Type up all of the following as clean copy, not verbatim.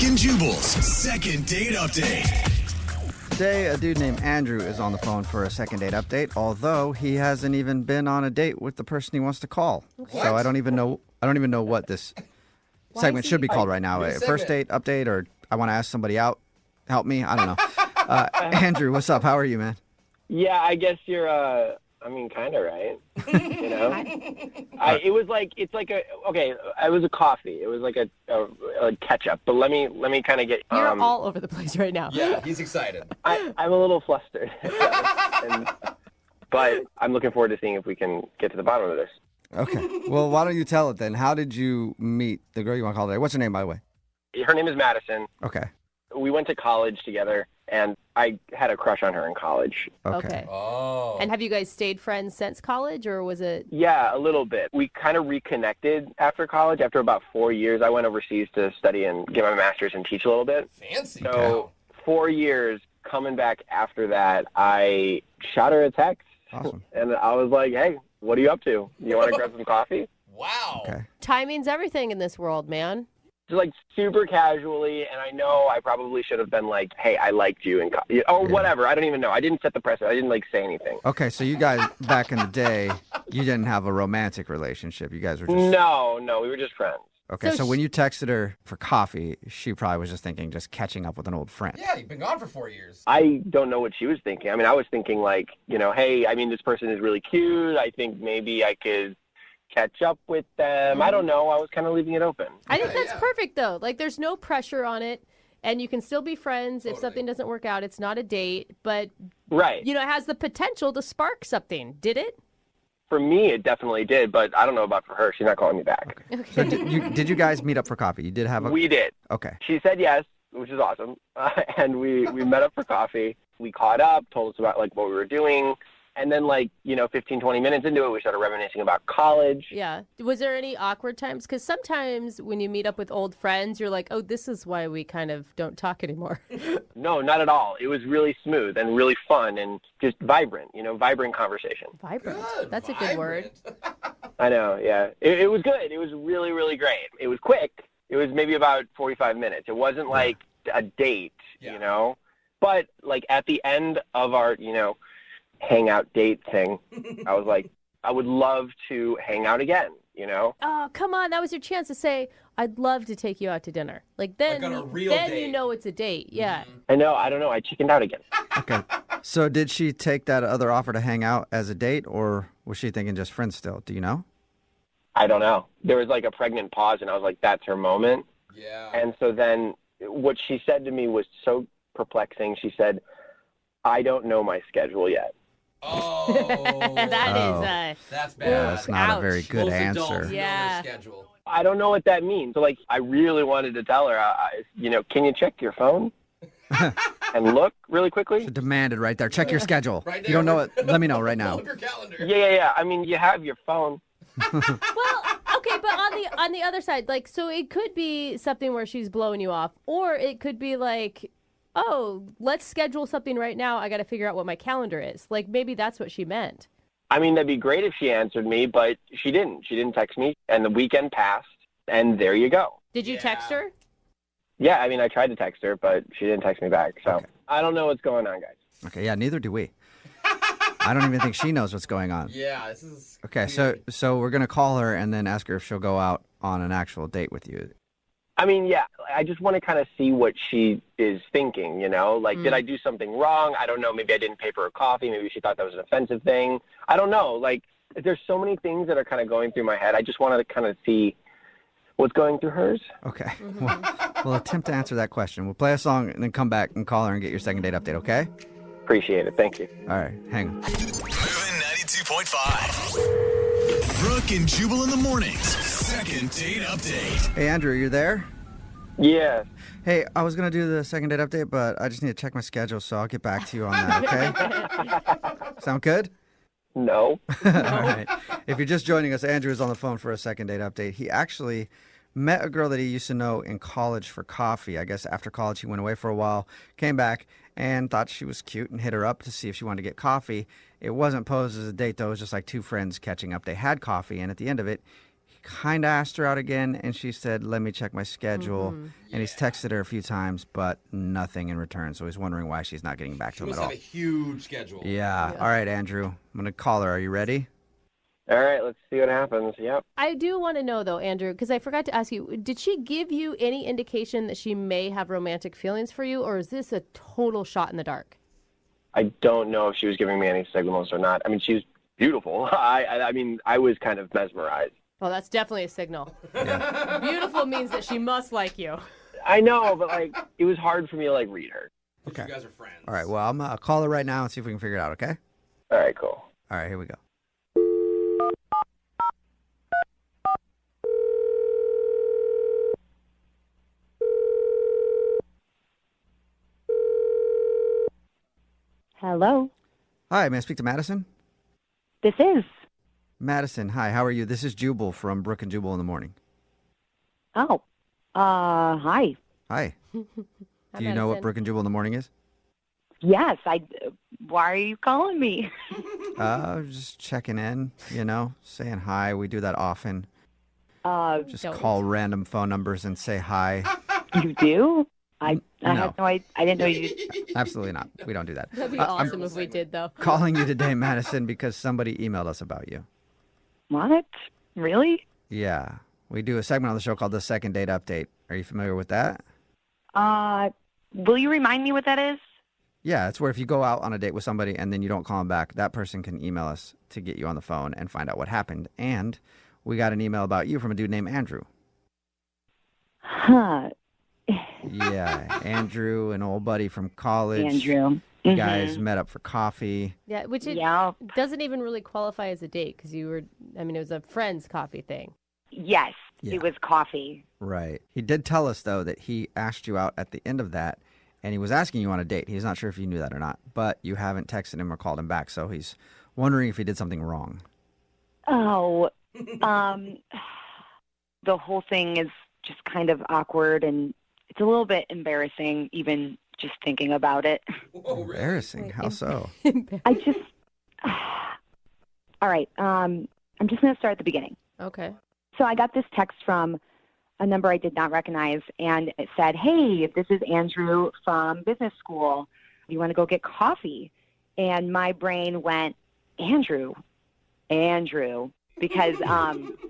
Brooke and Jubal's second date update. Today, a dude named Andrew is on the phone for a second date update, although he hasn't even been on a date with the person he wants to call. What? So I don't even know what this segment should be called right now. A first date update, or I want to ask somebody out. Help me. I don't know. Andrew, what's up? How are you, man? Yeah, I guess you're, kind of right. You know? It was a coffee. It was like a ketchup. But let me kind of get... You're all over the place right now. Yeah, he's excited. I'm a little flustered. But I'm looking forward to seeing if we can get to the bottom of this. Okay. Well, why don't you tell it then? How did you meet the girl you want to call today? What's her name, by the way? Her name is Madison. Okay. We went to college together, and I had a crush on her in college. Okay. Oh. And have you guys stayed friends since college, or was it? Yeah, a little bit. We kind of reconnected after college. After about 4 years, I went overseas to study and get my master's and teach a little bit. Fancy. So 4 years, coming back after that, I shot her a text. Awesome. And I was like, hey, what are you up to? You want to grab some coffee? Wow. Okay. Timing's everything in this world, man. Just like super casually, and I know I probably should have been like, hey, I liked you, or whatever. I don't even know. I didn't set the precedent. I didn't say anything. Okay, so you guys, back in the day, you didn't have a romantic relationship. You guys were just... No, we were just friends. Okay, So so when you texted her for coffee, she probably was just thinking just catching up with an old friend. Yeah, you've been gone for 4 years. I don't know what she was thinking. I mean, I was thinking like, hey, this person is really cute. I think maybe I could catch up with them. I don't know. I was kind of leaving it open. I think that's perfect, though. Like, there's no pressure on it, and you can still be friends if something doesn't work out. It's not a date, but, Right. it has the potential to spark something. Did it? For me, it definitely did, but I don't know about for her. She's not calling me back. Okay. So did you guys meet up for coffee? You did have a... We did. Okay. She said yes, which is awesome. And we met up for coffee. We caught up, told us about what we were doing. And then 15, 20 minutes into it, we started reminiscing about college. Yeah. Was there any awkward times? Because sometimes when you meet up with old friends, you're like, oh, this is why we kind of don't talk anymore. No, not at all. It was really smooth and really fun and just vibrant, vibrant conversation. Vibrant. Good, That's a good word. I know, yeah. It was good. It was really, really great. It was quick. It was maybe about 45 minutes. It wasn't like a date, But at the end of our, hangout date thing, I was like, I would love to hang out again, Oh, come on. That was your chance to say, I'd love to take you out to dinner. Then, on a real then date. you know it's a date. Yeah. I know. I don't know. I chickened out again. Okay. So did she take that other offer to hang out as a date, or was she thinking just friends still? Do you know? I don't know. There was a pregnant pause, and I was like, that's her moment. Yeah. And so then what she said to me was so perplexing. She said, I don't know my schedule yet. Oh. That's bad. Yeah, that's not a very ouch. good Most answer. adults know Yeah. their schedule. I don't know what that means. So, I really wanted to tell her, can you check your phone and look really quickly? So demanded right there. Check your schedule. Right If you don't know there. it, let me know right now. Pull up your calendar. Yeah. I mean, you have your phone. Well, okay, but on the other side, so it could be something where she's blowing you off, or it could be oh, let's schedule something right now. I got to figure out what my calendar is. Maybe that's what she meant. I mean, that'd be great if she answered me, but she didn't. She didn't text me, and the weekend passed, and there you go. Did you text her? Yeah, I mean, I tried to text her, but she didn't text me back. So I don't know what's going on, guys. Okay, yeah, neither do we. I don't even think she knows what's going on. Yeah, this is Okay, weird. so we're going to call her and then ask her if she'll go out on an actual date with you. I mean, yeah, I just want to kind of see what she is thinking, did I do something wrong? I don't know. Maybe I didn't pay for her coffee. Maybe she thought that was an offensive thing. I don't know. There's so many things that are kind of going through my head. I just wanted to kind of see what's going through hers. Okay. We'll attempt to answer that question. We'll play a song and then come back and call her and get your second date update, okay? Appreciate it. Thank you. All right, hang on. Moving 92.5. Brooke and Jubal in the mornings. Second date update. Hey, Andrew, you there? Yeah. Hey, I was going to do the second date update, but I just need to check my schedule, so I'll get back to you on that, okay? Sound good? No. All right. If you're just joining us, Andrew is on the phone for a second date update. He actually met a girl that he used to know in college for coffee. I guess after college, he went away for a while, came back, and thought she was cute and hit her up to see if she wanted to get coffee. It wasn't posed as a date, though. It was just like two friends catching up. They had coffee, and at the end of it, he kind of asked her out again, and she said, let me check my schedule. And he's texted her a few times, but nothing in return. So he's wondering why she's not getting back to him Must at all. have a huge schedule. Yeah. All right, Andrew. I'm going to call her. Are you ready? All right, let's see what happens. Yep. I do want to know, though, Andrew, because I forgot to ask you, did she give you any indication that she may have romantic feelings for you, or is this a total shot in the dark? I don't know if she was giving me any signals or not. I mean, she's beautiful. I mean, I was kind of mesmerized. Well, that's definitely a signal. Beautiful means that she must like you. I know, but like, it was hard for me to like read her. Okay. You guys are friends. All right. Well, I'm going to call her right now and see if we can figure it out, okay? All right, cool. All right, here we go. Hello, Hi, may I speak to Madison? this is. Madison, hi. How are you? This is Jubal from Brooke and Jubal in the morning. Oh, hi. Hi. Do you know what Brooke and Jubal in the morning is? Yes, why are you calling me? Just checking in, saying hi. We do that often. Just Don't. call random phone numbers and say hi. You do? I No. had no idea. I didn't know you. Absolutely not. We don't do that. That'd be I'm awesome if we did, though. calling you today, Madison, because somebody emailed us about you. What? Really? Yeah. We do a segment on the show called The Second Date Update. Are you familiar with that? Will you remind me what that is? Yeah, it's where if you go out on a date with somebody and then you don't call them back, that person can email us to get you on the phone and find out what happened. And we got an email about you from a dude named Andrew. Huh. Yeah, Andrew, an old buddy from college. Andrew. You guys met up for coffee. Yeah, which it Yeah. doesn't even really qualify as a date because it was a friend's coffee thing. Yes, Yeah. it was coffee. Right. He did tell us, though, that he asked you out at the end of that, and he was asking you on a date. He's not sure if you knew that or not, but you haven't texted him or called him back, so he's wondering if he did something wrong. Oh, the whole thing is just kind of awkward, and it's a little bit embarrassing, even just thinking about it. Whoa, really? Embarrassing. Wait, How so? I just. All right. I'm just going to start at the beginning. Okay. So I got this text from a number I did not recognize, and it said, "Hey, this is Andrew from business school. You want to go get coffee?" And my brain went, Andrew, because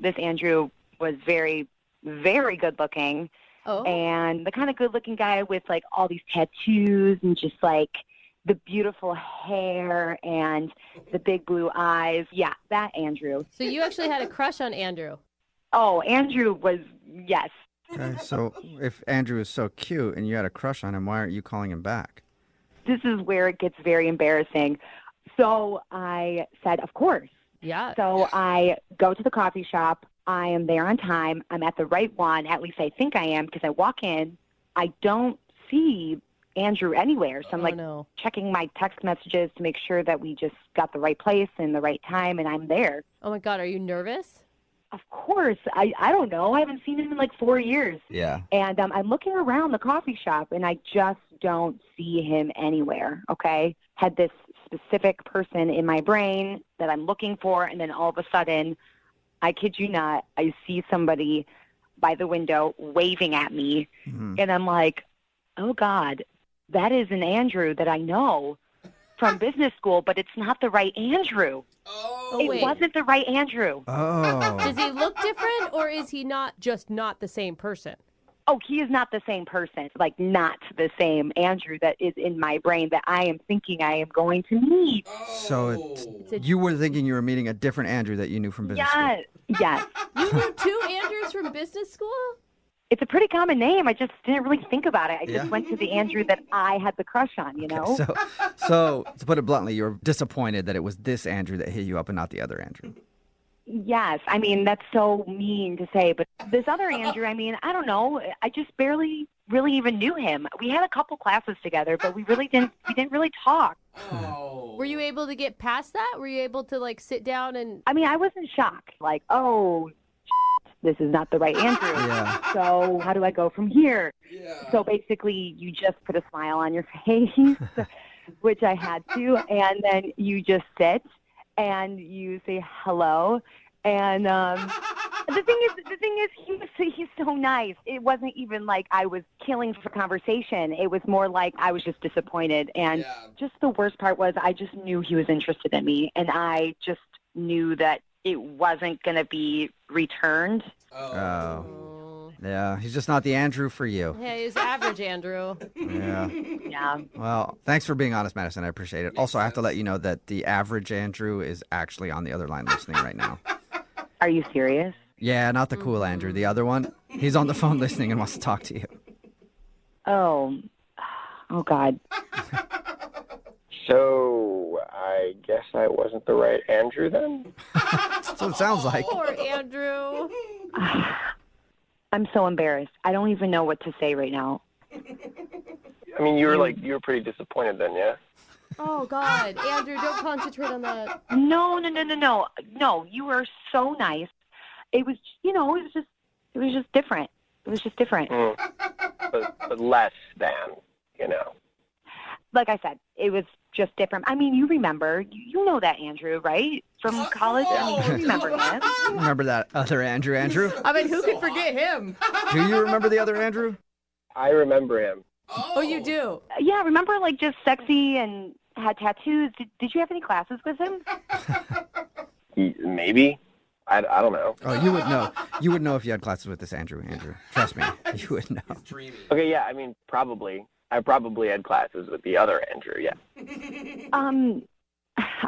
this Andrew was very, very good looking, Oh. and the kind of good looking guy with like all these tattoos and just like the beautiful hair and the big blue eyes. Yeah, that Andrew. So you actually had a crush on Andrew. Oh, Andrew was, yes. Okay, so if Andrew is so cute and you had a crush on him, why aren't you calling him back? This is where it gets very embarrassing. So I said, of course. Yeah. So I go to the coffee shop. I am there on time. I'm at the right one. At least I think I am, because I walk in. I don't see Andrew anywhere. So I'm no. checking my text messages to make sure that we just got the right place and the right time, and I'm there. Oh my God, are you nervous? Of course. I don't know. I haven't seen him in like 4 years. Yeah. And I'm looking around the coffee shop, and I just don't see him anywhere, okay? Had this specific person in my brain that I'm looking for, and then all of a sudden, I kid you not, I see somebody by the window waving at me, and I'm like, oh, God, that is an Andrew that I know from business school, but it's not the right Andrew. Oh, It wait. wasn't the right Andrew. Oh. Does he look different, or is he not the same person? Oh, he is not the same person, like not the same Andrew that is in my brain that I am thinking I am going to meet. So you were thinking you were meeting a different Andrew that you knew from business school. Yes. You knew two Andrews from business school? It's a pretty common name. I just didn't really think about it. I just Yeah. went to the Andrew that I had the crush on, you know? So to put it bluntly, you were disappointed that it was this Andrew that hit you up and not the other Andrew. Yes. I mean, that's so mean to say, but this other Andrew, I mean, I don't know. I just barely really even knew him. We had a couple classes together, but we didn't really talk. Oh. Were you able to get past that? Were you able to like sit down and I mean, I was in shock. Like, oh, this is not the right Andrew. Yeah. So how do I go from here? Yeah. So basically, you just put a smile on your face, which I had to, and then you just sit and you say hello, and The thing is, he's so nice. It wasn't even like I was killing for conversation. It was more like I was just disappointed. And just the worst part was I just knew he was interested in me, and I just knew that it wasn't going to be returned. Oh. Yeah, he's just not the Andrew for you. Yeah, he's average Andrew. Yeah. Yeah. Well, thanks for being honest, Madison. I appreciate it. Also, I have to let you know that the average Andrew is actually on the other line listening right now. Are you serious? Yeah, not the cool Andrew. The other one, he's on the phone listening and wants to talk to you. Oh God. So I guess I wasn't the right Andrew then? That's what it sounds like. Poor Andrew. I'm so embarrassed. I don't even know what to say right now. I mean, you were pretty disappointed then, yeah? Oh, God. Andrew, don't concentrate on that. No. No, you were so nice. It was, it was just different. It was just different. But less than, Like I said, it was just different. I mean, you remember, you know that Andrew, right? From college? I mean, you remember him. Remember that other Andrew? I mean, who could forget him? Do you remember the other Andrew? I remember him. Oh, you do? Yeah, remember, like, just sexy and had tattoos. Did you have any classes with him? Maybe. I don't know. Oh, you would know. You would know if you had classes with this Andrew. Trust me, you would know. Dreamy. Okay, yeah, I mean, probably. I probably had classes with the other Andrew, yeah.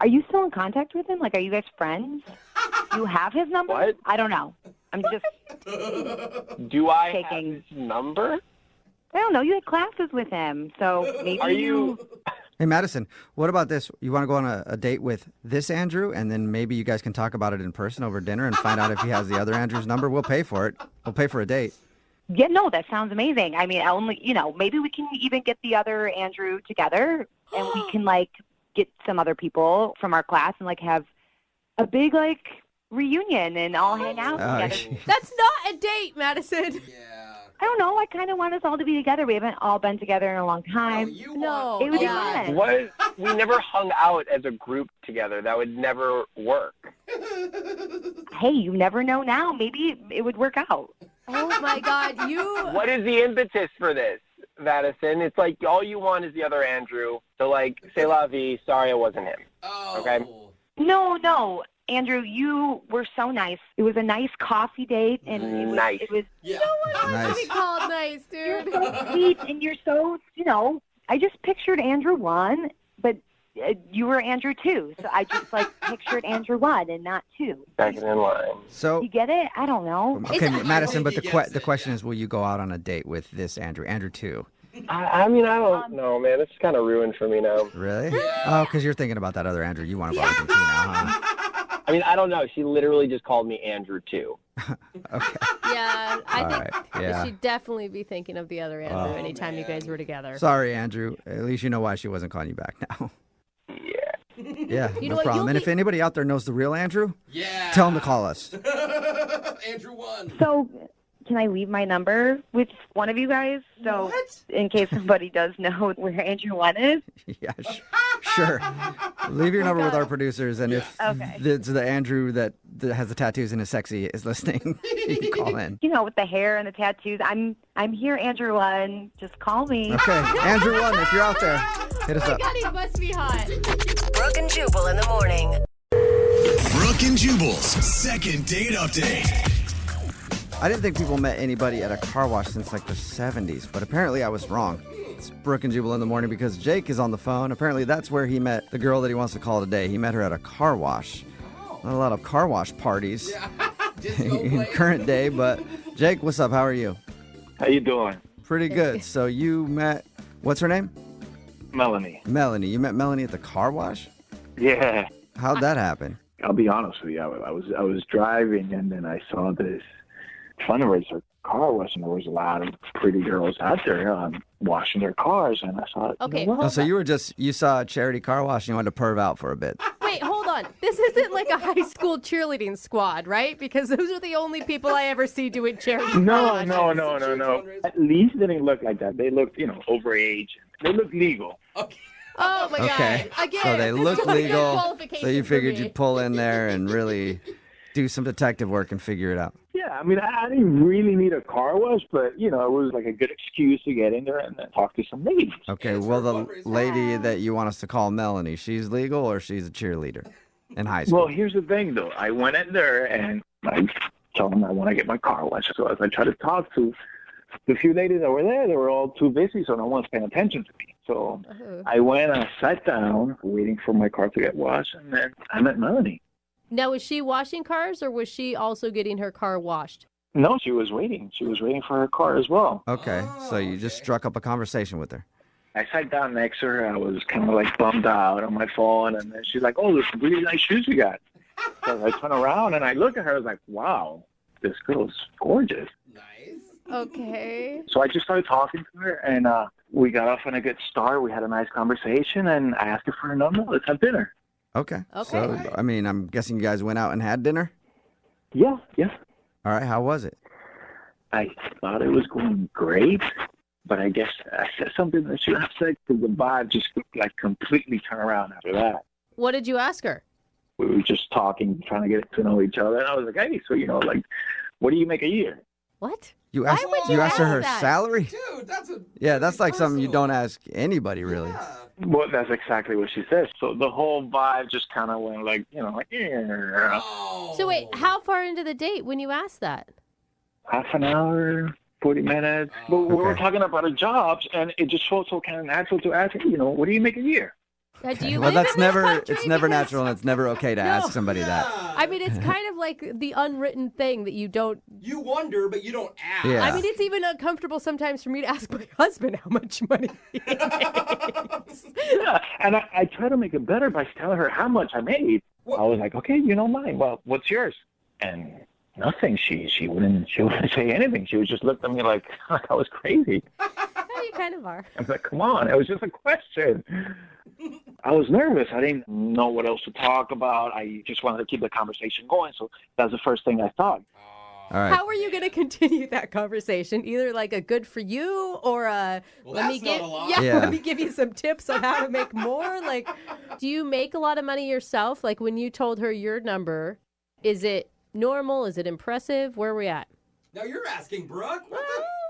Are you still in contact with him? Like, are you guys friends? You have his number? What? I don't know. I'm just Do I taking. have his number? I don't know. You had classes with him, so maybe Are you... Hey, Madison, what about this? You want to go on a date with this Andrew, and then maybe you guys can talk about it in person over dinner and find out if he has the other Andrew's number? We'll pay for it. We'll pay for a date. Yeah, no, that sounds amazing. I mean, maybe we can even get the other Andrew together, and we can, like, get some other people from our class and, like, have a big, like, reunion and all hang out together. That's not a date, Madison. Yeah. I don't know. I kind of want us all to be together. We haven't all been together in a long time. No. It would be yeah. fun. What? We never hung out as a group together. That would never work. Hey, you never know now. Maybe it would work out. Oh, my God. What is the impetus for this, Madison? It's like all you want is the other Andrew. So, like, c'est la vie. Sorry it wasn't him. Oh. Okay? No. Andrew, you were so nice. It was a nice coffee date, and Nice. it was Yeah. Nice. Be called nice, you're dude. so sweet, and you're so, I just pictured Andrew 1, but you were Andrew 2, so I just, like, pictured Andrew 1 and not 2. Second in line. So, You get it? I don't know. okay, Madison, but he gets the it, question is, will you go out on a date with this Andrew 2? I mean, I don't know, man. This is kind of ruined for me now. Really? Yeah. Oh, because you're thinking about that other Andrew. You want to go out with him too now, huh? I mean, I don't know. She literally just called me Andrew, too. Okay. Yeah, I All think right, yeah. she'd definitely be thinking of the other Andrew anytime you guys were together. Sorry, Andrew. At least you know why she wasn't calling you back now. Yeah. Yeah, You no know what, problem. you'll And be- if anybody out there knows the real Andrew, Yeah. tell him to call us. Andrew won. So, can I leave my number with one of you guys? So, What? in case somebody does know where Andrew 1 is? Yeah, sure. Leave your number with our producers, and if Okay. it's the Andrew that has the tattoos and is sexy is listening, you can call in. With the hair and the tattoos. I'm here, Andrew 1. Just call me. Okay, Andrew 1, if you're out there, hit us Oh my up. God, he must be hot. Brooke and Jubal in the morning. Brooke and Jubal's second date update. I didn't think people met anybody at a car wash since like the 70s, but apparently I was wrong. It's Brooke and Jubal in the morning because Jake is on the phone. Apparently that's where he met the girl that he wants to call today. He met her at a car wash. Not a lot of car wash parties in current day, but Jake, what's up? How are you? How you doing? Pretty good. So you met, what's her name? Melanie. Melanie. You met Melanie at the car wash? Yeah. How'd that happen? I'll be honest with you. I was driving and then I saw this fundraiser car wash and there was a lot of pretty girls out there washing their cars and I thought, Okay, you know what? Oh, so you saw a charity car wash and you wanted to perv out for a bit. Wait, hold on. This isn't like a high school cheerleading squad, right? Because those are the only people I ever see doing charity. No. fundraiser. At least they didn't look like that. They looked, overage. They looked legal. Okay. Oh my Okay. God! Again, So they this look is like a legal. qualification So you for figured me. you'd pull in there and really do some detective work and figure it out. Yeah, I mean, I didn't really need a car wash, but, you know, it was like a good excuse to get in there and then talk to some ladies. Okay, well, the lady that you want us to call Melanie, she's legal or she's a cheerleader in high school? Well, here's the thing, though. I went in there and I told them I want to get my car washed. So as I tried to talk to the few ladies that were there, they were all too busy, so no one's paying attention to me. So I went and I sat down, waiting for my car to get washed, and then I met Melanie. Now, was she washing cars or was she also getting her car washed? No, she was waiting. She was waiting for her car as well. Okay, so you just struck up a conversation with her. I sat down next to her. I was kind of like bummed out on my phone, and then she's like, "Oh, there's some really nice shoes you got." So I turn around and I look at her. I was like, "Wow, this girl's gorgeous." Okay. So I just started talking to her, and we got off on a good start. We had a nice conversation, and I asked her for her number. Let's have dinner. Okay. So, I mean, I'm guessing you guys went out and had dinner? Yeah. All right, how was it? I thought it was going great, but I guess I said something that I shouldn't have said because the vibe just like completely turned around after that. What did you ask her? We were just talking, trying to get to know each other, and I was like, "Hey, so what do you make a year?" What? You asked, Why would you asked her ask her that? salary? Dude, That's like something you don't ask anybody, really. Yeah. Well, that's exactly what she said. So the whole vibe just kind of went like, yeah. Oh. So wait, how far into the date when you asked that? Half an hour, 40 minutes. But we were talking about our jobs, and it just felt so kind of natural to ask, what do you make a year? Do you Well, live that's in this never, country? it's never Because- natural and it's never okay to ask somebody that. I mean, it's kind of like the unwritten thing that you don't. You wonder, but you don't ask. Yeah. I mean, it's even uncomfortable sometimes for me to ask my husband how much money he makes. Yeah, and I tried to make it better by telling her how much I made. I was like, okay, you know mine. Well, what's yours? And nothing. She wouldn't say anything. She would just look at me like I was crazy. Yeah, you kind of are. I was like, come on, it was just a question. I was nervous. I didn't know what else to talk about. I just wanted to keep the conversation going. So that was the first thing I thought. All right. How are you going to continue that conversation? Either like a good for you or a let me that's not give a lot. Yeah. let me give you some tips on how to make more. Like, do you make a lot of money yourself? Like when you told her your number, is it normal? Is it impressive? Where are we at? Now you're asking, Brooke. What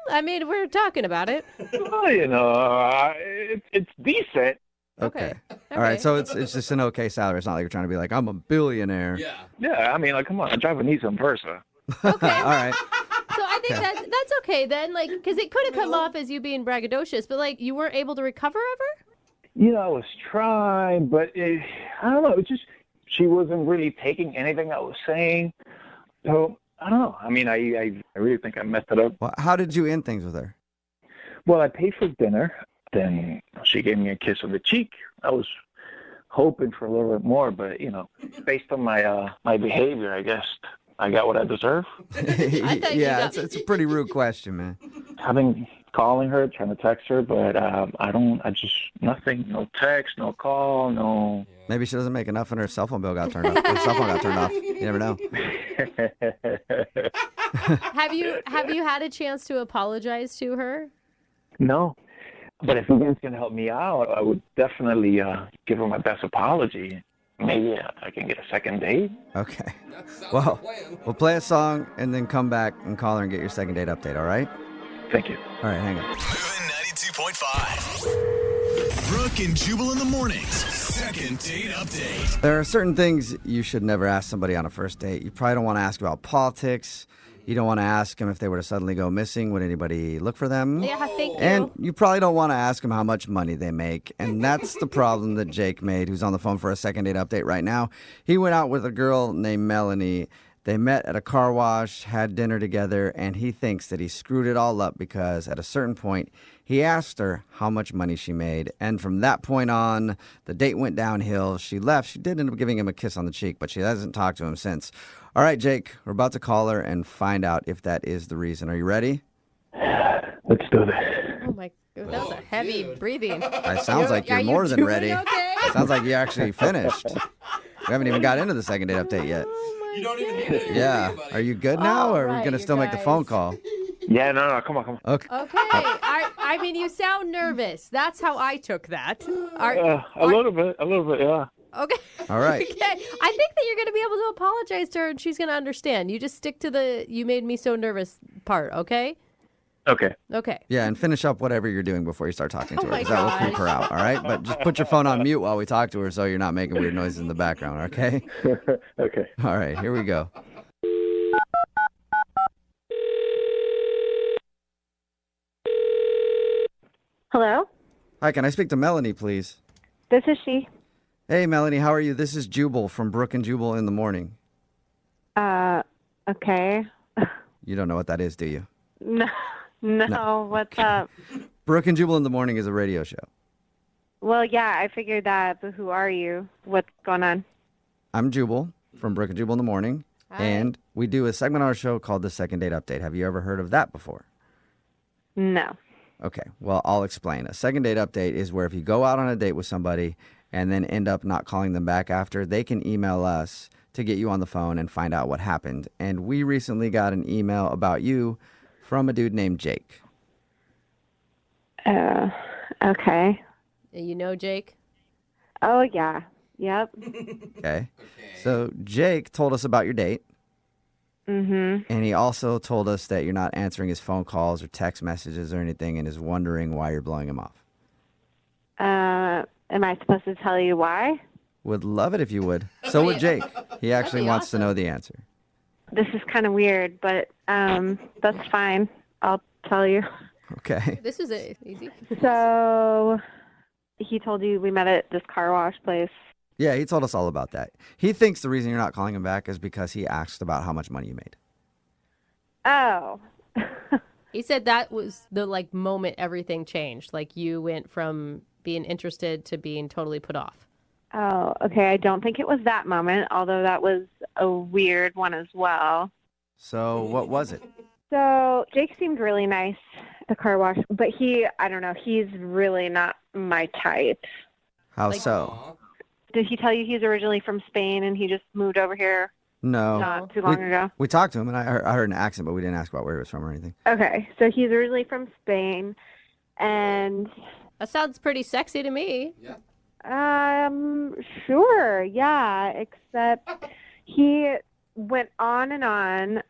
Well, I mean, we're talking about it. Well, it's decent. Okay. Okay. All right, so it's just an okay salary. It's not like you're trying to be like, I'm a billionaire. Yeah. Yeah, I mean, like, come on, I drive a Nissan Versa. Okay. All right. So I think that's okay then, like, because it could have come off as you being braggadocious, but like you weren't able to recover ever. I was trying, but I don't know. It just she wasn't really taking anything I was saying. So I don't know. I mean, I really think I messed it up. Well, how did you end things with her? Well, I paid for dinner. Then she gave me a kiss on the cheek. I was hoping for a little bit more, but based on my behavior, I guess I got what I deserve. thought you Yeah, got- it's a pretty rude question, man. I've been calling her, trying to text her, but nothing, no text, no call, no. Maybe she doesn't make enough and her cell phone bill got turned off. Her cell phone got turned off. You never know. Have you had a chance to apologize to her? No. But if you guys can help me out, I would definitely give her my best apology. Maybe I can get a second date. Okay. That sounds Well, like a plan. we'll play a song and then come back and call her and get your second date update, all right? Thank you. All right, hang on. Moving 92.5. Brooke and Jubal in the mornings. Second date update. There are certain things you should never ask somebody on a first date. You probably don't want to ask about politics. You don't want to ask them if they were to suddenly go missing. Would anybody look for them? Yeah, thank you. And you probably don't want to ask them how much money they make. And that's the problem that Jake made, who's on the phone for a second date update right now. He went out with a girl named Melanie. They met at a car wash, had dinner together, and he thinks that he screwed it all up because at a certain point, he asked her how much money she made. And from that point on, the date went downhill. She left. She did end up giving him a kiss on the cheek, but she hasn't talked to him since. All right, Jake, we're about to call her and find out if that is the reason. Are you ready? Let's do this. Oh my god, that was a heavy breathing. It sounds like Are you're you more than doing ready. okay? Sounds like you actually finished. We haven't even got into the second date update yet. You don't even need to. Yeah. Are you good now, All or are we right, going to you still make the guys. phone call? Yeah, no, come on. Okay. Okay. I mean, you sound nervous. That's how I took that. A little bit, yeah. Okay. All right. Okay. I think that you're going to be able to apologize to her and she's going to understand. You just stick to the "you made me so nervous" part, okay? Okay. Okay. Yeah, and finish up whatever you're doing before you start talking to her, my because that will gosh. creep her out, all right? But just put your phone on mute while we talk to her so you're not making weird noises in the background, okay? Okay. All right, here we go. Hello? Hi, can I speak to Melanie, please? This is she. Hey, Melanie, how are you? This is Jubal from Brooke and Jubal in the morning. Okay. You don't know what that is, do you? No, what's up? Brooke and Jubal in the morning is a radio show. Well, yeah, I figured that, but who are you? What's going on? I'm Jubal from Brooke and Jubal in the morning, Hi. and we do a segment on our show called the Second Date Update. Have you ever heard of that before? No. Okay, well, I'll explain. A second date update is where if you go out on a date with somebody and then end up not calling them back after, they can email us to get you on the phone and find out what happened. And we recently got an email about you from a dude named Jake. Okay. You know Jake? Oh, yeah. Yep. Okay? So Jake told us about your date, Mm-hmm. and he also told us that you're not answering his phone calls or text messages or anything and is wondering why you're blowing him off. Am I supposed to tell you why? Would love it if you would. So would Jake. He actually be wants to awesome. know the answer. This is kind of weird, but that's fine. I'll tell you. Okay. This is easy. So he told you we met at this car wash place. Yeah, he told us all about that. He thinks the reason you're not calling him back is because he asked about how much money you made. Oh. He said that was the moment everything changed. Like you went from being interested to being totally put off. Oh, okay. I don't think it was that moment, although that was a weird one as well. So what was it? So Jake seemed really nice at the car wash, but I don't know, he's really not my type. How Like- so? Did he tell you he's originally from Spain and he just moved over here No. not too long ago? We talked to him, and I heard an accent, but we didn't ask about where he was from or anything. Okay, so he's originally from Spain, and That sounds pretty sexy to me. sure, yeah, except he went on and on,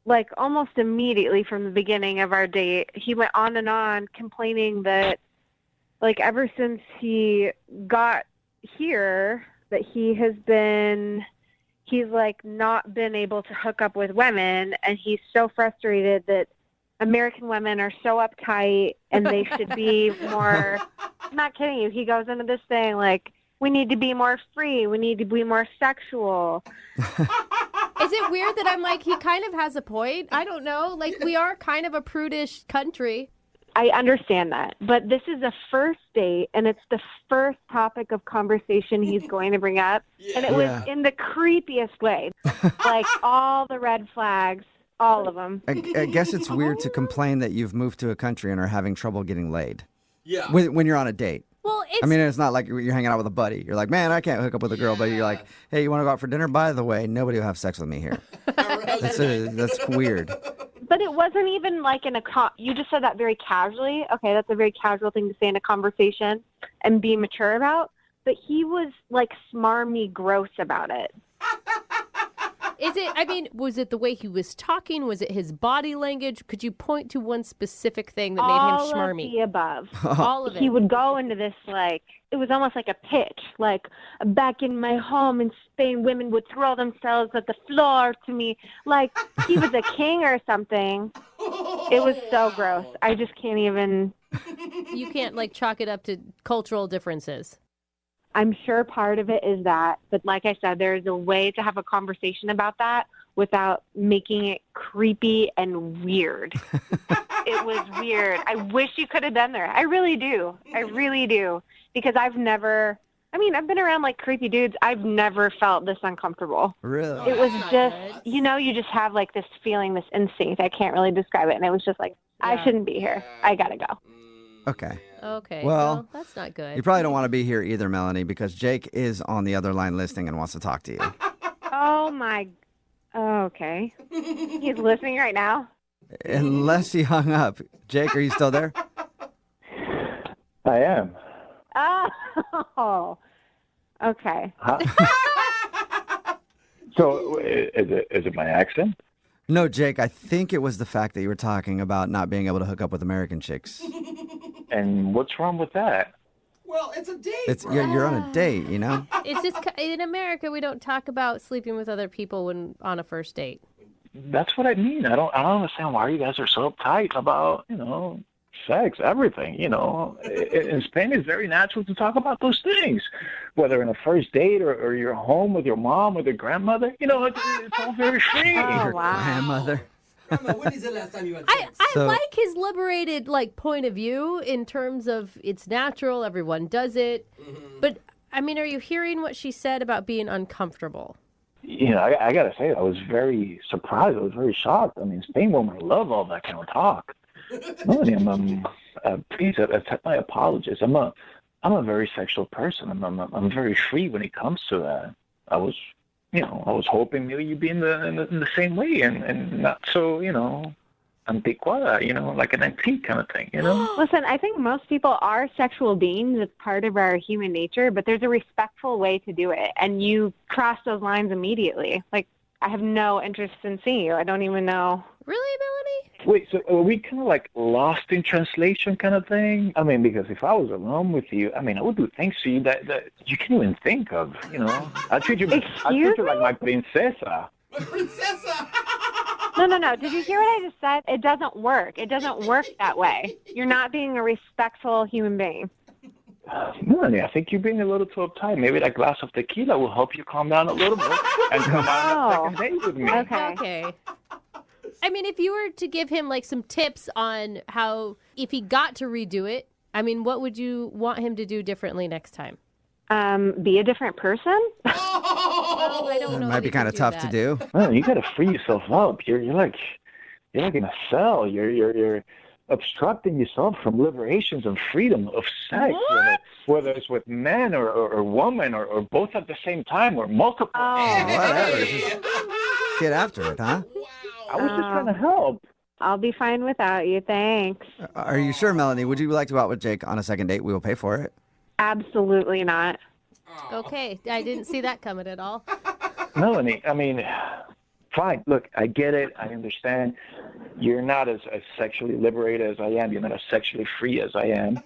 like almost immediately from the beginning of our date. He went on and on complaining that, like, ever since he got here, that he's like not been able to hook up with women, and he's so frustrated that American women are so uptight and they should be more. I'm not kidding you. He goes into this thing like, we need to be more free, we need to be more sexual. Is it weird that I'm like, he kind of has a point? I don't know. Like, we are kind of a prudish country. I understand that, but this is a first date, and it's the first topic of conversation he's going to bring up, and it was Yeah. in the creepiest way, like all the red flags, all of them. I guess it's weird to complain that you've moved to a country and are having trouble getting laid Yeah. when you're on a date. Well, it's I mean, it's not like you're hanging out with a buddy. You're like, man, I can't hook up with a girl. But you're like, hey, you want to go out for dinner? By the way, nobody will have sex with me here. That's weird. But it wasn't even like you just said that very casually. Okay, that's a very casual thing to say in a conversation and be mature about. But he was like smarmy gross about it. Is it, I mean, was it the way he was talking? Was it his body language? Could you point to one specific thing that made All him of schmarmy? the above. All of it. He would go into this like, it was almost like a pitch. Like, back in my home in Spain, women would throw themselves at the floor to me like he was a king or something. It was so gross. I just can't even. You can't like chalk it up to cultural differences. I'm sure part of it is that, but like I said, there's a way to have a conversation about that without making it creepy and weird. It was weird. I wish you could have been there. I really do. I really do. Because I've been around like creepy dudes. I've never felt this uncomfortable. Really? It was That's not just, good. you just have like this feeling, this instinct. I can't really describe it. And it was just like, I Yeah. shouldn't be here. I gotta go. Okay. Okay. Well, that's not good. You probably don't want to be here either, Melanie, because Jake is on the other line listening and wants to talk to you. Oh my, okay. He's listening right now? Unless he hung up. Jake, are you still there? I am. Oh, Okay. Huh? So is it my accent? No, Jake, I think it was the fact that you were talking about not being able to hook up with American chicks. And what's wrong with that? Well, it's a date. You're on a date, you know? It's just in America we don't talk about sleeping with other people when on a first date. That's what I mean. I don't understand why you guys are so uptight about, sex, everything, In Spain, it's very natural to talk about those things, whether in a first date or you're home with your mom or your grandmother. It's all very free. Your grandmother. Grandma, when is the last time you had sex? I like his liberated point of view in terms of it's natural, everyone does it. But I mean, are you hearing what she said about being uncomfortable? I got to say, I was very surprised. I was very shocked. I mean, Spain women love all that kind of talk. Melanie, please accept my apologies. I'm a very sexual person. I'm very free when it comes to that. I was hoping maybe you'd be in the same way and not so, antiquada, like an antique kind of thing, Listen, I think most people are sexual beings. It's part of our human nature, but there's a respectful way to do it. And you cross those lines immediately. Like, I have no interest in seeing you. I don't even know. Really, Melanie? Wait, so are we kind of like lost in translation kind of thing? I mean, because if I was alone with you, I would do things to you that you can't even think of, I treat you like my princesa. Princessa! No. Did you hear what I just said? It doesn't work. It doesn't work that way. You're not being a respectful human being. Melanie, I think you're being a little too uptight. Maybe that glass of tequila will help you calm down a little bit and come on a second date with me. Okay. I mean, if you were to give him some tips on how, if he got to redo it, I mean, what would you want him to do differently next time? Be a different person? Well, I don't know. It might be kind of tough to do. Man, you got to free yourself up. You're like in a cell. You're obstructing yourself from liberations and freedom of sex, whether it's with men or woman or both at the same time or multiple. Whatever. Just get after it, huh? I was just trying to help. I'll be fine without you. Thanks. Are you sure, Melanie? Would you like to go out with Jake on a second date? We will pay for it. Absolutely not. Okay, I didn't see that coming at all. Melanie, I mean, fine. Look, I get it. I understand. You're not as sexually liberated as I am. You're not as sexually free as I am.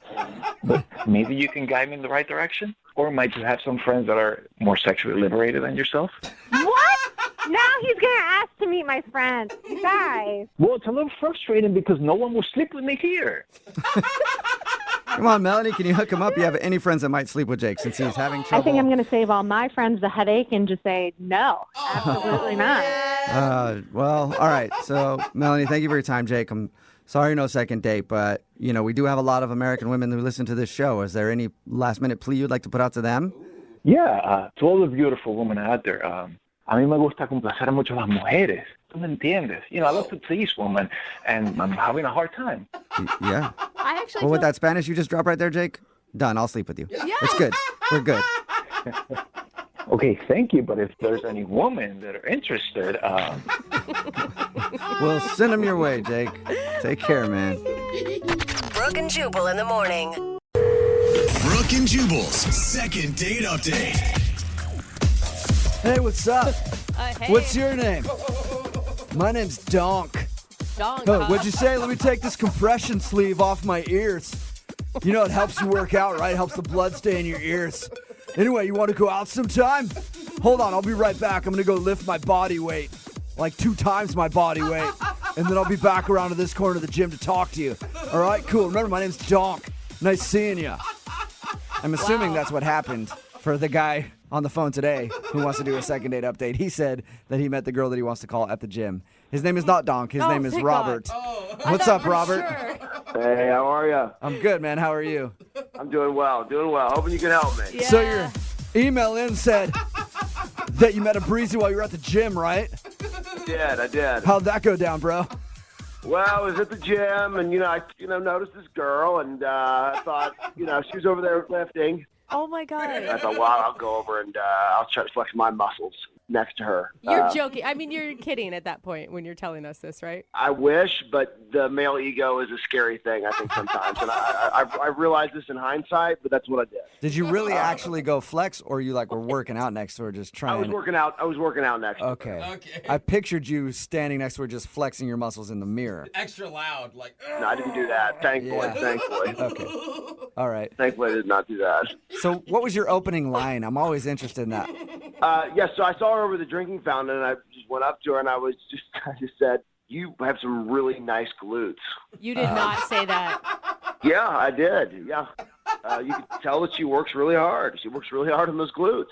But maybe you can guide me in the right direction? Or might you have some friends that are more sexually liberated than yourself? What? Now he's going to ask to meet my friends. You guys. Well, it's a little frustrating because no one will sleep with me here. Come on, Melanie, can you hook him up? You have any friends that might sleep with Jake since he's having trouble? I think I'm going to save all my friends the headache and just say no. Absolutely not. Well, all right. So, Melanie, thank you for your time, Jake. I'm sorry no second date, but, we do have a lot of American women who listen to this show. Is there any last-minute plea you'd like to put out to them? Yeah, to all the beautiful women out there, a mí me gusta complacer a mucho las mujeres. ¿Tú me entiendes? I love to please women, and I'm having a hard time. Yeah. I actually Well, with that Spanish you just dropped right there, Jake, done. I'll sleep with you. Yeah. It's good. We're good. Okay, thank you, but if there's any women that are interested, We'll send them your way, Jake. Take care, man. Brooke and Jubal in the morning. Brooke and Jubal's second date update. Hey, what's up? hey. What's your name? My name's Donk. Dong, Oh, huh? what'd you say? Let me take this compression sleeve off my ears. You know, it helps you work out, right? It helps the blood stay in your ears. Anyway, you want to go out sometime? Hold on, I'll be right back. I'm going to go lift my body weight, like 2 times my body weight. And then I'll be back around to this corner of the gym to talk to you. All right, cool. Remember, my name's Donk. Nice seeing you. I'm assuming that's what happened for the guy on the phone today who wants to do a second date update. He said that he met the girl that he wants to call at the gym. His name is not Donk. His name is thank Robert. God. What's up, Robert? Sure. Hey, how are you? I'm good, man. How are you? I'm doing well, Hoping you can help me. Yeah. So your email in said that you met a breezy while you were at the gym, right? I did. How'd that go down, bro? Well, I was at the gym, and I noticed this girl, and I thought, she was over there lifting. Oh my God. And I thought, well, I'll go over and I'll try to flex my muscles. next to her. You're joking. I mean, you're kidding at that point when you're telling us this, right? I wish, but the male ego is a scary thing, I think, sometimes. And I realize this in hindsight, but that's what I did. Did you really actually go flex, or you were working out next to her, just trying? I was working out next to her. Okay. I pictured you standing next to her, just flexing your muscles in the mirror. Extra loud, like. No, I didn't do that. Thankfully. Okay. All right. Thankfully, I did not do that. So, what was your opening line? I'm always interested in that. So I saw her over the drinking fountain, and I just went up to her, and I just said, "You have some really nice glutes." You did not say that. Yeah, I did. Yeah. You can tell that she works really hard. She works really hard on those glutes.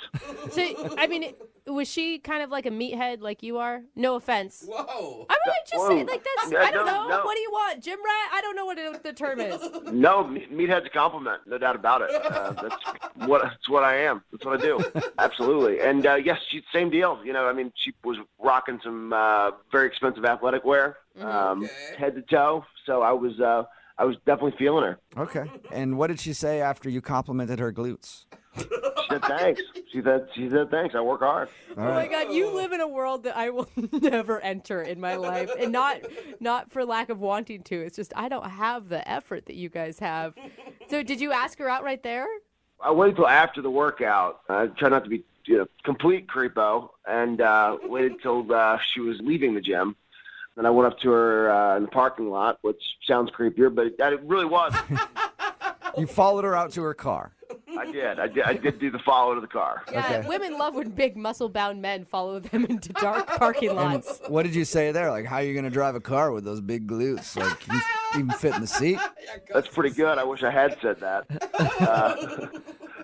So, I mean, was she kind of like a meathead like you are? No offense. Whoa. I'm really just saying, like, that's, Yeah, I don't know. no. What do you want? Gym rat? I don't know what the term is. No, meathead's a compliment, no doubt about it. That's what I am. That's what I do. Absolutely. And yes, same deal. I mean, she was rocking some very expensive athletic wear, head to toe. So I was definitely feeling her. Okay. And what did she say after you complimented her glutes? She said thanks. She said thanks. I work hard. All Oh my right. God, you live in a world that I will never enter in my life, and not for lack of wanting to. It's just I don't have the effort that you guys have. So did you ask her out right there? I waited till after the workout. I try not to be complete creepo, and waited till she was leaving the gym. Then I went up to her in the parking lot, which sounds creepier, but it really was. You followed her out to her car. I did do the follow to the car. Yeah, Okay. women love when big muscle-bound men follow them into dark parking lots. What did you say there? Like, how are you going to drive a car with those big glutes? Like, can you even fit in the seat? That's pretty good. I wish I had said that.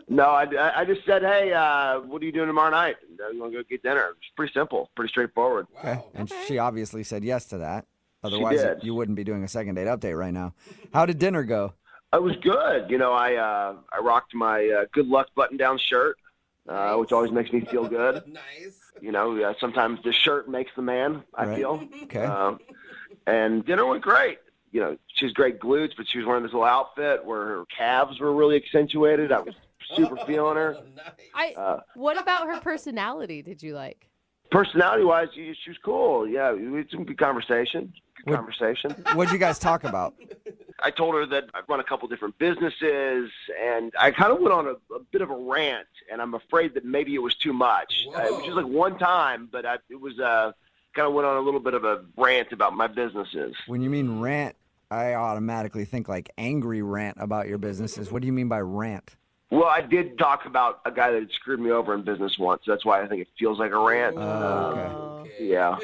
No, I just said, hey, what are you doing tomorrow night? You want to go get dinner? It's pretty simple, pretty straightforward. Okay. And she obviously said yes to that. Otherwise, did. you wouldn't be doing a second date update right now. How did dinner go? It was good. I rocked my good luck button-down shirt, which always makes me feel good. Nice. Sometimes the shirt makes the man, I Right. feel. Okay. And dinner went great. She has great glutes, but she was wearing this little outfit where her calves were really accentuated. I was super feeling her. What about her personality did you like? Personality-wise, she was cool. Yeah, we had some good conversation. What'd you guys talk about? I told her that I run a couple different businesses, and I kind of went on a bit of a rant, and I'm afraid that maybe it was too much. It was just like one time, but it was kind of went on a little bit of a rant about my businesses. When you mean rant, I automatically think like angry rant about your businesses. What do you mean by rant? Well, I did talk about a guy that had screwed me over in business once. That's why I think it feels like a rant. Okay. Yeah.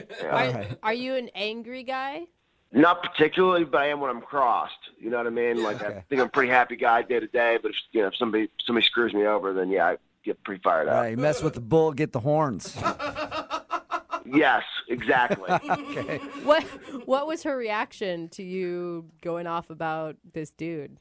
Are you an angry guy? Not particularly, but I am when I'm crossed. You know what I mean? Like, I think I'm a pretty happy guy day to day, but if somebody screws me over, then yeah, I get pretty fired up. You mess with the bull, get the horns. Yes, exactly. Okay. What was her reaction to you going off about this dude?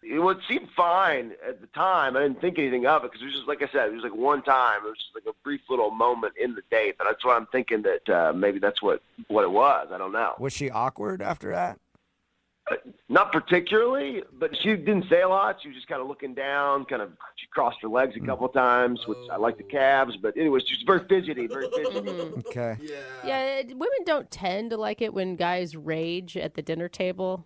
It seemed fine at the time. I didn't think anything of it because it was just, like I said, it was like one time. It was just like a brief little moment in the date. But that's why I'm thinking that maybe that's what it was. I don't know. Was she awkward after that? Not particularly, but she didn't say a lot. She was just kind of looking down, she crossed her legs a couple of times, which I like the calves. But anyways, she was very fidgety, Okay. Yeah, women don't tend to like it when guys rage at the dinner table.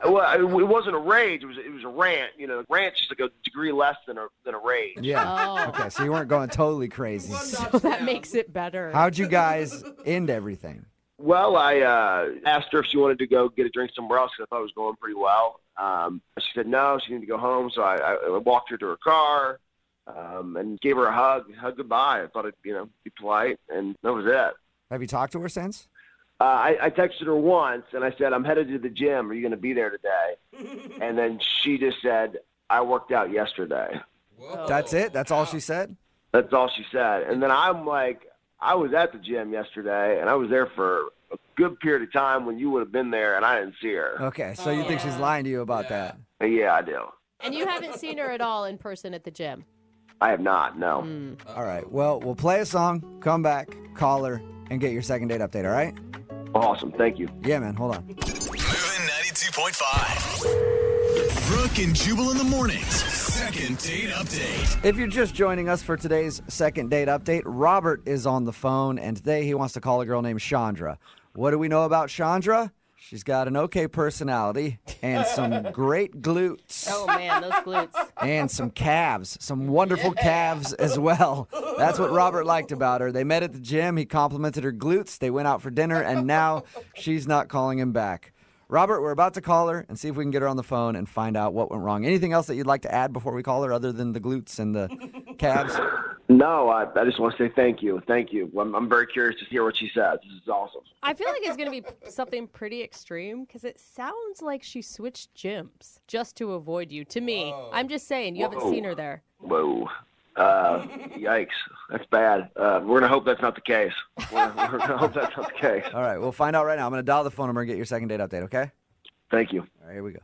Well, it wasn't a rage. It was a rant. Rant's just like a degree less than a rage. Yeah. Oh. Okay, so you weren't going totally crazy. So that makes it better. How'd you guys end everything? Well, I asked her if she wanted to go get a drink somewhere else because I thought it was going pretty well. She said no, she needed to go home. So I walked her to her car and gave her a hug goodbye. I thought it'd be polite, and that was it. Have you talked to her since? I texted her once, and I said, I'm headed to the gym. Are you going to be there today? And then she just said, I worked out yesterday. Whoa. That's it? That's all she said? That's all she said. And then I'm like, I was at the gym yesterday, and I was there for a good period of time when you would have been there, and I didn't see her. Okay, so you think she's lying to you about that? Yeah, I do. And you haven't seen her at all in person at the gym? I have not, no. All right, well, we'll play a song, come back, call her, and get your second date update, all right? Awesome, thank you. Yeah, man, hold on. Moving 92.5. Brooke and Jubal in the mornings. Second date update. If you're just joining us for today's second date update, Robert is on the phone, and today he wants to call a girl named Chandra. What do we know about Chandra? She's got an okay personality and some great glutes. Oh, man, those glutes. And some calves, some wonderful calves as well. That's what Robert liked about her. They met at the gym. He complimented her glutes. They went out for dinner, and now she's not calling him back. Robert, we're about to call her and see if we can get her on the phone and find out what went wrong. Anything else that you'd like to add before we call her other than the glutes and the calves? No, I just want to say thank you. Thank you. I'm very curious to hear what she says. This is awesome. I feel like it's going to be something pretty extreme because it sounds like she switched gyms just to avoid you. To me, I'm just saying, you haven't seen her there. Whoa. Yikes. That's bad. We're going to hope that's not the case. We're going to hope that's not the case. All right, we'll find out right now. I'm going to dial the phone number and get your second date update, okay? Thank you. All right, here we go.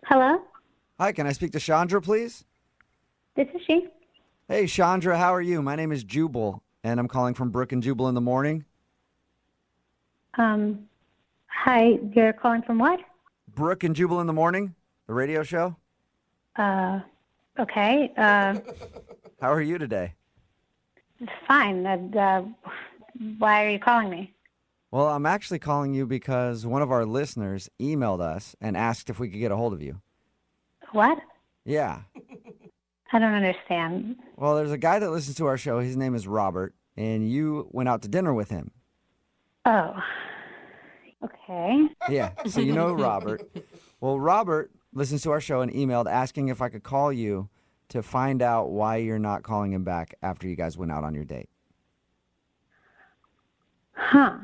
Hello? Hi, can I speak to Chandra, please? This is she. Hey, Chandra, how are you? My name is Jubal, and I'm calling from Brooke and Jubal in the morning. Hi, you're calling from what? Brooke and Jubal in the morning, the radio show. Okay. How are you today? Fine. Why are you calling me? Well, I'm actually calling you because one of our listeners emailed us and asked if we could get a hold of you. What? Yeah. I don't understand. Well, there's a guy that listens to our show. His name is Robert, and you went out to dinner with him. Oh. Okay. Yeah, so you know Robert. Well, Robert listens to our show and emailed asking if I could call you to find out why you're not calling him back after you guys went out on your date. Huh.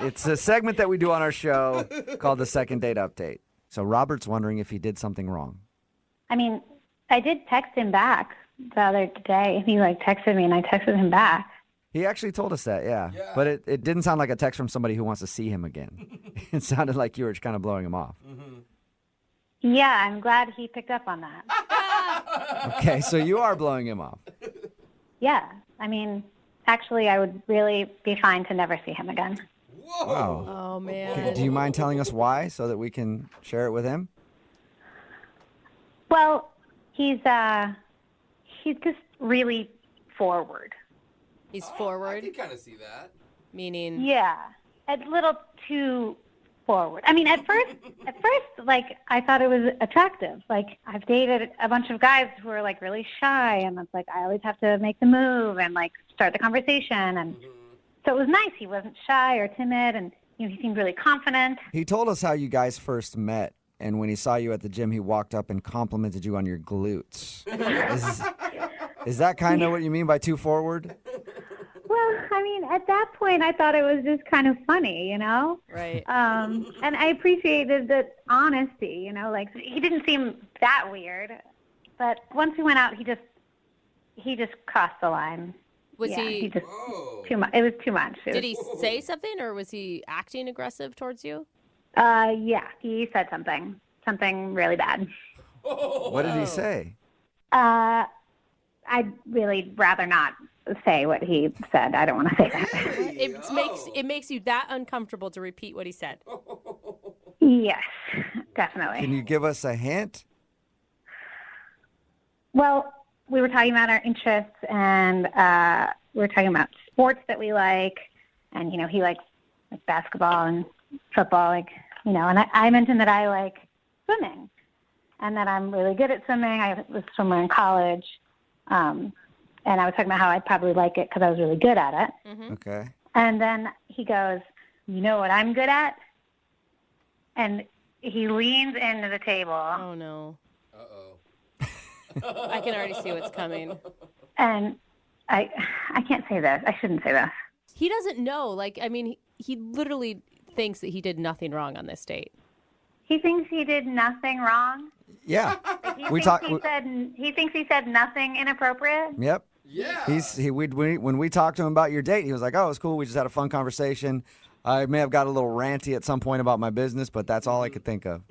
It's a segment that we do on our show called the Second Date Update. So Robert's wondering if he did something wrong. I mean, I did text him back the other day. He, texted me, and I texted him back. He actually told us that, yeah. But it didn't sound like a text from somebody who wants to see him again. It sounded like you were kind of blowing him off. Yeah, I'm glad he picked up on that. Okay, so you are blowing him off. Yeah. I mean, actually, I would really be fine to never see him again. Wow. Oh, man. Okay, do you mind telling us why so that we can share it with him? Well, he's just really forward. He's forward. I can kind of see that. Meaning? Yeah, a little too forward. I mean, at first, I thought it was attractive. I've dated a bunch of guys who are really shy, and it's I always have to make the move and start the conversation, and so it was nice. He wasn't shy or timid, and he seemed really confident. He told us how you guys first met, and when he saw you at the gym, he walked up and complimented you on your glutes. Is that kind of what you mean by too forward? Well, I mean, at that point, I thought it was just kind of funny, Right. And I appreciated the honesty, he didn't seem that weird. But once we went out, he just crossed the line. Was yeah, he just too much? It was too much. Did he say something, or was he acting aggressive towards you? Yeah, he said something really bad. What did he say? I'd really rather not say what he said. I don't want to say that. It makes you that uncomfortable to repeat what he said. Yes, definitely. Can you give us a hint? Well, we were talking about our interests, and we were talking about sports that we like, and he likes basketball and football, and I mentioned that I like swimming, and that I'm really good at swimming. I was a swimmer in college. And I was talking about how I'd probably like it because I was really good at it. Mm-hmm. Okay. And then he goes, you know what I'm good at? And he leans into the table. Oh, no. Uh-oh. I can already see what's coming. And I can't say this. I shouldn't say this. He doesn't know. He literally thinks that he did nothing wrong on this date. He thinks he did nothing wrong? Yeah. He thinks he said nothing inappropriate? Yep. Yeah. When we talked to him about your date, he was like, "Oh, it was cool. We just had a fun conversation. I may have got a little ranty at some point about my business, but that's all I could think of."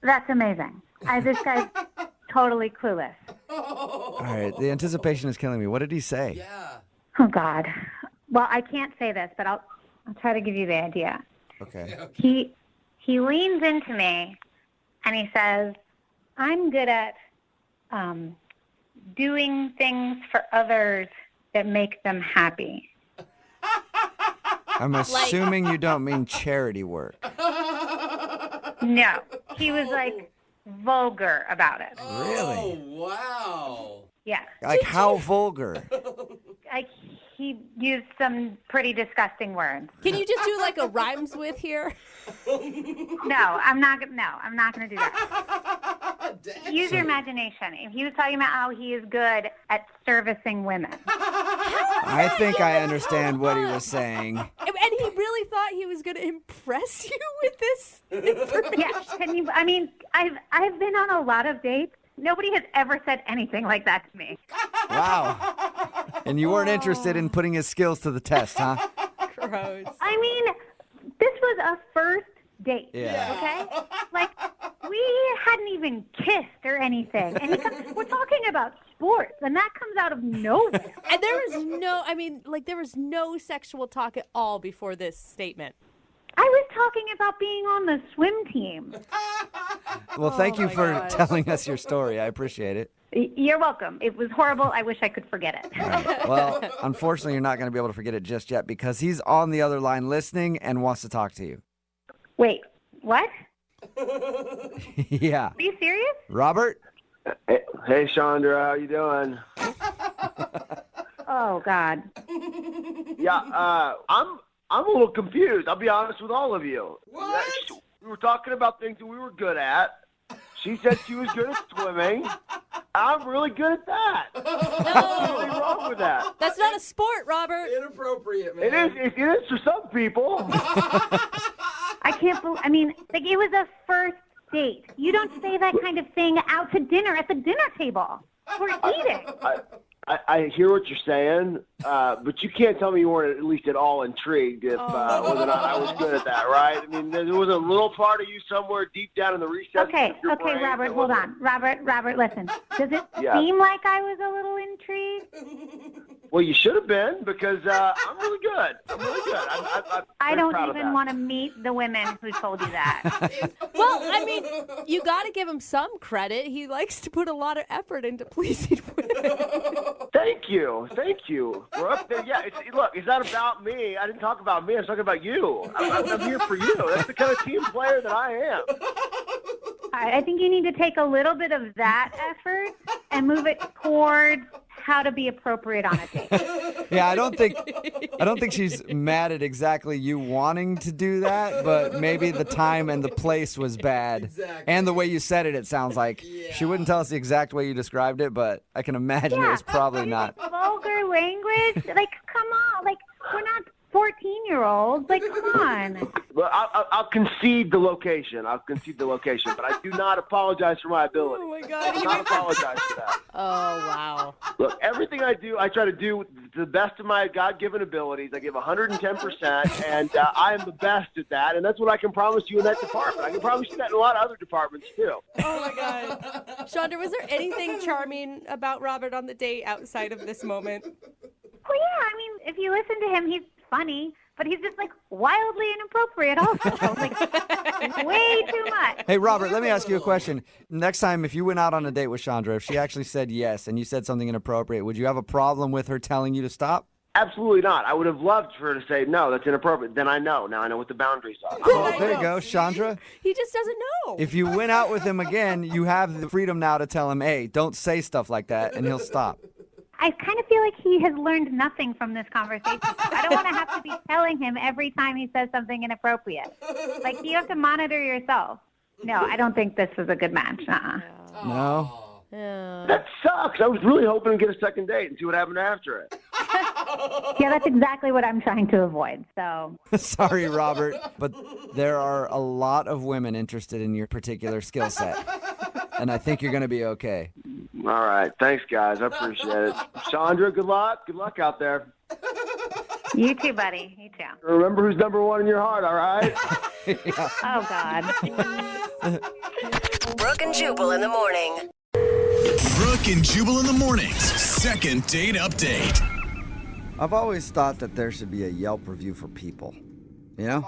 That's amazing. This guy's totally clueless. All right, the anticipation is killing me. What did he say? Yeah. Oh, God. Well, I can't say this, but I'll try to give you the idea. Okay. He leans into me and he says, I'm good at doing things for others that make them happy. I'm assuming you don't mean charity work. No, he was like vulgar about it. Really? Wow. Yeah. Like how vulgar? Like he used some pretty disgusting words. Can you just do like a rhymes with here? No, I'm not going to do that. Use your imagination. If he was talking about how he is good at servicing women. I think I understand what he was saying. And he really thought he was going to impress you with this information. Yeah, I mean, I've been on a lot of dates. Nobody has ever said anything like that to me. Wow. And you weren't interested in putting his skills to the test, huh? Gross. I mean, this was a first date. Yeah. Okay? Like, we hadn't even kissed or anything. And we're talking about sports, and that comes out of nowhere. And there was no sexual talk at all before this statement. I was talking about being on the swim team. Well, thank you for telling us your story. I appreciate it. You're welcome. It was horrible. I wish I could forget it. Right. Well, unfortunately, you're not going to be able to forget it just yet because he's on the other line listening and wants to talk to you. Wait, what? Yeah. Are you serious? Robert? Hey, Chandra, how you doing? Oh, God. Yeah, I'm a little confused. I'll be honest with all of you. What? We were talking about things that we were good at. She said she was good at swimming. I'm really good at that. What's really wrong with that? That's not a sport, Robert. Inappropriate, man. It is for some people. I can't believe, like, it was a first date. You don't say that kind of thing out to dinner at the dinner table. We're eating. I hear what you're saying, but you can't tell me you weren't at least at all intrigued if whether or not I was good at that, right? I mean, there was a little part of you somewhere deep down in the recesses Okay, of your brain Robert, hold on. Robert, listen. Does it Yeah. seem like I was a little intrigued? Well, you should have been because I'm really good. I'm really good. I'm I very don't proud of even that. want to meet the women who told you that. Well, I mean, you got to give him some credit. He likes to put a lot of effort into pleasing women. Thank you. We're up there. Yeah, look, it's not about me. I didn't talk about me. I was talking about you. I'm here for you. That's the kind of team player that I am. I think you need to take a little bit of that effort and move it towards how to be appropriate on a date. Yeah, I don't think she's mad at exactly you wanting to do that, but maybe the time and the place was bad. Exactly. And the way you said it sounds like she wouldn't tell us the exact way you described it, but I can imagine it was probably not. Vulgar language? Like, come on. Like, we're not 14-year-olds. Like, come on. Well, I'll concede the location. But I do not apologize for my ability. Oh, my God. I do not apologize for that. Oh, wow. Look, everything I do, I try to do to the best of my God-given abilities. I give 110%, and I am the best at that, and that's what I can promise you in that department. I can promise you that in a lot of other departments, too. Oh, my God. Chandra, was there anything charming about Robert on the date outside of this moment? Well, yeah, if you listen to him, he's funny, but he's just, like, wildly inappropriate also. Like, way too much. Hey, Robert, let me ask you a question. Next time, if you went out on a date with Chandra, if she actually said yes and you said something inappropriate, would you have a problem with her telling you to stop? Absolutely not. I would have loved for her to say, no, that's inappropriate. Then I know. Now I know what the boundaries are. Oh, there you go, Chandra. He just doesn't know. If you went out with him again, you have the freedom now to tell him, hey, don't say stuff like that, and he'll stop. I kind of feel like he has learned nothing from this conversation. I don't want to have to be telling him every time he says something inappropriate. Like, you have to monitor yourself. No, I don't think this was a good match. No? Yeah. That sucks. I was really hoping to get a second date and see what happened after it. Yeah, that's exactly what I'm trying to avoid. So Sorry, Robert, but there are a lot of women interested in your particular skill set, and I think you're going to be okay. All right. Thanks, guys. I appreciate it. Chandra, good luck. Good luck out there. you too, buddy. You too. Remember who's number one in your heart, all right? Oh, God. Brooke and Jubal in the morning. Brooke and Jubal in the mornings. Second date update. I've always thought that there should be a Yelp review for people, you know?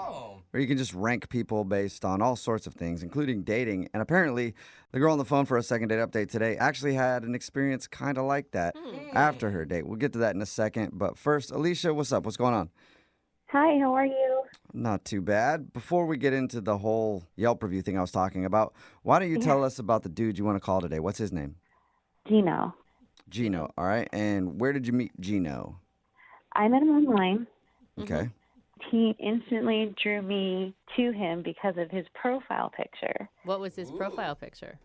Where you can just rank people based on all sorts of things, including dating. And apparently, the girl on the phone for a second date update today actually had an experience kind of like that after her date. We'll get to that in a second. But first, Alicia, what's up? What's going on? Hi, how are you? Not too bad. Before we get into the whole Yelp review thing I was talking about, why don't you tell us about the dude you want to call today? What's his name? Gino. Gino, all right. And where did you meet Gino? I met him online. Okay. He instantly drew me to him because of his profile picture. What was his profile picture?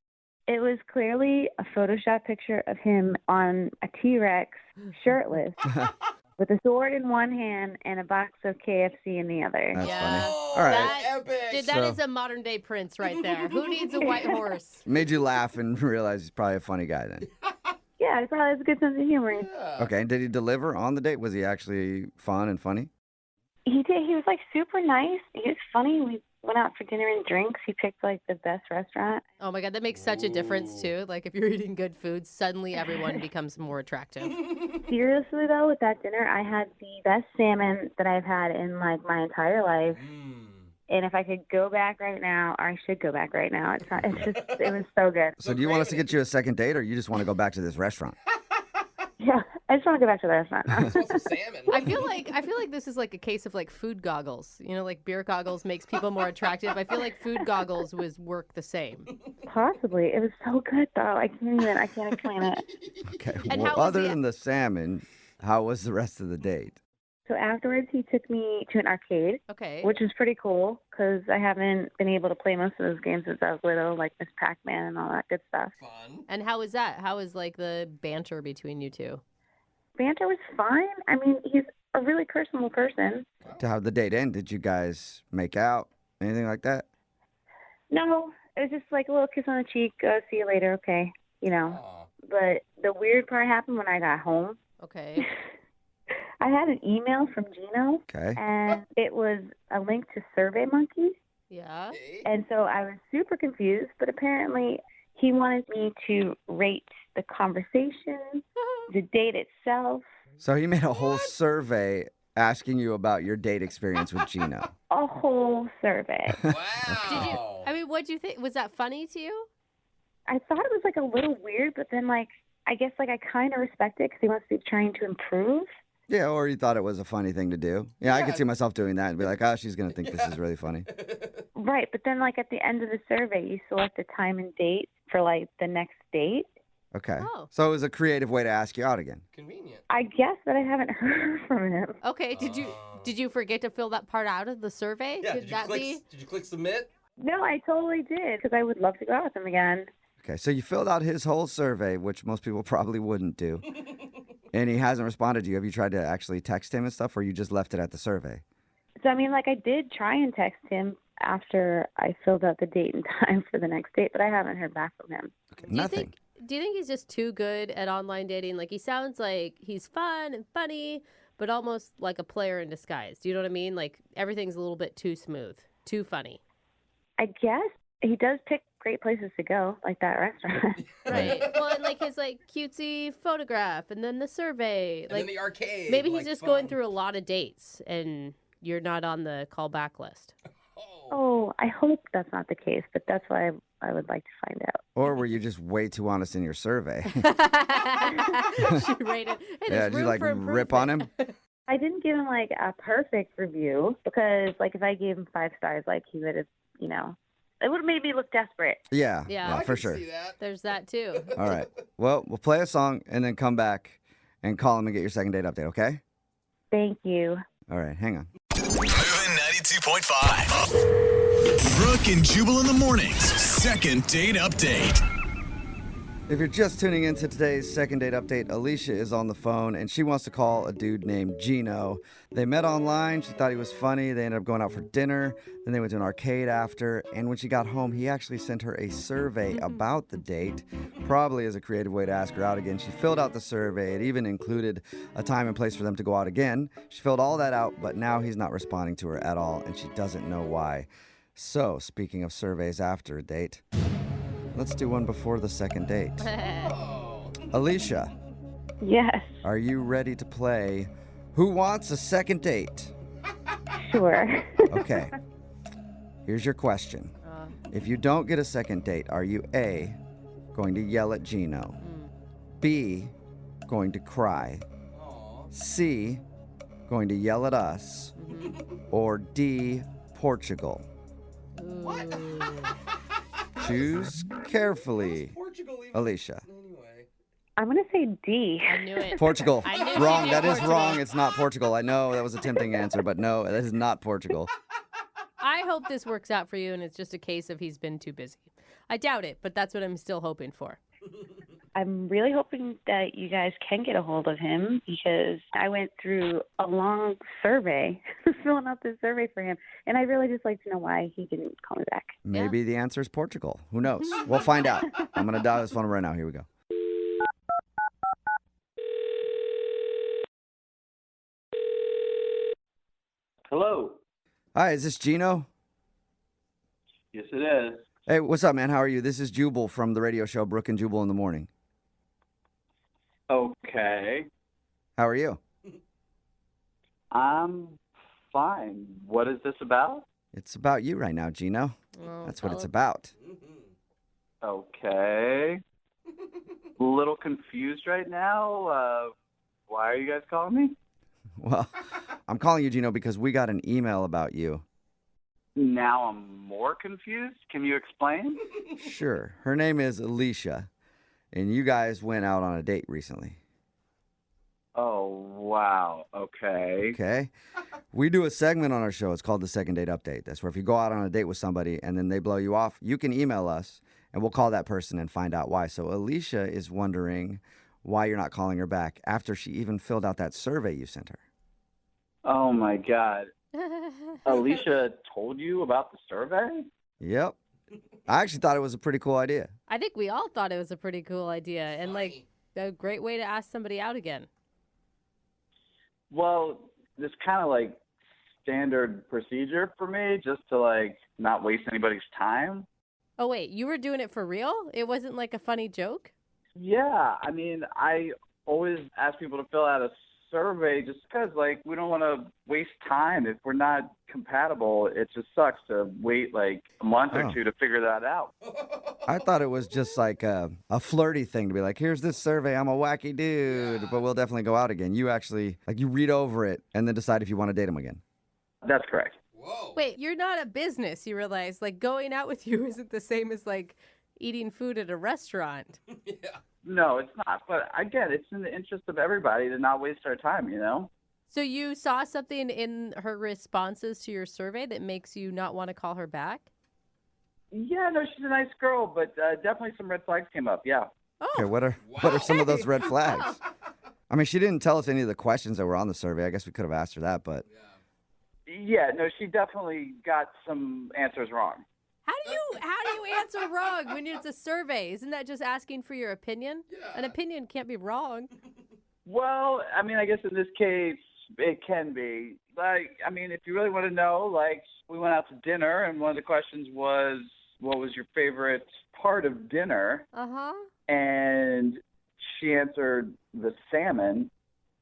It was clearly a Photoshop picture of him on a T-Rex, shirtless, with a sword in one hand and a box of KFC in the other. That's funny. All right. That is a modern day Prince right there. Who needs a white horse? Made you laugh and realize he's probably a funny guy then. Yeah, he probably has a good sense of humor. Okay, and did he deliver on the date? Was he actually fun and funny? He did. He was like super nice. He was funny. We went out for dinner and drinks. He picked like the best restaurant. Oh my God, that makes such a difference too. Like if you're eating good food, suddenly everyone becomes more attractive. Seriously though, with that dinner, I had the best salmon that I've had in like my entire life. And if I could go back right now, or I should go back right now, it was so good. So do you want us to get you a second date, or you just want to go back to this restaurant? Yeah, I just want to go back to the restaurant now. I feel like this is like a case of like food goggles. You know, like beer goggles makes people more attractive. I feel like food goggles work the same. Possibly. It was so good though. I can't explain it. Okay. And Well, how was other the- than the salmon, how was the rest of the date? So afterwards, he took me to an arcade, Okay. which is pretty cool because I haven't been able to play most of those games since I was little, like Miss Pac-Man and all that good stuff. And how was that? How was like the banter between you two? Banter was fine. I mean, he's a really personable person. To how the date end? Did you guys make out? Anything like that? No, it was just like a little kiss on the cheek. See you later, okay? You know. But the weird part happened when I got home. Okay. I had an email from Gino, Okay. and it was a link to SurveyMonkey. Yeah. And so I was super confused, but apparently he wanted me to rate the conversation, the date itself, So he made a whole survey asking you about your date experience with Gino. a whole survey. What'd you think? Was that funny to you? I thought it was like a little weird, but then like I guess like I kind of respect it because he must be trying to improve. Yeah, or you thought it was a funny thing to do. Yeah, I could see myself doing that and be like, oh, she's going to think this is really funny. Right, but then like at the end of the survey, you select a time and date for like the next date. Okay. Oh. So it was a creative way to ask you out again. I guess that I haven't heard from him. Okay. Did you forget to fill that part out of the survey? Yeah, Could that be? Did you click submit? No, I totally did because I would love to go out with him again. Okay, so you filled out his whole survey, which most people probably wouldn't do. And he hasn't responded to you. Have you tried to actually text him and stuff, or you just left it at the survey? So I mean, like I did try and text him after I filled out the date and time for the next date, but I haven't heard back from him. Okay, nothing. Do you think he's just too good at online dating? Like he sounds like he's fun and funny, but almost like a player in disguise. Do you know what I mean? Like everything's a little bit too smooth, too funny. I guess he does pick great places to go, like that restaurant. Right. Well, and like his like cutesy photograph, and then the survey, And like then the arcade. maybe he's like, just fun. going through a lot of dates, and you're not on the callback list. Oh, I hope that's not the case, but that's what I would like to find out. Or were you just way too honest in your survey? She rated. Hey, Yeah, there's did you room like for rip on him? I didn't give him like a perfect review because like if I gave him 5 stars, like he would have, you know, it would have made me look desperate. Yeah, Yeah. for sure. There's that too. All right. Well, we'll play a song and then come back and call him and get your second date update, okay? Thank you. All right, hang on. Moving 92.5. Brooke and Jubal in the mornings. Second date update. If you're just tuning into today's second date update, Alicia is on the phone and she wants to call a dude named Gino. They met online. She thought he was funny. They ended up going out for dinner. Then they went to an arcade after. And when she got home, he actually sent her a survey about the date, probably as a creative way to ask her out again. She filled out the survey. It even included a time and place for them to go out again. She filled all that out, but now he's not responding to her at all, and she doesn't know why. So, speaking of surveys after a date, let's do one before the second date. Alicia, Yes, are you ready to play Who Wants a Second Date? sure. Okay. Here's your question. If you don't get a second date, are you A, going to yell at Gino, B, going to cry, C, going to yell at us, or D, Portugal? What? Choose carefully, Alicia. I'm going to say D. I knew it. Portugal. I knew Wrong. she knew That is Portugal. wrong. It's not Portugal. I know that was a tempting answer, but no, that is not Portugal. I hope this works out for you and it's just a case of he's been too busy. I doubt it, but that's what I'm still hoping for. I'm really hoping that you guys can get a hold of him because I went through a long survey, filling out this survey for him, and I'd really just like to know why he didn't call me back. Maybe the answer is Portugal. Who knows? We'll find out. I'm going to dial his phone right now. Here we go. Hello. Hi, is this Gino? Yes, it is. Hey, what's up, man? How are you? This is Jubal from the radio show Brooke and Jubal in the Morning. Okay. How are you? I'm fine. What is this about? It's about you right now, Gino. That's what it's about. Okay. A little confused right now. Why are you guys calling me? Well, I'm calling you, Gino, because we got an email about you. Now I'm more confused. Can you explain? Sure. Her name is Alicia, and you guys went out on a date recently. Oh, wow. Okay. Okay. We do a segment on our show. It's called the Second Date Update. That's where if you go out on a date with somebody and then they blow you off, you can email us, and we'll call that person and find out why. So Alicia is wondering why you're not calling her back after she even filled out that survey you sent her. Oh, my God. Alicia told you about the survey? Yep. I actually thought it was a pretty cool idea. I think we all thought it was a pretty cool idea and like a great way to ask somebody out again. Well, this kind of like standard procedure for me just to like not waste anybody's time. Oh, wait, you were doing it for real? It wasn't like a funny joke? Yeah, I mean, I always ask people to fill out a survey just because, like, we don't want to waste time. If we're not compatible, it just sucks to wait, like, a month or two to figure that out. I thought it was just like a flirty thing to be like, here's this survey. I'm a wacky dude, but we'll definitely go out again. You actually, like, you read over it and then decide if you want to date him again. That's correct. Wait, you're not a business, you realize. Like, going out with you isn't the same as, like, eating food at a restaurant. No, it's not. But again, it's in the interest of everybody to not waste our time, you know? So you saw something in her responses to your survey that makes you not want to call her back? Yeah, no, she's a nice girl, but definitely some red flags came up, yeah. Okay, what are some of those red flags? I mean, she didn't tell us any of the questions that were on the survey. I guess we could have asked her that, but... Yeah, no, she definitely got some answers wrong. How do you answer wrong when it's a survey? Isn't that just asking for your opinion? An opinion can't be wrong. Well, I mean, I guess in this case, it can be. Like, I mean, if you really want to know, like, we went out to dinner, and one of the questions was, what was your favorite part of dinner? Uh-huh. And she answered the salmon,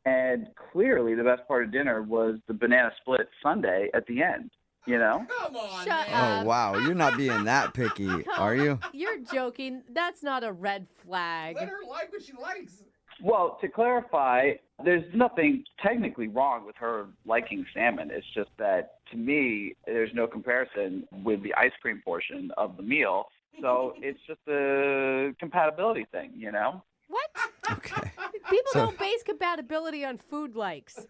and clearly the best part of dinner was the banana split sundae at the end. You know? Come on, Shut man. Oh, wow. You're not being that picky, are you? You're joking. That's not a red flag. Let her like what she likes. Well, to clarify, there's nothing technically wrong with her liking salmon. It's just that, to me, there's no comparison with the ice cream portion of the meal. So it's just a compatibility thing, you know? What? Okay. People So- don't base compatibility on food likes.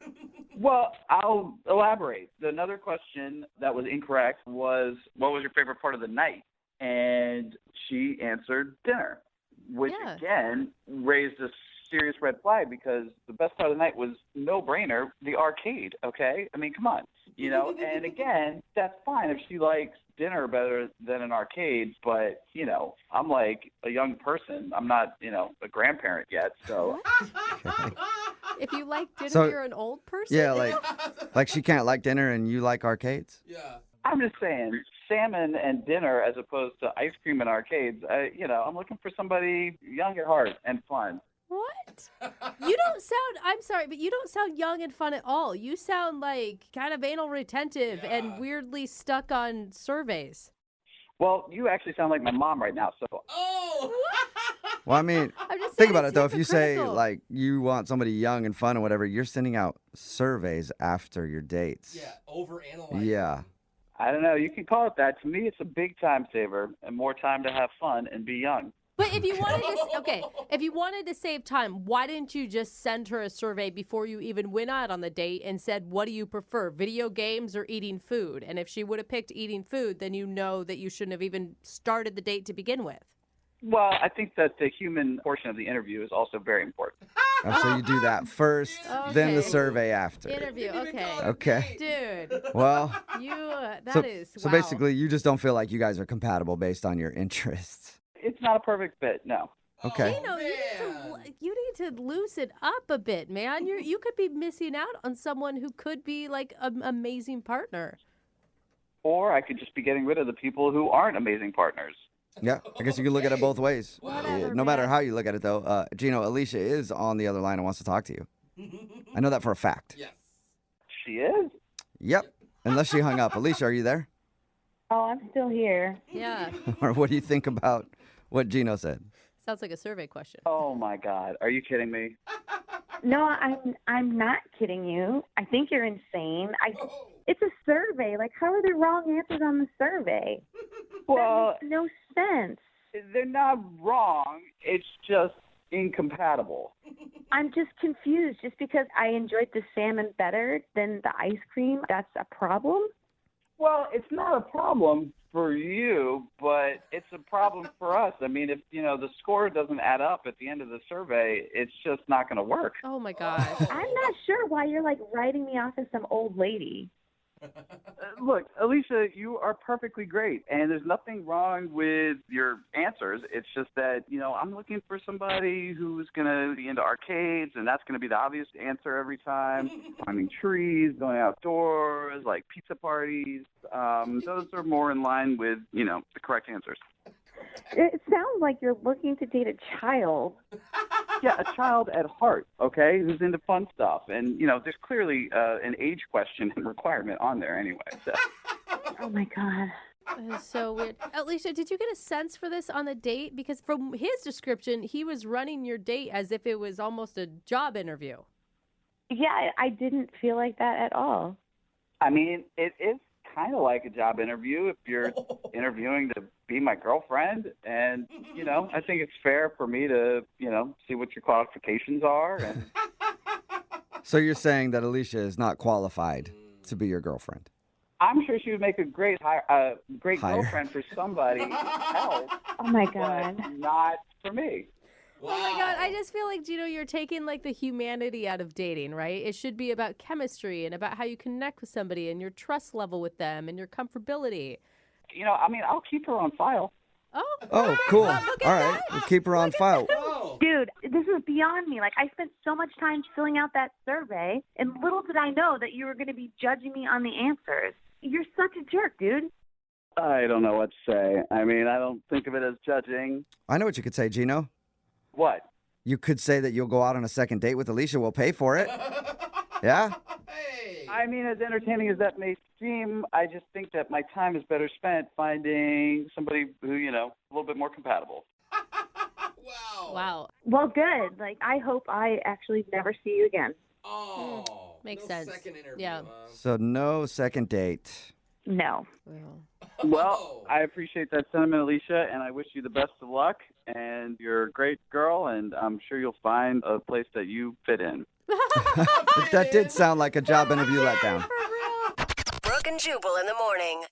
Well, I'll elaborate. Another question that was incorrect was, what was your favorite part of the night? And she answered dinner, which Yeah. again raised a serious red flag because the best part of the night was no-brainer, the arcade, okay? I mean, come on, you know? And again, that's fine if she likes dinner better than an arcade, but, you know, I'm like a young person. I'm not, you know, a grandparent yet, so... If you like dinner, So- you're an old person? Yeah, like she can't like dinner and you like arcades? Yeah. I'm just saying, salmon and dinner as opposed to ice cream and arcades, you know, I'm looking for somebody young at heart and fun. What? You don't sound, I'm sorry, but you don't sound young and fun at all. You sound like kind of anal retentive and weirdly stuck on surveys. Well, you actually sound like my mom right now, so. Well, I mean, I'm just think saying about it's it, though. If you say, hypocritical. like, you want somebody young and fun or whatever, you're sending out surveys after your dates. Yeah, overanalyzing. Yeah. I don't know. You can call it that. To me, it's a big time saver and more time to have fun and be young. But if you wanted to, if you wanted to save time, why didn't you just send her a survey before you even went out on the date and said, what do you prefer, video games or eating food? And if she would have picked eating food, then you know that you shouldn't have even started the date to begin with. Well, I think that the human portion of the interview is also very important. Oh, so you do that first, then the survey after. Interview, okay. Okay. Dude. Well, that is, so wow. basically, you just don't feel like you guys are compatible based on your interests. It's not a perfect fit, no. Okay. You need to loosen up a bit, man. You could be missing out on someone who could be like an amazing partner. Or I could just be getting rid of the people who aren't amazing partners. Yeah, I guess you can look at it both ways. Whatever, No matter man. how you look at it, though, Gino, Alicia is on the other line and wants to talk to you. I know that for a fact. Yes. She is? Yep. Unless she hung up. Alicia, are you there? Oh, I'm still here. Yeah. Or what do you think about what Gino said? Sounds like a survey question. Oh my God. Are you kidding me? No, I'm not kidding you. I think you're insane. It's a survey. Like, how are there wrong answers on the survey? Well, that makes no sense. They're not wrong. It's just incompatible. I'm just confused. Just because I enjoyed the salmon better than the ice cream, that's a problem? Well, it's not a problem for you, but it's a problem for us. I mean, if, the score doesn't add up at the end of the survey, it's just not going to work. Oh, my gosh. I'm not sure why you're, like, writing me off as some old lady. Look, Alicia, you are perfectly great, and there's nothing wrong with your answers. It's just that, I'm looking for somebody who's going to be into arcades, and that's going to be the obvious answer every time. Climbing trees, going outdoors, like pizza parties. Those are more in line with, the correct answers. It sounds like you're looking to date a child. Yeah, a child at heart, okay, who's into fun stuff. And, there's clearly an age question and requirement on there anyway. So. Oh, my God. That is so weird. Alicia, did you get a sense for this on the date? Because from his description, he was running your date as if it was almost a job interview. Yeah, I didn't feel like that at all. I mean, it is kind of like a job interview if you're interviewing to be my girlfriend. And, I think it's fair for me to, see what your qualifications are. And So you're saying that Alicia is not qualified to be your girlfriend? I'm sure she would make a great Hire. girlfriend for somebody else. Oh, my God. But not for me. Oh my God, I just feel like, Gino, you're taking like the humanity out of dating, right? It should be about chemistry and about how you connect with somebody and your trust level with them and your comfortability. I'll keep her on file. Oh, cool. All right, we'll keep her on file. Dude, this is beyond me. Like, I spent so much time filling out that survey, and little did I know that you were going to be judging me on the answers. You're such a jerk, dude. I don't know what to say. I mean, I don't think of it as judging. I know what you could say, Gino. What? You could say that you'll go out on a second date with Alicia. We'll pay for it. Yeah? I mean, as entertaining as that may seem, I just think that my time is better spent finding somebody who, a little bit more compatible. Wow. Well, good. Like, I hope I actually never see you again. Oh. Makes sense. Second interview, Yeah. So no second date. No. Well, I appreciate that sentiment, Alicia, and I wish you the best of luck. And you're a great girl, and I'm sure you'll find a place that you fit in. That did sound like a job interview letdown. Brooke and Jubal in the morning.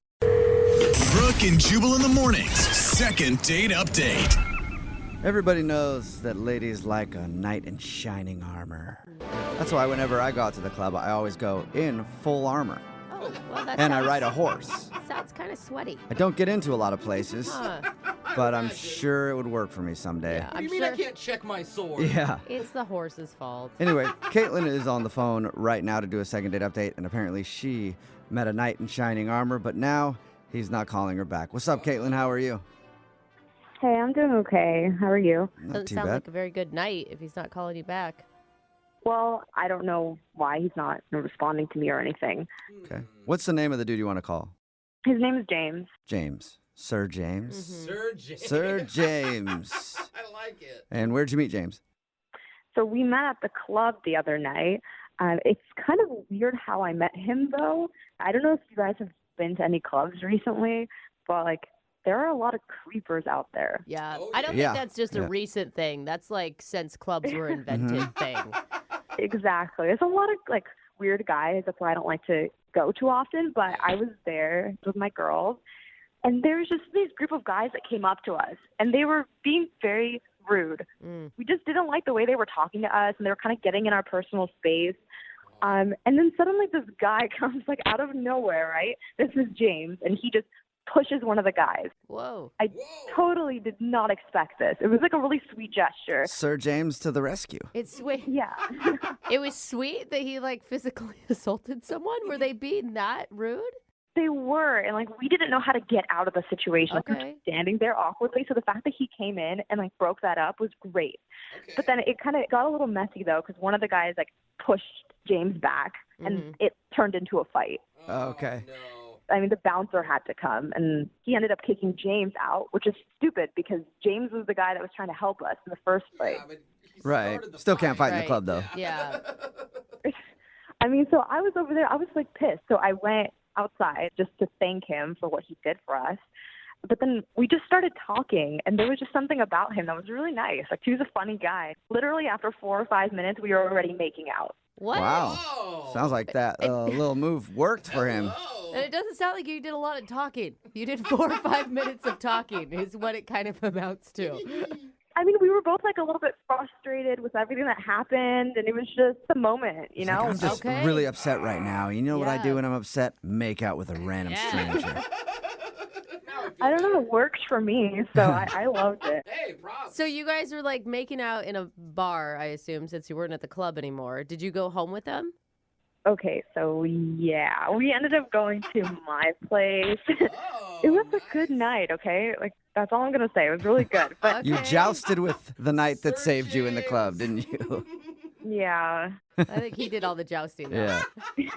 Brooke and Jubal in the mornings. Second date update. Everybody knows that ladies like a knight in shining armor. That's why whenever I go out to the club, I always go in full armor. Oh, well, that And I sounds- ride a horse. Sounds kind of sweaty. I don't get into a lot of places, Huh. but I'm sure it would work for me someday. Yeah, What do I'm you mean sure I can't check my sword? Yeah. it's the horse's fault. Anyway, Caitlin is on the phone right now to do a second date update, and apparently she met a knight in shining armor, but now he's not calling her back. What's up, Caitlin? How are you? Hey, I'm doing okay. How are you? Doesn't sound like a very good night if he's not calling you back. Well, I don't know why he's not responding to me or anything. Okay. What's the name of the dude you want to call? His name is James. James. Sir James? Sir James. Sir James. I like it. And where'd you meet James? So we met at the club the other night. It's kind of weird how I met him, though. I don't know if you guys have been to any clubs recently, but, like, there are a lot of creepers out there. Yeah. I don't think that's just a Yeah. recent thing. That's like since clubs were invented thing. Exactly. There's a lot of, like, weird guys. That's why I don't like to go too often. But I was there with my girls, and there was just this group of guys that came up to us, and they were being very rude. We just didn't like the way they were talking to us, and they were kind of getting in our personal space. And then suddenly this guy comes, like, out of nowhere, right? This is James, and he just pushes one of the guys. Whoa. I totally did not expect this. It was like a really sweet gesture. Sir James to the rescue. It's sweet. Yeah. It was sweet that he like physically assaulted someone. Were they being that rude? They were, and like we didn't know how to get out of the situation. Like we were Okay. just standing there awkwardly. So the fact that he came in and like broke that up was great. But then it kind of got a little messy though, because one of the guys like pushed James back, and it turned into a fight. Okay. I mean, the bouncer had to come, and he ended up kicking James out, which is stupid because James was the guy that was trying to help us in the first place. Right. Still can't fight in the club, though. Yeah. I mean, so I was over there. I was like pissed. So I went outside just to thank him for what he did for us. But then we just started talking, and there was just something about him that was really nice. Like, he was a funny guy. Literally, after 4 or 5 minutes, we were already making out. What? Wow. Sounds like that little move worked for him. And it doesn't sound like you did a lot of talking. You did 4 or 5 minutes of talking is what it kind of amounts to. I mean, we were both like a little bit frustrated with everything that happened, and it was just the moment, you know? I'm just really upset right now. You know what I do when I'm upset? Make out with a random stranger. I don't know, it works for me, so I loved it. So you guys were like making out in a bar, I assume, since you weren't at the club anymore. Did you go home with them? Okay, so yeah, we ended up going to my place. It was a good night, okay? Like, that's all I'm going to say. It was really good. But You jousted with the night that saved you in the club, didn't you? yeah. I think he did all the jousting. Though. Yeah.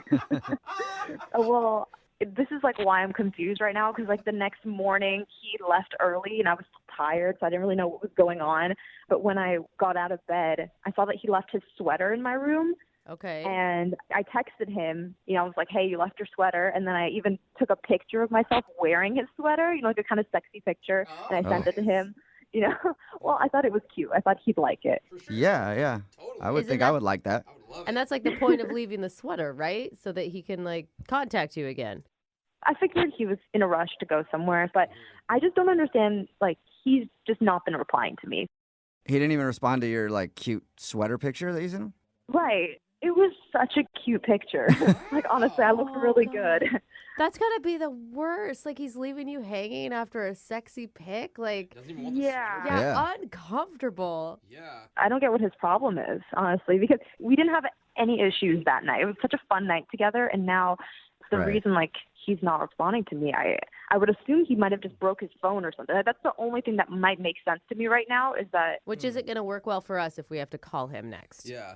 Well, this is like why I'm confused right now, because like the next morning he left early and I was tired, so I didn't really know what was going on. But when I got out of bed, I saw that he left his sweater in my room. Okay. And I texted him, you know, I was like, hey, you left your sweater. And then I even took a picture of myself wearing his sweater, you know, like a kind of sexy picture. And I sent it to him, you know. Well, I thought it was cute. I thought he'd like it. Yeah. I would Isn't think that- I would like that. And that's like the point of leaving the sweater, right? So that he can like contact you again. I figured he was in a rush to go somewhere, but I just don't understand. Like, he's just not been replying to me. He didn't even respond to your like cute sweater picture that you sent him? Right. It was such a cute picture. Like, honestly, I looked really good. That's gotta be the worst. Like he's leaving you hanging after a sexy pic. Like, Yeah. Uncomfortable. I don't get what his problem is, honestly, because we didn't have any issues that night. It was such a fun night together, and now the Right. reason, like, he's not responding to me, I would assume he might have just broke his phone or something. That's the only thing that might make sense to me right now is that... Which isn't gonna work well for us if we have to call him next. Yeah.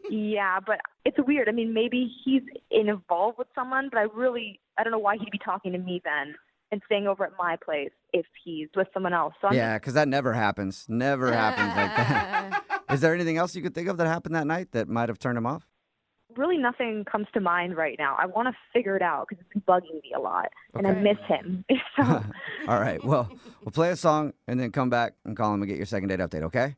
Yeah, but it's weird. I mean, maybe he's involved with someone, but I don't know why he'd be talking to me then and staying over at my place if he's with someone else. So I'm Yeah, because that never happens. Never happens like that. Is there anything else you could think of that happened that night that might have turned him off? really nothing comes to mind right now. I want to figure it out because it's been bugging me a lot, and I miss him. So, All right. Well, we'll play a song and then come back and call him and get your second date update, okay?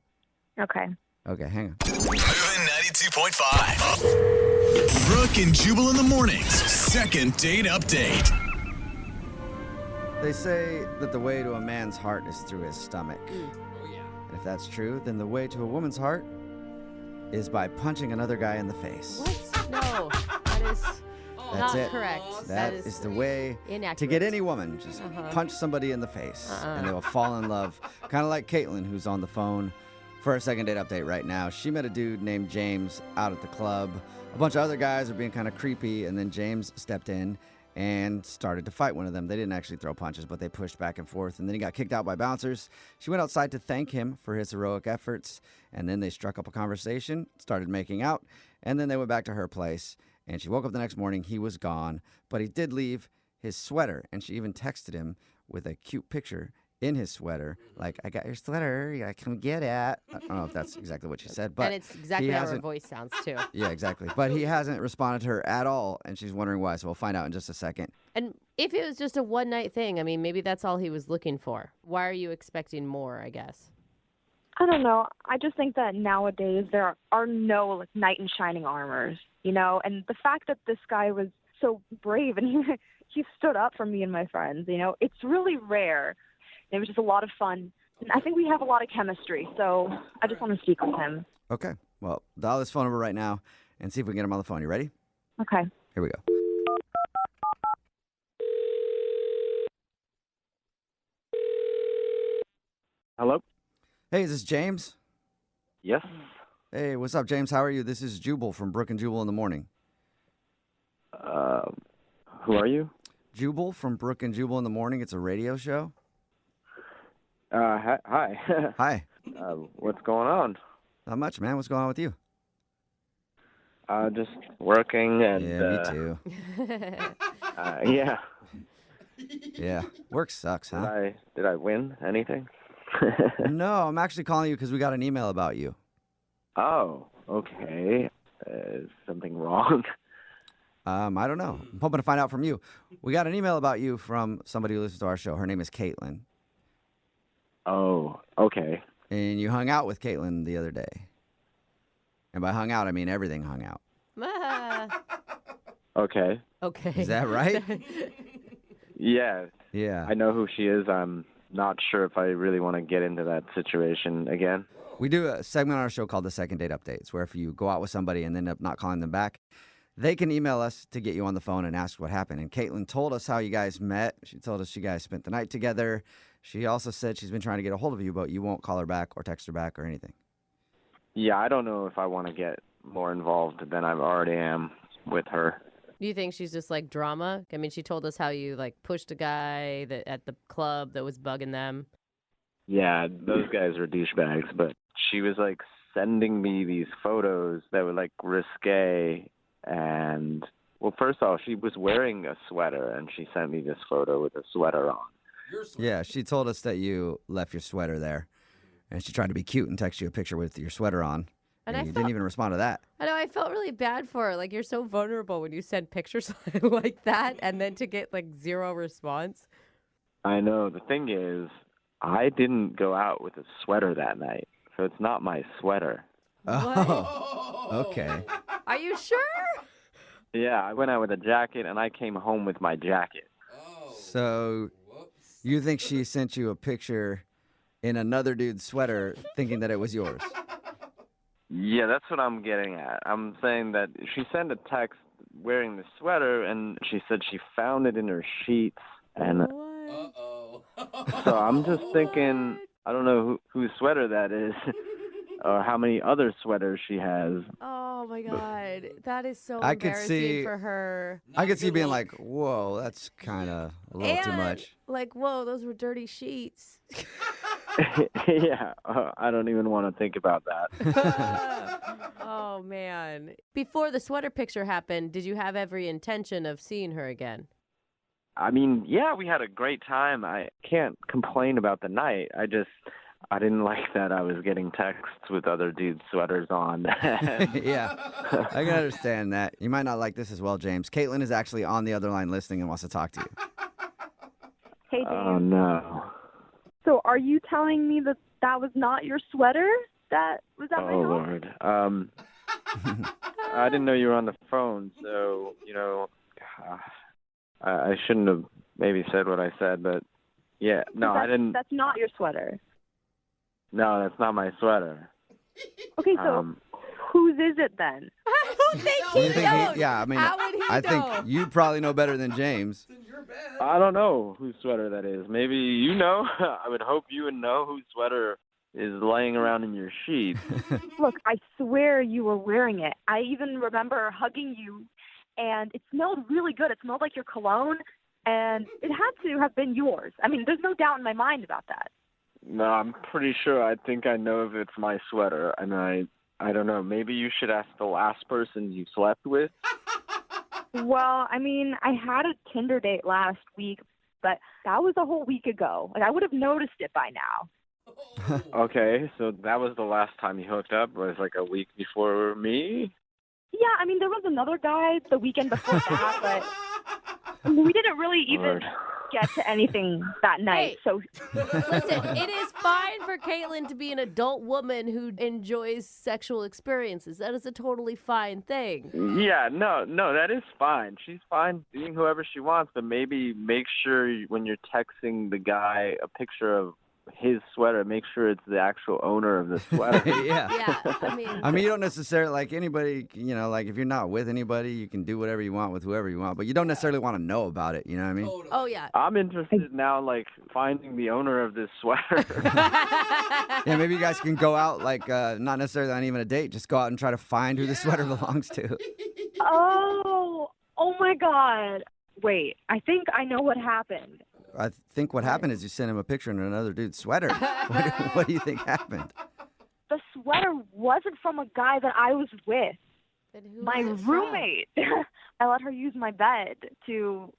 okay. Okay, hang on. Moving 92.5. Brooke and Jubal in the mornings. Second date update. They say that the way to a man's heart is through his stomach. Oh, yeah. And if that's true, then the way to a woman's heart is by punching another guy in the face. What? No, that is That's not it. correct. That is the way inaccurate. to get any woman. Just Uh-huh. punch somebody in the face, and they will fall in love. Kind of like Caitlin, who's on the phone for a second date update right now. She met a dude named James out at the club. A bunch of other guys were being kind of creepy, and then James stepped in and started to fight one of them. They didn't actually throw punches, but they pushed back and forth, and then he got kicked out by bouncers. She went outside to thank him for his heroic efforts, and then they struck up a conversation, started making out, and then they went back to her place, and she woke up the next morning. He was gone, but he did leave his sweater, and she even texted him with a cute picture in his sweater, like, I got your sweater, yeah, come get it. I don't know if that's exactly what she said, but and it's exactly how her voice sounds, too. Yeah, exactly. But he hasn't responded to her at all, and she's wondering why, so we'll find out in just a second. And if it was just a one-night thing, I mean, maybe that's all he was looking for. Why are you expecting more, I guess? I don't know. I just think that nowadays there are no like knight in shining armors, you know, and the fact that this guy was so brave and he stood up for me and my friends, you know, it's really rare. It was just a lot of fun. And I think we have a lot of chemistry, so I just want to speak with him. Okay. Well, dial this phone number right now and see if we can get him on the phone. You ready? Okay. Here we go. Hello? Hey, is this James? Yes. Hey, what's up, James? How are you? This is Jubal from Brooke and Jubal in the morning. Who are you? Jubal from Brooke and Jubal in the morning. It's a radio show. Hi. Hi. What's going on? Not much, man. What's going on with you? Just working and... Yeah, me too. Yeah. Yeah. Work sucks, huh? Did I win anything? No, I'm actually calling you because we got an email about you. Oh, okay. Is something wrong? I don't know. I'm hoping to find out from you. We got an email about you from somebody who listens to our show. Her name is Caitlin. Oh, okay. And you hung out with Caitlin the other day. And by hung out, I mean everything hung out. Okay. Okay. Is that right? Yeah. Yeah. I know who she is. I'm not sure if I really want to get into that situation again. We do a segment on our show called the Second Date Updates, where if you go out with somebody and end up not calling them back, they can email us to get you on the phone and ask what happened. And Caitlin told us how you guys met. She told us you guys spent the night together. She also said she's been trying to get a hold of you, but you won't call her back or text her back or anything. Yeah, I don't know if I want to get more involved than I already am with her. Do you think she's just like drama? I mean, she told us how you like pushed a guy at the club that was bugging them. Yeah, those guys are douchebags, but she was like sending me these photos that were like risque. And, well, first off, she was wearing a sweater, and she sent me this photo with a sweater on. Yeah, she told us that you left your sweater there. And she tried to be cute and text you a picture with your sweater on. And you didn't even respond to that. I know, I felt really bad for her. Like, you're so vulnerable when you send pictures like that, and then to get, like, zero response. I know. The thing is, I didn't go out with a sweater that night, so it's not my sweater. Oh, okay. Are you sure? Yeah, I went out with a jacket, and I came home with my jacket. So you think she sent you a picture in another dude's sweater thinking that it was yours? Yeah, that's what I'm getting at. I'm saying that she sent a text wearing the sweater, and she said she found it in her sheets. And so I'm just thinking, I don't know whose sweater that is or how many other sweaters she has. Oh, my God. That is so I could embarrassing see- for her. I could see being like, whoa, that's kind of a little too And, much. like, whoa, those were dirty sheets. Yeah, I don't even want to think about that. Oh, man. Before the sweater picture happened, did you have every intention of seeing her again? I mean, yeah, we had a great time. I can't complain about the night. I didn't like that I was getting texts with other dudes' sweaters on. Yeah, I can understand that. You might not like this as well, James. Caitlin is actually on the other line listening and wants to talk to you. Hey, James. Oh, no. So are you telling me that that was not your sweater? That was at my Oh, house? Lord. I didn't know you were on the phone, so, I shouldn't have maybe said what I said, but yeah, no, I didn't. That's not your sweater. No, that's not my sweater. Okay, so whose is it then? I don't think You he think knows. yeah, I mean, How would he I know? think you probably know better than James. I don't know whose sweater that is. Maybe you know. I would hope you would know whose sweater is laying around in your sheets. Look, I swear you were wearing it. I even remember hugging you and it smelled really good. It smelled like your cologne, and it had to have been yours. I mean, there's no doubt in my mind about that. No, I'm pretty sure. I think I know if it's my sweater, and I don't know. Maybe you should ask the last person you slept with. Well, I mean, I had a Tinder date last week, but that was a whole week ago. Like, I would have noticed it by now. Okay, so that was the last time you hooked up. Was like a week before me. Yeah, I mean, there was another guy the weekend before that, but we didn't really even Lord. get to anything that night. Hey. So Listen, it is fine for Caitlin to be an adult woman who enjoys sexual experiences. That is a totally fine thing. Yeah, no, that is fine. She's fine being whoever she wants, but maybe make sure when you're texting the guy a picture of his sweater, make sure it's the actual owner of the sweater. Yeah. Yeah, I mean, you don't necessarily, like anybody, like if you're not with anybody, you can do whatever you want with whoever you want, but you don't necessarily want to know about it, you know what I mean? Oh, yeah. I'm interested now, like, finding the owner of this sweater. Yeah, maybe you guys can go out, like, not necessarily on even a date, just go out and try to find who the sweater belongs to. oh my God. Wait, I think I know what happened. I think what happened is you sent him a picture in another dude's sweater. What do you think happened? The sweater wasn't from a guy that I was with. Then who My was it from? roommate. I let her use my bed to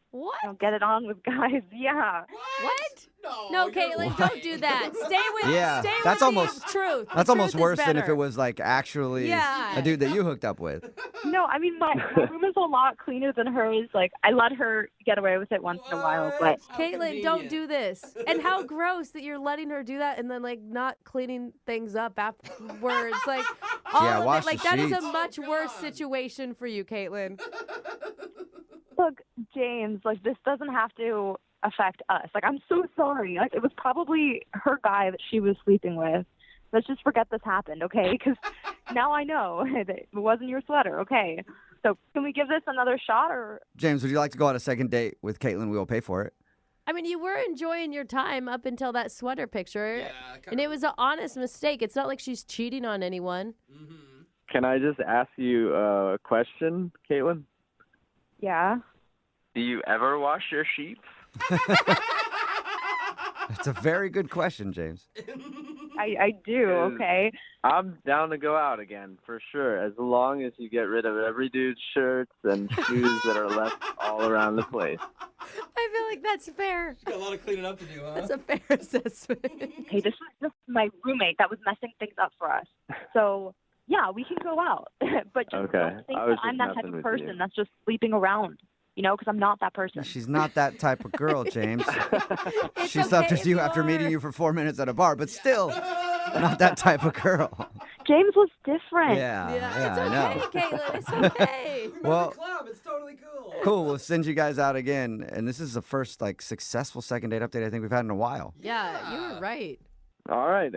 get it on with guys. Yeah. What? No, Caitlin, don't do that. Stay with Yeah, stay that's with almost the truth. That's The almost truth is worse than if better. it was like actually Yeah. a dude that you hooked up with. No, I mean, my room is a lot cleaner than hers. Like, I let her get away with it once in a while, but Caitlin, don't do this. And how gross that you're letting her do that and then like not cleaning things up afterwards. Like all Yeah, of wash it. Like the that is a sheets. much worse situation for you, Caitlin. look, James, like, this doesn't have to affect us. Like, I'm so sorry. Like, it was probably her guy that she was sleeping with. Let's just forget this happened, okay? Because now I know that it wasn't your sweater, okay? So can we give this another shot, or? James, would you like to go on a second date with Caitlin? We will pay for it. I mean, you were enjoying your time up until that sweater picture. And it was an honest mistake. It's not like she's cheating on anyone. Can I just ask you a question, Caitlin? Yeah. Do you ever wash your sheets? It's a very good question, James. I do, okay? I'm down to go out again, for sure, as long as you get rid of every dude's shirts and shoes that are left all around the place. I feel like that's fair. Got a lot of cleaning up to do, huh? That's a fair assessment. Hey, this was just my roommate that was messing things up for us. So, yeah, we can go out. But just Okay. don't think I was that I'm just that type messing of with person you. that's just sleeping around, because I'm not that person. She's not that type of girl, James. She It's slept okay with you if after you meeting are. you for 4 minutes at a bar, but still not that type of girl. James was different. Yeah, it's I know. okay, Caitlin. It's okay. Well, Club, it's totally cool. cool. We'll send you guys out again, and this is the first successful second date update I think we've had in a while. Yeah, you were right. All right.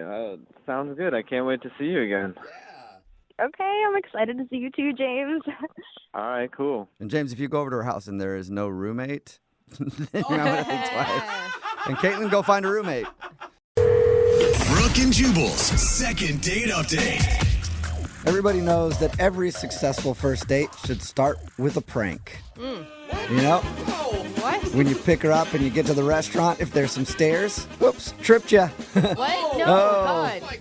Sounds good. I can't wait to see you again. Okay, I'm excited to see you too, James. All right, cool. And James, if you go over to her house and there is no roommate, then you might want to think twice. And Caitlin, go find a roommate. Brooke and Jubal's second date update. Everybody knows that every successful first date should start with a prank. You know? What? When you pick her up and you get to the restaurant, if there's some stairs, whoops, tripped ya. What? No, Oh. God.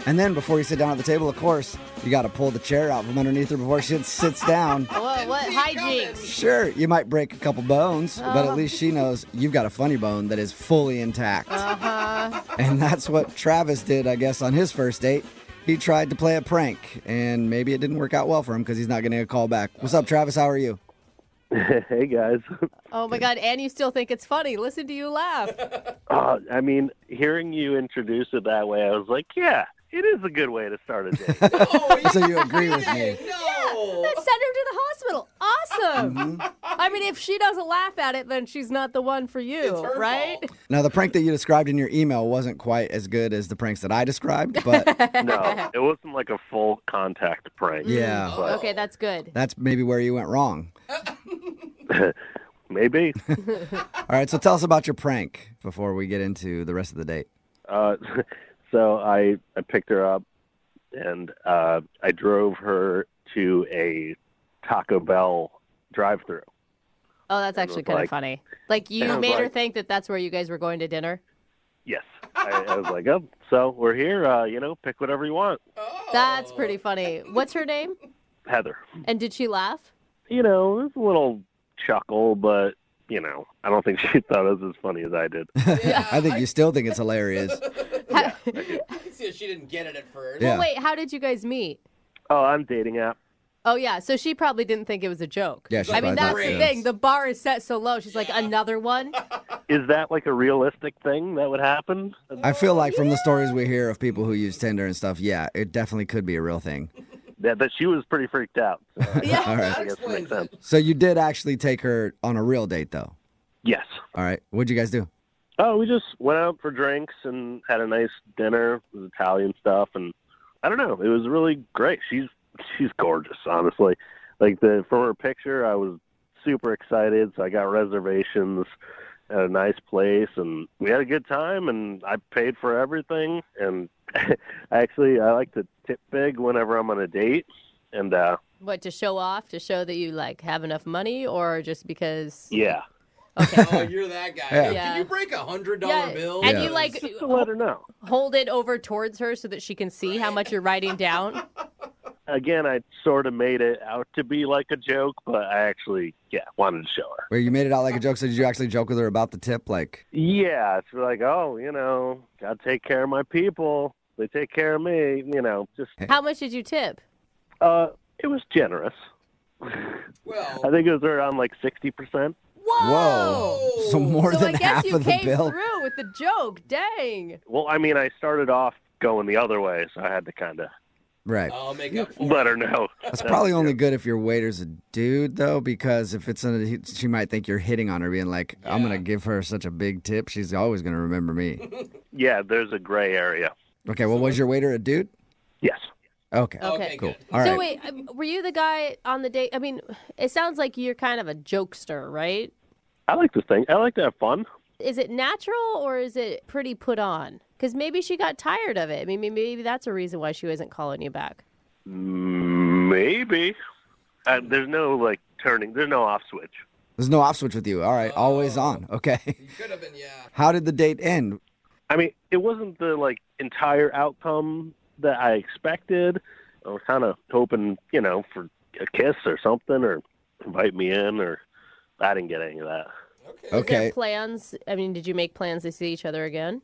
And then before you sit down at the table, of course, you got to pull the chair out from underneath her before she sits down. What hijinks? Sure, you might break a couple bones, but at least she knows you've got a funny bone that is fully intact. Uh-huh. And that's what Travis did, I guess, on his first date. He tried to play a prank, and maybe it didn't work out well for him because he's not getting a call back. What's up, Travis? How are you? Hey, guys. Oh, my God. And you still think it's funny. Listen to you laugh. I mean, hearing you introduce it that way, I was like, yeah, it is a good way to start a date. So you agree with me? Let's send her to the hospital. Awesome. I mean, if she doesn't laugh at it, then she's not the one for you, right? Now, the prank that you described in your email wasn't quite as good as the pranks that I described, but No, it wasn't like a full contact prank. yeah, Okay, that's good. that's maybe where you went wrong. Maybe. All right, so tell us about your prank before we get into the rest of the date. So I picked her up, and I drove her to a Taco Bell drive-through. Oh, that's actually kind of funny. Like, you sounds made her like- think that that's where you guys were going to dinner? Yes. I was like, oh, so we're here, pick whatever you want. That's pretty funny. What's her name? Heather. And did she laugh? There's a little chuckle, but, I don't think she thought it was as funny as I did. I think you still think it's hilarious. I can see that she didn't get it at first. Yeah. Well, wait, how did you guys meet? Oh, on dating app. Oh, yeah, so she probably didn't think it was a joke. Yeah, she I mean, probably that's thought the so. thing. The bar is set so low. She's like, another one? Is that like a realistic thing that would happen? I feel like from the stories we hear of people who use Tinder and stuff, yeah, it definitely could be a real thing. That she was pretty freaked out. So All right. I guess it makes sense. So you did actually take her on a real date, though? Yes. All right. What'd you guys do? Oh, we just went out for drinks and had a nice dinner. It was Italian stuff, and I don't know. It was really great. She's gorgeous, honestly. Like from her picture, I was super excited. So I got reservations at a nice place, and we had a good time. And I paid for everything. And I like to tip big whenever I'm on a date. And What, to show off? To show that you, like, have enough money? Or just because... yeah. Oh, you're that guy. Yeah. Yeah. Can you break $100 bill? And you, like, Just to let her know. hold it over towards her so that she can see how much you're writing down? Again, I sort of made it out to be like a joke, but I actually, wanted to show her. Where you made it out like a joke, so did you actually joke with her about the tip? Like, Yeah, it's like, gotta take care of my people. They take care of me, just. How much did you tip? It was generous. Well, I think it was around like 60%. whoa. So more So than I guess half you of the came bill. through with the joke. Dang. Well, I mean, I started off going the other way, so I had to kind of Right. I'll make up for let her know. That's probably only good if your waiter's a dude, though, because if it's she might think you're hitting on her, being like, I'm going to give her such a big tip. She's always going to remember me. Yeah, there's a gray area. Okay, well, was your waiter a dude? Yes. Okay. Okay. Cool. Good. All right. So wait, were you the guy on the date? I mean, it sounds like you're kind of a jokester, right? I like to think. I like to have fun. Is it natural or is it pretty put on? Because maybe she got tired of it. I mean, maybe that's a reason why she wasn't calling you back. Maybe. There's no turning. There's no off switch. There's no off switch with you. All right. Always on. Okay. you could have been, yeah. How did the date end? I mean, it wasn't the entire outcome that I expected. I was kind of hoping, for a kiss or something, or invite me in, or I didn't get any of that. Was there plans? I mean, did you make plans to see each other again?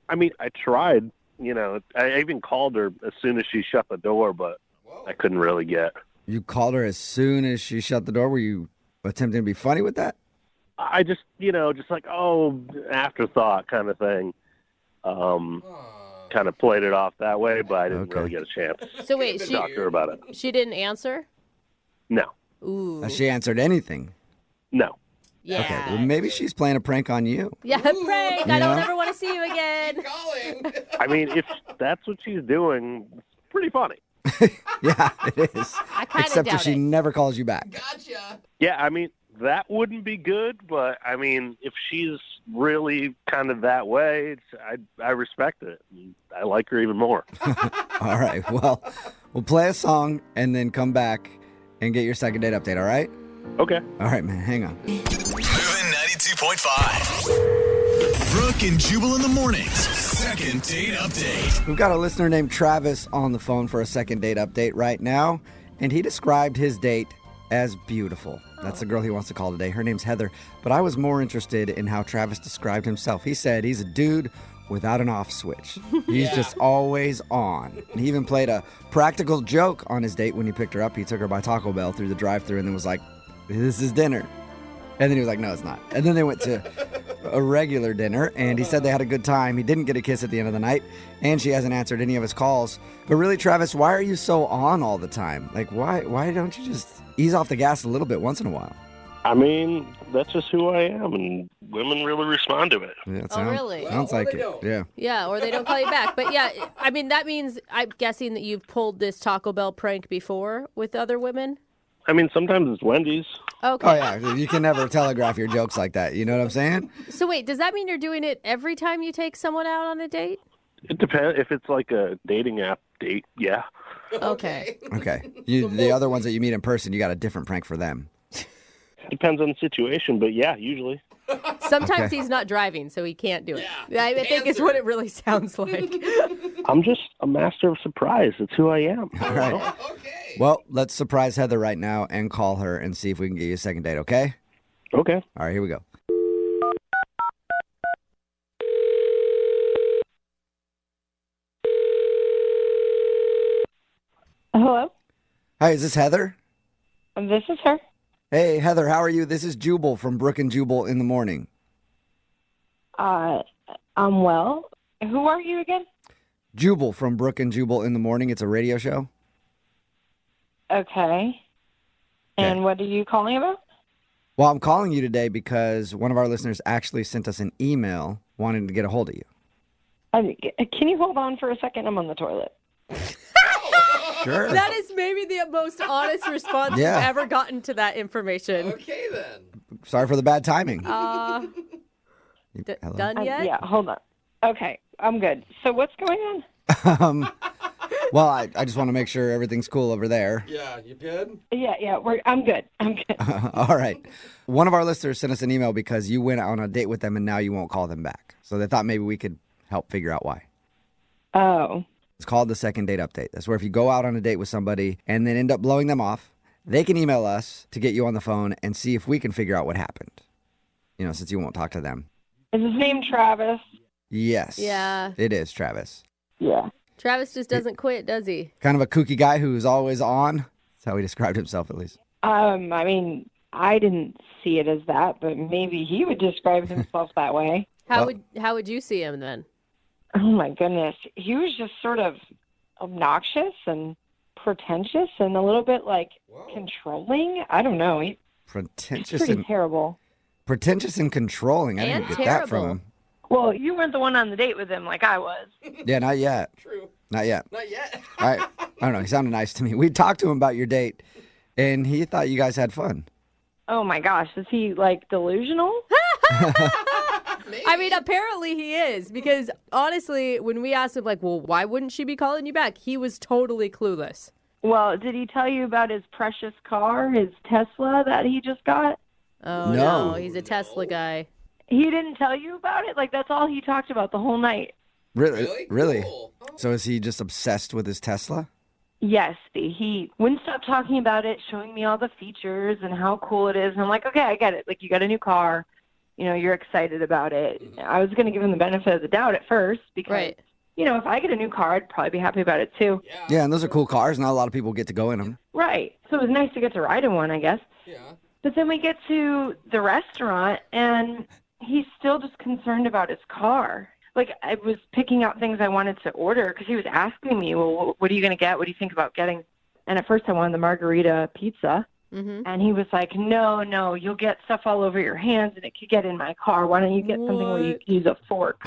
I mean, I tried. I even called her as soon as she shut the door, but I couldn't really get. You called her as soon as she shut the door. Were you attempting to be funny with that? I just, afterthought kind of thing. Kind of played it off that way, but I didn't really get a chance So wait, to talk to her about it. she didn't answer? No. Ooh. Has she answered anything? No. Yeah. Okay. Well, maybe she's playing a prank on you. Yeah, prank. I don't know? ever want to see you again. I mean, if that's what she's doing, it's pretty funny. Yeah, it is. I kind of Except if doubt she it. never calls you back. Gotcha. Yeah, I mean, that wouldn't be good, but I mean, if she's really kind of that way, I respect it. I like her even more. All right. Well, we'll play a song and then come back and get your second date update, all right? Okay. All right, man. Hang on. Moving 92.5. Brooke and Jubal in the mornings. Second date update. We've got a listener named Travis on the phone for a second date update right now, and he described his date as beautiful. That's the girl he wants to call today. Her name's Heather, but I was more interested in how Travis described himself. He said he's a dude without an off switch. He's just always on. And he even played a practical joke on his date when he picked her up. He took her by Taco Bell through the drive-thru and then was like, "This is dinner." And then he was like, "No, it's not." And then they went to a regular dinner, and he said they had a good time. He didn't get a kiss at the end of the night, and she hasn't answered any of his calls. But really, Travis, why are you so on all the time? Like, why don't you just ease off the gas a little bit once in a while? I mean, that's just who I am, and women really respond to it. Yeah, really? Sounds like it. Yeah. Yeah, or they don't call you back. But yeah, I mean, that means I'm guessing that you've pulled this Taco Bell prank before with other women? I mean, sometimes it's Wendy's. Okay. Oh, yeah. You can never telegraph your jokes like that. You know what I'm saying? So wait, does that mean you're doing it every time you take someone out on a date? It depends. If it's like a dating app date, yeah. Okay. Okay. The other ones that you meet in person, you got a different prank for them. depends on the situation, but yeah, usually. Sometimes Okay. he's not driving, so he can't do it. I think it's what it really sounds like. I'm just a master of surprise. That's who I am. All right. Well, let's surprise Heather right now and call her and see if we can get you a second date, okay? Okay. All right, here we go. Hello, Hi, is this Heather? this is her. Hey, Heather, how are you? This is Jubal from Brooke and Jubal in the morning. I'm well. Who are you again? Jubal from Brooke and Jubal in the morning. It's a radio show. Okay. And what are you calling about? Well, I'm calling you today because one of our listeners actually sent us an email wanting to get a hold of you. Can you hold on for a second? I'm on the toilet. Sure. That is maybe the most honest response Yeah. we've ever gotten to that information. Okay, then. Sorry for the bad timing. Hello? Done yet? Yeah, hold on. Okay, I'm good. So what's going on? Well, I just want to make sure everything's cool over there. Yeah, you good? Yeah, I'm good. I'm good. All right. One of our listeners sent us an email because you went on a date with them and now you won't call them back. So they thought maybe we could help figure out why. Oh. It's called the second date update. That's where if you go out on a date with somebody and then end up blowing them off, they can email us to get you on the phone and see if we can figure out what happened. You know, since you won't talk to them. Is his name Travis? Yes. Yeah. It is Travis. Yeah. Travis just doesn't quit, does he? Kind of a kooky guy who's always on. That's how he described himself, at least. I mean, I didn't see it as that, but maybe he would describe himself that way. How would you see him then? Oh my goodness. He was just sort of obnoxious and pretentious and a little bit like controlling. I don't know. He's Pretentious pretty and terrible. pretentious and controlling. I didn't And get that from terrible. him. Well, you weren't the one on the date with him like I was. Yeah, not yet. True. Not yet. Not yet. I don't know. He sounded nice to me. We talked to him about your date, and he thought you guys had fun. Oh my gosh, is he like delusional? I mean, apparently he is, because honestly, when we asked him, like, well, why wouldn't she be calling you back? He was totally clueless. Well, did he tell you about his precious car, his Tesla that he just got? Oh, No. no, he's a Tesla guy. He didn't tell you about it? Like, that's all he talked about the whole night. Really? Really? So is he just obsessed with his Tesla? Yes, he wouldn't stop talking about it, showing me all the features and how cool it is. And I'm like, okay, I get it. Like, you got a new car. You know, you're excited about it. I was going to give him the benefit of the doubt at first because, you know, if I get a new car, I'd probably be happy about it too. Yeah, and those are cool cars. Not a lot of people get to go in them. Right. So it was nice to get to ride in one, I guess. Yeah. But then we get to the restaurant, and he's still just concerned about his car. Like, I was picking out things I wanted to order because he was asking me, well, what are you going to get? What do you think about getting? And at first I wanted the margarita pizza. Mm-hmm. And he was like, no, you'll get stuff all over your hands, and it could get in my car. Why don't you get something where you can use a fork?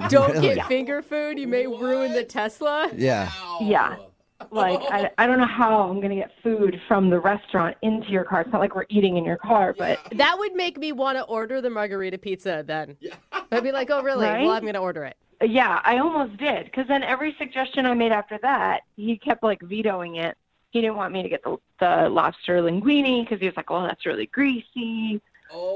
Don't Really? get finger food. You may ruin the Tesla. Yeah. Yeah. Like, I don't know how I'm going to get food from the restaurant into your car. It's not like we're eating in your car, but... That would make me want to order the margarita pizza then. I'd be like, oh, really? Right? Well, I'm going to order it. Yeah, I almost did. Because then every suggestion I made after that, he kept, like, vetoing it. He didn't want me to get the lobster linguine because he was like, oh, that's really greasy.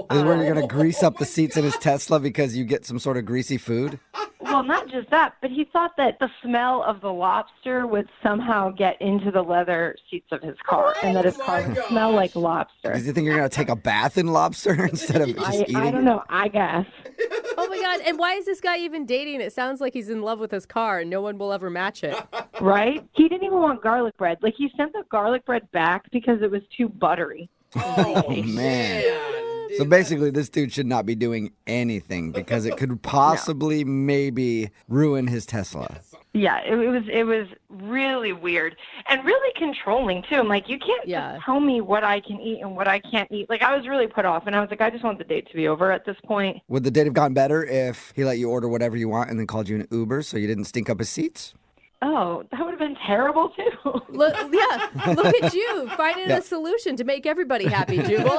This is where you're going to grease up the seats in his Tesla because you get some sort of greasy food? Well, not just that, but he thought that the smell of the lobster would somehow get into the leather seats of his car and that his car would smell like lobster. Does he think you're going to take a bath in lobster instead of just eating? I don't know. I guess. Oh, my God. And why is this guy even dating? It sounds like he's in love with his car and no one will ever match it. Right? He didn't even want garlic bread. Like, he sent the garlic bread back because it was too buttery. Oh, man. So basically, this dude should not be doing anything because it could possibly maybe ruin his Tesla. Yeah, it was really weird and really controlling too. I'm like, you can't just tell me what I can eat and what I can't eat. Like, I was really put off, and I was like, I just want the date to be over at this point. Would the date have gotten better if he let you order whatever you want and then called you an Uber so you didn't stink up his seats? Oh, that would have been terrible too. Look at you finding a solution to make everybody happy, Jubal.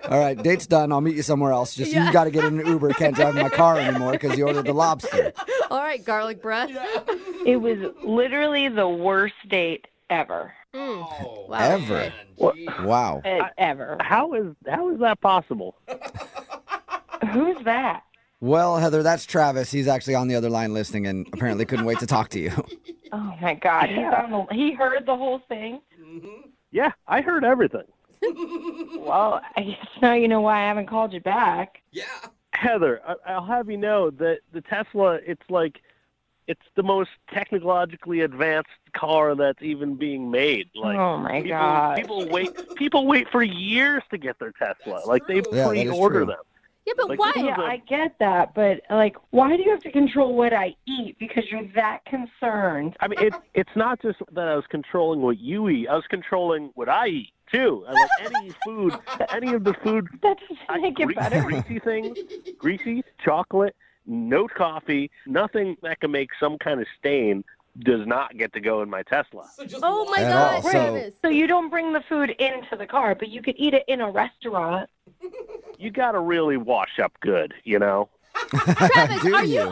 All right, date's done. I'll meet you somewhere else. Just you got to get in an Uber. Can't drive in my car anymore because you ordered the lobster. All right, garlic breath. It was literally the worst date ever. Oh, Wow. Ever? man, What? geez. Wow. Ever. How is that possible? Who's that? Well, Heather, that's Travis. He's actually on the other line listening and apparently couldn't wait to talk to you. Oh my God, he heard the whole thing. Yeah, I heard everything. Well, I guess now you know why I haven't called you back. Yeah. Heather, I'll have you know that the Tesla, it's the most technologically advanced car that's even being made. Like, Oh my God. People wait for years to get their Tesla. Like they Yeah, that is pre-order true. them. Yeah, but Like, why? this is Yeah, a- I get that, but like, why do you have to control what I eat? Because you're that concerned. I mean, it's not just that I was controlling what you eat. I was controlling what I eat too. I like any of the food. That doesn't make it better. Greasy things, greasy chocolate, no coffee, nothing that can make some kind of stain does not get to go in my Tesla. So just Oh my At God, all, so- Travis. So you don't bring the food into the car, but you could eat it in a restaurant. You got to really wash up good, you know? Travis, Do are you?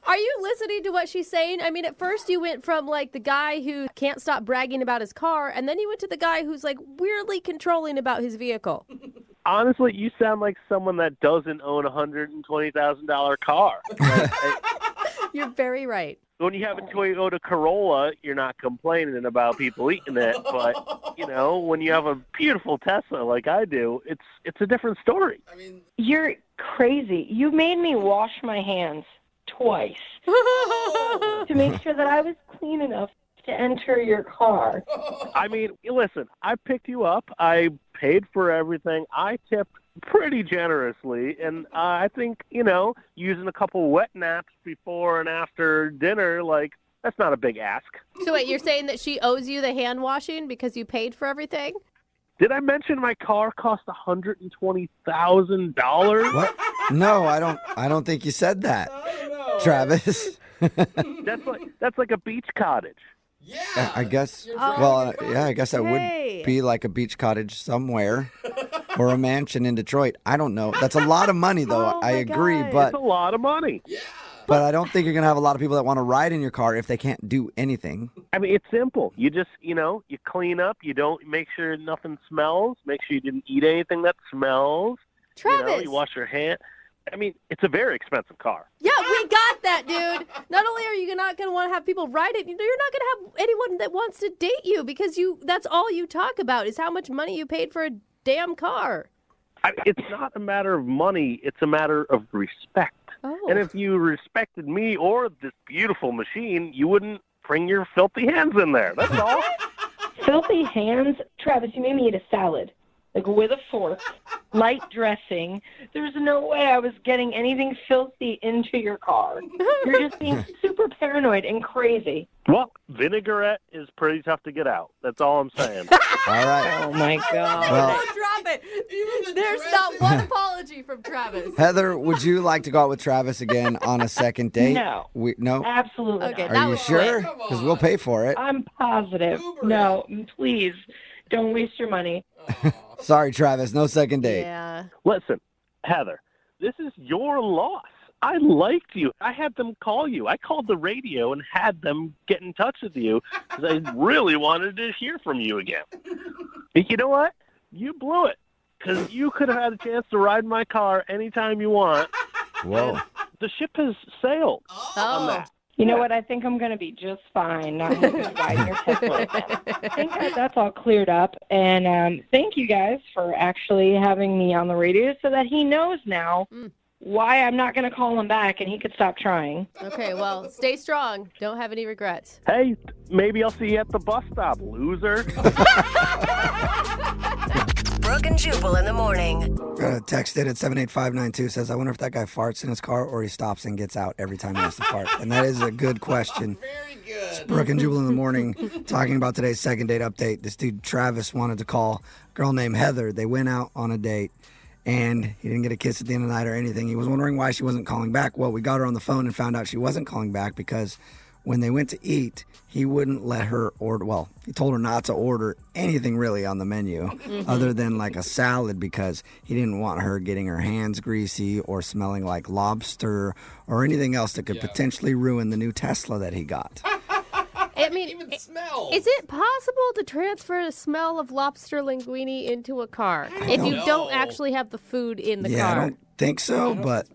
you listening to what she's saying? I mean, at first you went from like the guy who can't stop bragging about his car, and then you went to the guy who's like weirdly controlling about his vehicle. Honestly, you sound like someone that doesn't own a $120,000 car. You're very right. When you have a Toyota Corolla, you're not complaining about people eating it. But, you know, when you have a beautiful Tesla like I do, it's a different story. I mean, You're crazy. You made me wash my hands twice to make sure that I was clean enough to enter your car. I mean, listen, I picked you up. I paid for everything. I tipped pretty generously. And I think, you know, using a couple wet naps before and after dinner, like, that's not a big ask. So wait, you're saying that she owes you the hand washing because you paid for everything? Did I mention my car cost $120,000? What? No, I don't think you said that, Travis. That's like a beach cottage. yeah. I guess. You're Well, driving yeah, I guess that Hey. would be like a beach cottage somewhere, or a mansion in Detroit. I don't know. That's a lot of money, though. Oh, I my agree, God. but It's a lot of money. Yeah. but I don't think you're gonna have a lot of people that want to ride in your car if they can't do anything. I mean, it's simple. You just, you know, you clean up. You don't make sure nothing smells. Make sure you didn't eat anything that smells. Travis. You know, you wash your hand. I mean, it's a very expensive car. Yeah, we got that, dude. Not only are you not going to want to have people ride it, you're not going to have anyone that wants to date you because that's all you talk about is how much money you paid for a damn car. It's not a matter of money. It's a matter of respect. Oh. And if you respected me or this beautiful machine, you wouldn't bring your filthy hands in there. That's all. Filthy hands? Travis, you made me eat a salad. Like with a fork, light dressing. There's no way I was getting anything filthy into your car. You're just being super paranoid and crazy. Well, vinaigrette is pretty tough to get out. That's all I'm saying. All right. Oh my God. Well, Don't drop it. Even the There's dressing. not one apology from Travis. Heather, would you like to go out with Travis again on a second date? No. No? Absolutely Okay, not. that Are you was sure? quick. Because we'll pay for it. I'm positive. Uber No, please. Don't waste your money. Sorry, Travis. No second date. Yeah. Listen, Heather, this is your loss. I liked you. I had them call you. I called the radio and had them get in touch with you because I really wanted to hear from you again. But you know what? You blew it because you could have had a chance to ride my car anytime you want. Whoa. The ship has sailed on that. You know what? I think I'm going to be just fine not having to ride your Tesla again. I think that's all cleared up. And thank you guys for actually having me on the radio so that he knows now why I'm not going to call him back and he could stop trying. Okay, well, stay strong. Don't have any regrets. Hey, maybe I'll see you at the bus stop, loser. Brooke and Jubal in the morning. Got a text in at 78592 says, I wonder if that guy farts in his car or he stops and gets out every time he has to fart. And that is a good question. Very good. It's Brooke and Jubal in the morning talking about today's second date update. This dude, Travis, wanted to call a girl named Heather. They went out on a date and he didn't get a kiss at the end of the night or anything. He was wondering why she wasn't calling back. Well, we got her on the phone and found out she wasn't calling back because when they went to eat, he wouldn't let her order. Well, he told her not to order anything really on the menu other than like a salad because he didn't want her getting her hands greasy or smelling like lobster or anything else that could potentially ruin the new Tesla that he got. I mean, even smells. is it possible to transfer a smell of lobster linguine into a car if you don't actually have the food in the Yeah, car? I don't think so, but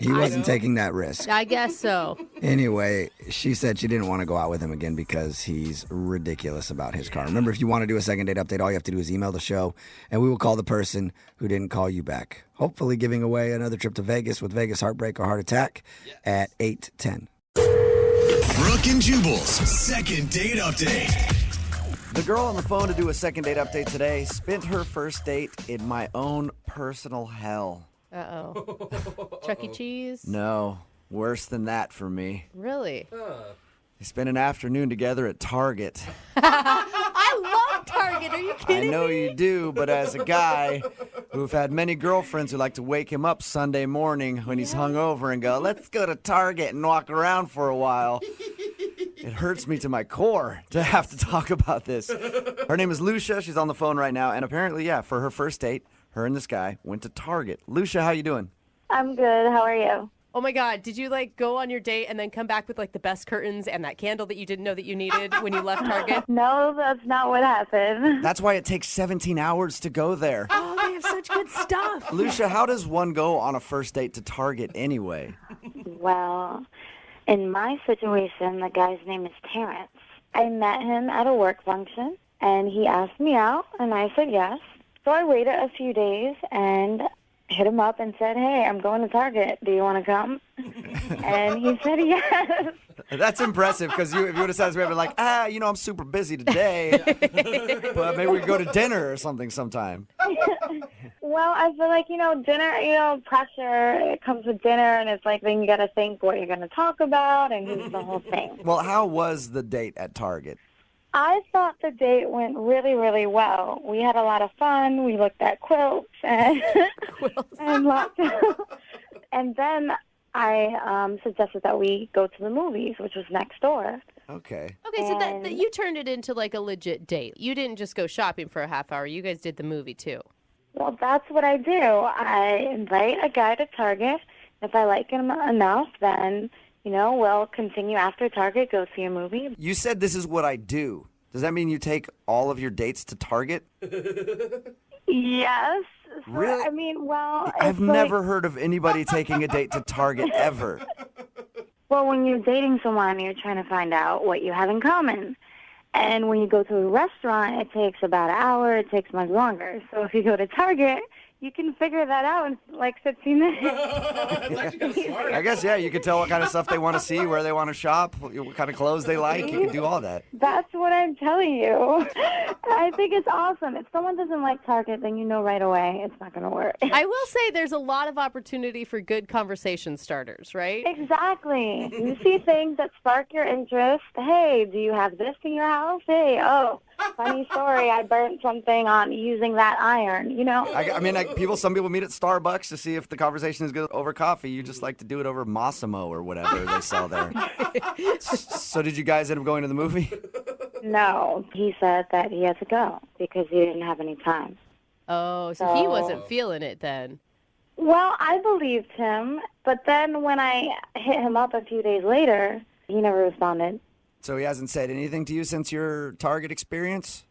he wasn't taking that risk. I guess so. Anyway, she said she didn't want to go out with him again because he's ridiculous about his car. Remember, if you want to do a second date update, all you have to do is email the show, and we will call the person who didn't call you back. Hopefully giving away another trip to Vegas with Vegas Heartbreak or Heart Attack at 8:10. Brooke and Jubal's second date update. The girl on the phone to do a second date update today spent her first date in my own personal hell. Uh-oh. Chuck E. Cheese? No, worse than that for me. Really? They spent an afternoon together at Target. I love Target. Are you kidding I know me? you do, but as a guy who've had many girlfriends who like to wake him up Sunday morning when he's hungover and go, let's go to Target and walk around for a while. It hurts me to my core to have to talk about this. Her name is Lucia. She's on the phone right now. And apparently, yeah, for her first date, her and this guy went to Target. Lucia, how you doing? I'm good. How are you? Oh my God, did you like go on your date and then come back with like the best curtains and that candle that you didn't know that you needed when you left Target? No, that's not what happened. That's why it takes 17 hours to go there. Oh, they have such good stuff. Lucia, how does one go on a first date to Target anyway? Well, in my situation, the guy's name is Terrence. I met him at a work function, and he asked me out, and I said yes. So I waited a few days and hit him up and said, hey, I'm going to Target. Do you want to come? And he said yes. That's impressive because if you would have said this, we would have been like, I'm super busy today, but maybe we could go to dinner or something sometime. Well, I feel like, dinner, pressure, it comes with dinner, and it's like then you got to think what you're going to talk about and who's the whole thing. Well, how was the date at Target? I thought the date went really, really well. We had a lot of fun. We looked at quilts and and lots of, and then I suggested that we go to the movies, which was next door. Okay. Okay, so that you turned it into like a legit date. You didn't just go shopping for a half hour. You guys did the movie too. Well, that's what I do. I invite a guy to Target. If I like him enough, then we'll continue after Target, go see a movie. You said this is what I do. Does that mean you take all of your dates to Target? Yes. Really? I mean, well, I've never heard of anybody taking a date to Target ever. Well, when you're dating someone, you're trying to find out what you have in common. And when you go to a restaurant, it takes about an hour. It takes much longer. So if you go to Target, you can figure that out in like 15 minutes. I guess, yeah, you can tell what kind of stuff they want to see, where they want to shop, what kind of clothes they like. You can do all that. That's what I'm telling you. I think it's awesome. If someone doesn't like Target, then you know right away it's not going to work. I will say there's a lot of opportunity for good conversation starters, right? Exactly. You see things that spark your interest. Hey, do you have this in your house? Hey, funny story. I burnt something on using that iron, Some people meet at Starbucks to see if the conversation is good over coffee. You just like to do it over Massimo or whatever they sell there. So did you guys end up going to the movie? No. He said that he had to go because he didn't have any time. Oh, so he wasn't feeling it then. Well, I believed him, but then when I hit him up a few days later, he never responded. So he hasn't said anything to you since your Target experience?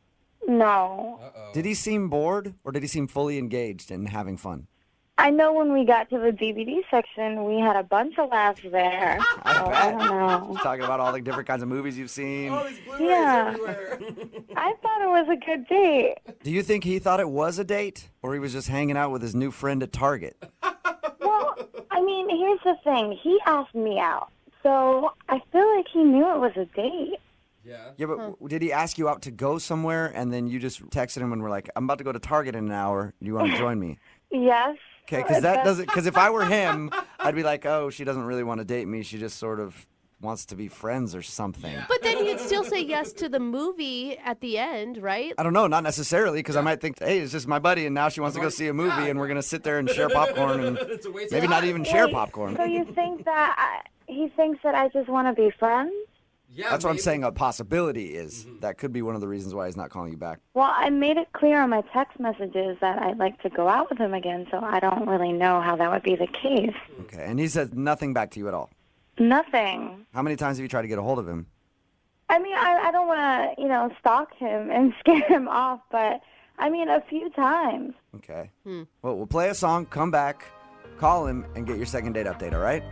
No. Did he seem bored, or did he seem fully engaged and having fun? I know when we got to the DVD section, we had a bunch of laughs there. I bet. I don't know. Talking about all the different kinds of movies you've seen. Yeah. I thought it was a good date. Do you think he thought it was a date, or he was just hanging out with his new friend at Target? Well, here's the thing. He asked me out, so I feel like he knew it was a date. Yeah, but did he ask you out to go somewhere, and then you just texted him and were like, I'm about to go to Target in an hour. Do you want to join me? Yes. Okay, because if I were him, I'd be like, oh, she doesn't really want to date me. She just sort of wants to be friends or something. But then you'd still say yes to the movie at the end, right? I don't know, not necessarily, because I might think, hey, it's just my buddy, and now she wants to go see a movie, and we're going to sit there and share popcorn, and maybe not even share popcorn. So you think that he thinks that I just want to be friends? Yeah, that's what I'm saying a possibility is. That could be one of the reasons why he's not calling you back. Well, I made it clear on my text messages that I'd like to go out with him again, so I don't really know how that would be the case. Okay, and he said nothing back to you at all? Nothing. How many times have you tried to get a hold of him? I mean, I don't want to, stalk him and scare him off, but I mean, a few times. Okay. Well, we'll play a song, come back, call him, and get your second date update, all right?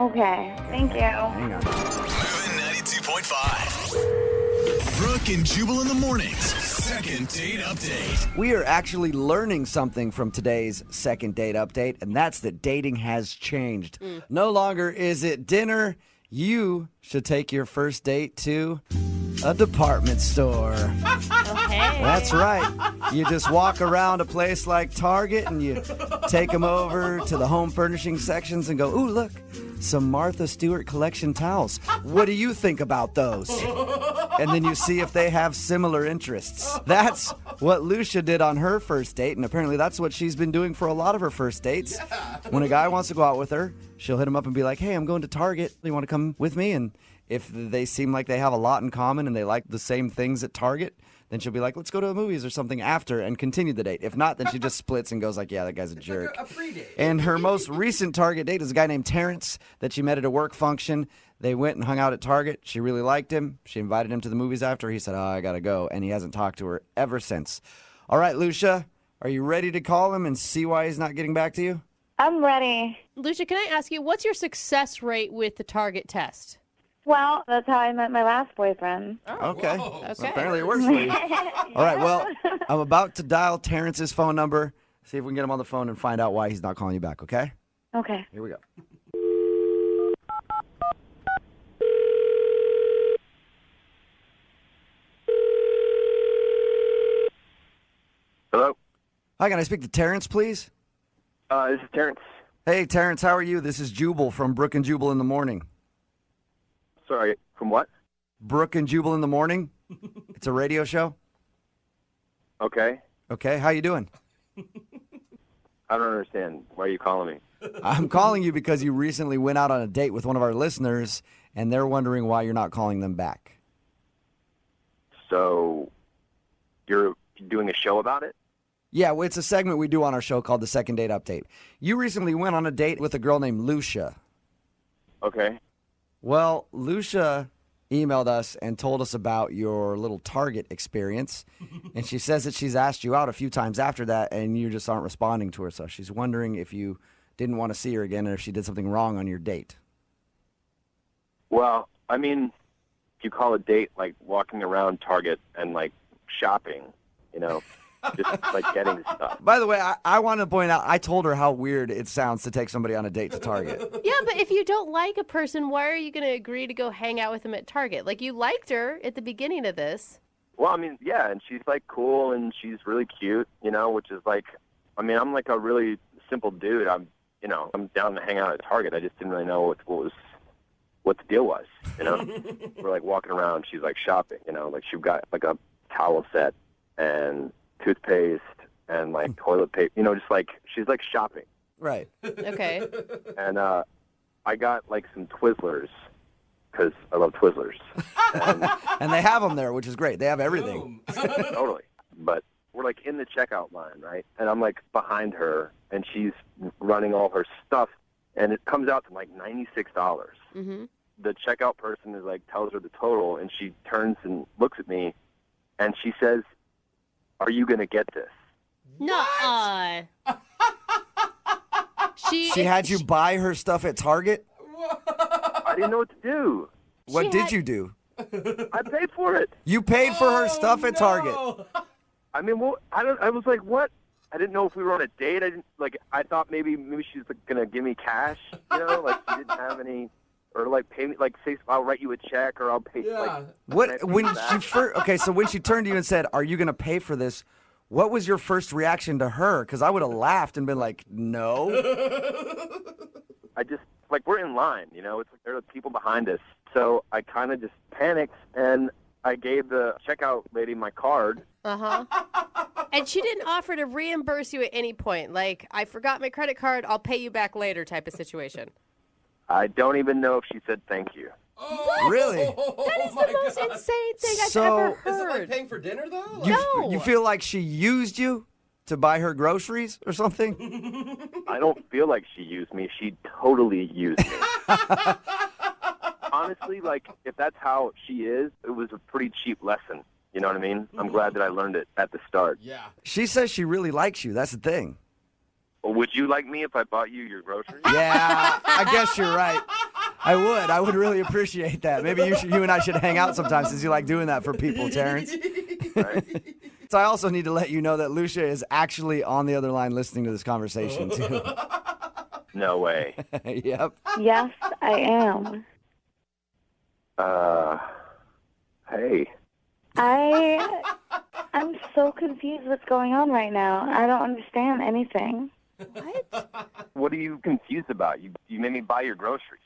Okay. Thank you. Hang on. Moving 92.5. Brooke and Jubal in the mornings. Second date update. We are actually learning something from today's second date update, and that's that dating has changed. No longer is it dinner. You should take your first date to a department store. Okay. That's right. You just walk around a place like Target and you take them over to the home furnishing sections and go, ooh, look, some Martha Stewart collection towels. What do you think about those? And then you see if they have similar interests. That's what Lucia did on her first date, and apparently that's what she's been doing for a lot of her first dates. When a guy wants to go out with her, she'll hit him up and be like, hey, I'm going to Target. You want to come with me? And if they seem like they have a lot in common and they like the same things at Target, then she'll be like, let's go to the movies or something after and continue the date. If not, then she just splits and goes like, yeah, that guy's a jerk. Like a pre-date. And her most recent Target date is a guy named Terrence that she met at a work function. They went and hung out at Target. She really liked him. She invited him to the movies after. He said, oh, I got to go. And he hasn't talked to her ever since. All right, Lucia, are you ready to call him and see why he's not getting back to you? I'm ready. Lucia, can I ask you, what's your success rate with the Target test? Well, that's how I met my last boyfriend. Okay. Okay. Apparently it works for you. All right, well, I'm about to dial Terrence's phone number, see if we can get him on the phone and find out why he's not calling you back, okay? Okay. Here we go. Hello? Hi, can I speak to Terrence, please? This is Terrence. Hey, Terrence, how are you? This is Jubal from Brooke and Jubal in the Morning. Sorry, from what? Brooke and Jubal in the Morning. It's a radio show. Okay. Okay, how you doing? I don't understand. Why are you calling me? I'm calling you because you recently went out on a date with one of our listeners, and they're wondering why you're not calling them back. So, you're doing a show about it? Yeah, well, it's a segment we do on our show called the Second Date Update. You recently went on a date with a girl named Lucia. Okay. Well, Lucia emailed us and told us about your little Target experience, and she says that she's asked you out a few times after that, and you just aren't responding to her, so she's wondering if you didn't want to see her again or if she did something wrong on your date. Well, I mean, if you call a date like walking around Target and like shopping, just like getting stuff. By the way, I want to point out, I told her how weird it sounds to take somebody on a date to Target. Yeah, but if you don't like a person, why are you going to agree to go hang out with them at Target? Like, you liked her at the beginning of this. Well, I mean, yeah, and she's like cool and she's really cute, which is like, I mean, I'm like a really simple dude. I'm down to hang out at Target. I just didn't really know what the deal was, We're like walking around, she's like shopping, like she got like a towel set and toothpaste and like toilet paper, just like she's like shopping. Right. Okay. And I got like some Twizzlers because I love Twizzlers. And they have them there, which is great. They have everything. Totally. But we're like in the checkout line, right? And I'm like behind her, and she's running all her stuff, and it comes out to like $96. Mm-hmm. The checkout person is like tells her the total, and she turns and looks at me, and she says, "Are you gonna get this?" Nuh-uh. She had you buy her stuff at Target? I didn't know what to do. What did you do? I paid for it. You paid for her stuff at Target. I mean, well, I was like, what? I didn't know if we were on a date. I thought maybe she's like, gonna give me cash, like she didn't have any, or like pay me, like say I'll write you a check or I'll pay. Yeah. Like, What when she first? Okay, so when she turned to you and said, "Are you gonna pay for this?" What was your first reaction to her? Because I would have laughed and been like, "No." I just like we're in line, it's like there are people behind us, so I kind of just panicked and I gave the checkout lady my card. Uh-huh. And she didn't offer to reimburse you at any point, like, I forgot my credit card, I'll pay you back later type of situation. I don't even know if she said thank you. What? Really? That is the most insane thing I've So- ever Is it heard. like paying for dinner, though? You feel like she used you to buy her groceries or something? I don't feel like she used me. She totally used me. honestly, like, if that's how she is, it was a pretty cheap lesson. You know what I mean? I'm glad that I learned it at the start. Yeah. She says she really likes you. That's the thing. Well, would you like me if I bought you your groceries? Yeah, I guess you're right. I would. I would really appreciate that. Maybe you and I should hang out sometimes since you like doing that for people, Terrence. So I also need to let you know that Lucia is actually on the other line listening to this conversation, too. No way. Yep. Yes, I am. Hey. I'm so confused what's going on right now. I don't understand anything. What are you confused about? You made me buy your groceries.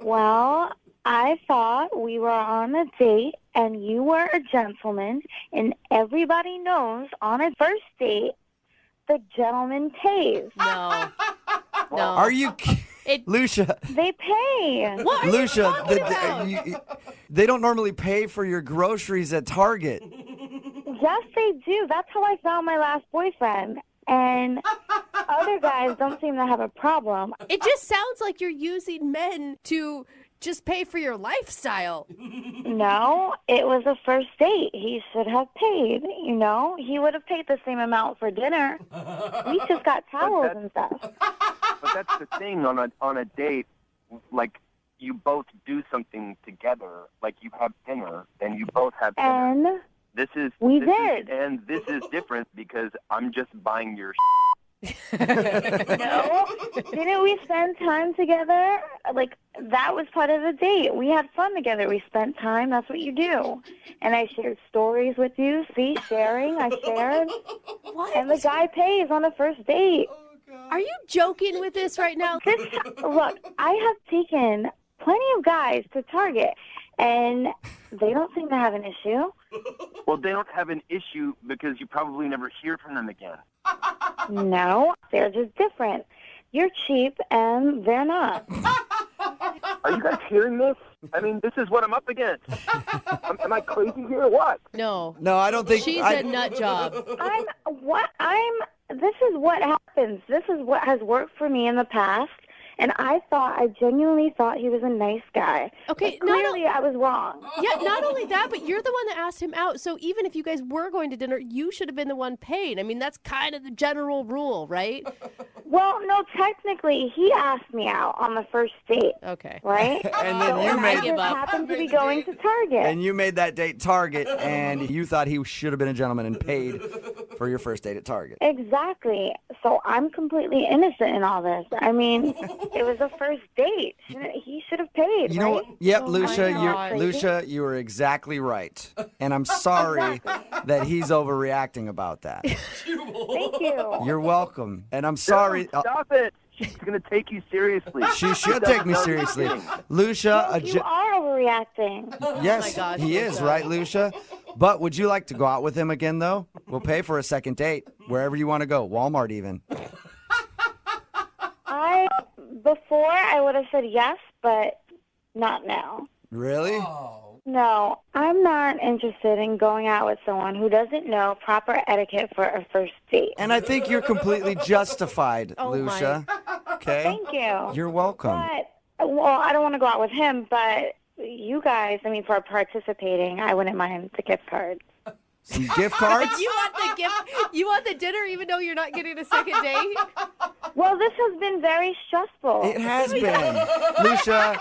Well, I thought we were on a date and you were a gentleman, and everybody knows on a first date the gentleman pays. No. No. Are you Lucia? They pay. What are you Lucia, talking about? they don't normally pay for your groceries at Target. Yes, they do. That's how I found my last boyfriend. And other guys don't seem to have a problem. It just sounds like you're using men to just pay for your lifestyle. No, it was a first date. He should have paid, you know? He would have paid the same amount for dinner. We just got towels and stuff. But that's the thing on a date, like, you both do something together, like you have dinner, and you both have dinner. And this is different because I'm just buying your No, didn't we spend time together? Like, that was part of the date. We had fun together. We spent time. That's what you do. And I shared stories with you. See, sharing. I shared. What? And the guy pays on the first date. Are you joking with this right now? Look, I have taken plenty of guys to Target, and they don't seem to have an issue. Well, they don't have an issue because you probably never hear from them again. No, they're just different. You're cheap, and they're not. Are you guys hearing this? I mean, this is what I'm up against. Am I crazy here or what? No. No, I don't think... She's a nut job. This is what happens. This is what has worked for me in the past. And I genuinely thought he was a nice guy. Okay, but clearly I was wrong. Yeah, not only that, but you're the one that asked him out. So even if you guys were going to dinner, you should have been the one paying. I mean, that's kind of the general rule, right? Well, no, technically, he asked me out on the first date. Okay. Right? And then I just happened to be going to Target. And you made that date Target, and you thought he should have been a gentleman and paid for your first date at Target. Exactly. So I'm completely innocent in all this. I mean, it was a first date. He should have paid. You know what? right? Yep, Oh, Lucia, you were exactly right. And I'm sorry that he's overreacting about that. Thank you. You're welcome. And I'm sorry. Stop it. She's going to take you seriously. She should take me seriously. Lucia, You are overreacting. yes, he is, right, Lucia? But would you like to go out with him again, though? We'll pay for a second date, wherever you want to go, Walmart even. Before I would have said yes, but not now. Really? No, I'm not interested in going out with someone who doesn't know proper etiquette for a first date. And I think you're completely justified, Oh, Lucia. Okay? Thank you. You're welcome. Well, I don't want to go out with him, but you guys, I mean, for participating, I wouldn't mind the gift cards. Some gift cards? You want the gift? You want the dinner even though you're not getting a second date? Well, this has been very stressful. It has been. Lucia,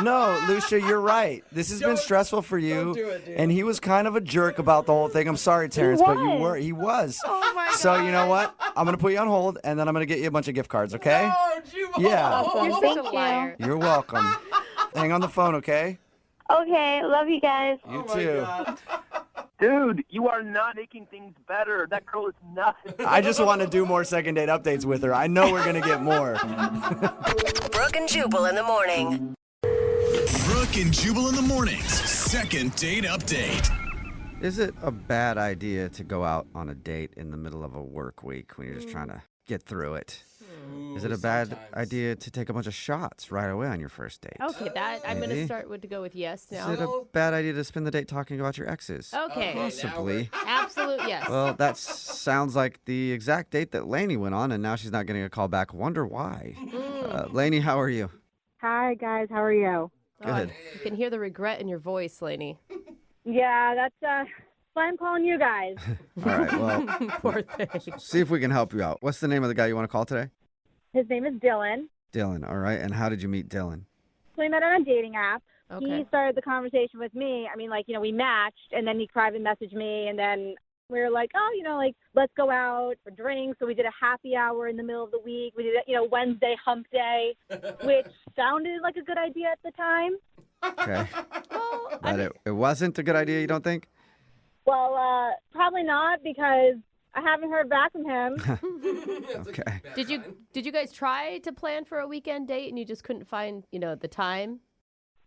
no, Lucia, you're right. This has been stressful for you. And he was kind of a jerk about the whole thing. I'm sorry, Terrence, but he was. Oh, my God. So, you know what? I'm going to put you on hold, and then I'm going to get you a bunch of gift cards, okay? Yeah. You're such a liar. You're welcome. Hang on the phone, okay? Okay, love you guys. You too. Dude, you are not making things better. That girl is nuts. I just want to do more second date updates with her. I know we're going to get more. Brooke and Jubal in the morning. Brooke and Jubal in the mornings. Second date update. Is it a bad idea to go out on a date in the middle of a work week when you're just trying to get through it? Is it a bad idea to take a bunch of shots right away on your first date? Okay, that I'm going to Maybe. start to go with yes Is now. it a bad idea to spend the date talking about your exes? Okay. Possibly. Absolute yes. Well, that sounds like the exact date that Lainey went on, and now she's not getting a call back. Wonder why. Lainey, how are you? Hi, guys. How are you? Good. You can hear the regret in your voice, Lainey. Yeah, that's why I'm calling you guys. All right, well, Poor thing. see if we can help you out. What's the name of the guy you want to call today? His name is Dylan. Dylan, all right. And how did you meet Dylan? So we met on a dating app. Okay. He started the conversation with me. I mean, like, we matched, and then he private messaged me, and then we were like, oh, like, let's go out for drinks. So we did a happy hour in the middle of the week. We did, Wednesday hump day, which sounded like a good idea at the time. Okay. But it wasn't a good idea, you don't think? Well, probably not, because I haven't heard back from him. Okay. Did you guys try to plan for a weekend date and you just couldn't find, the time?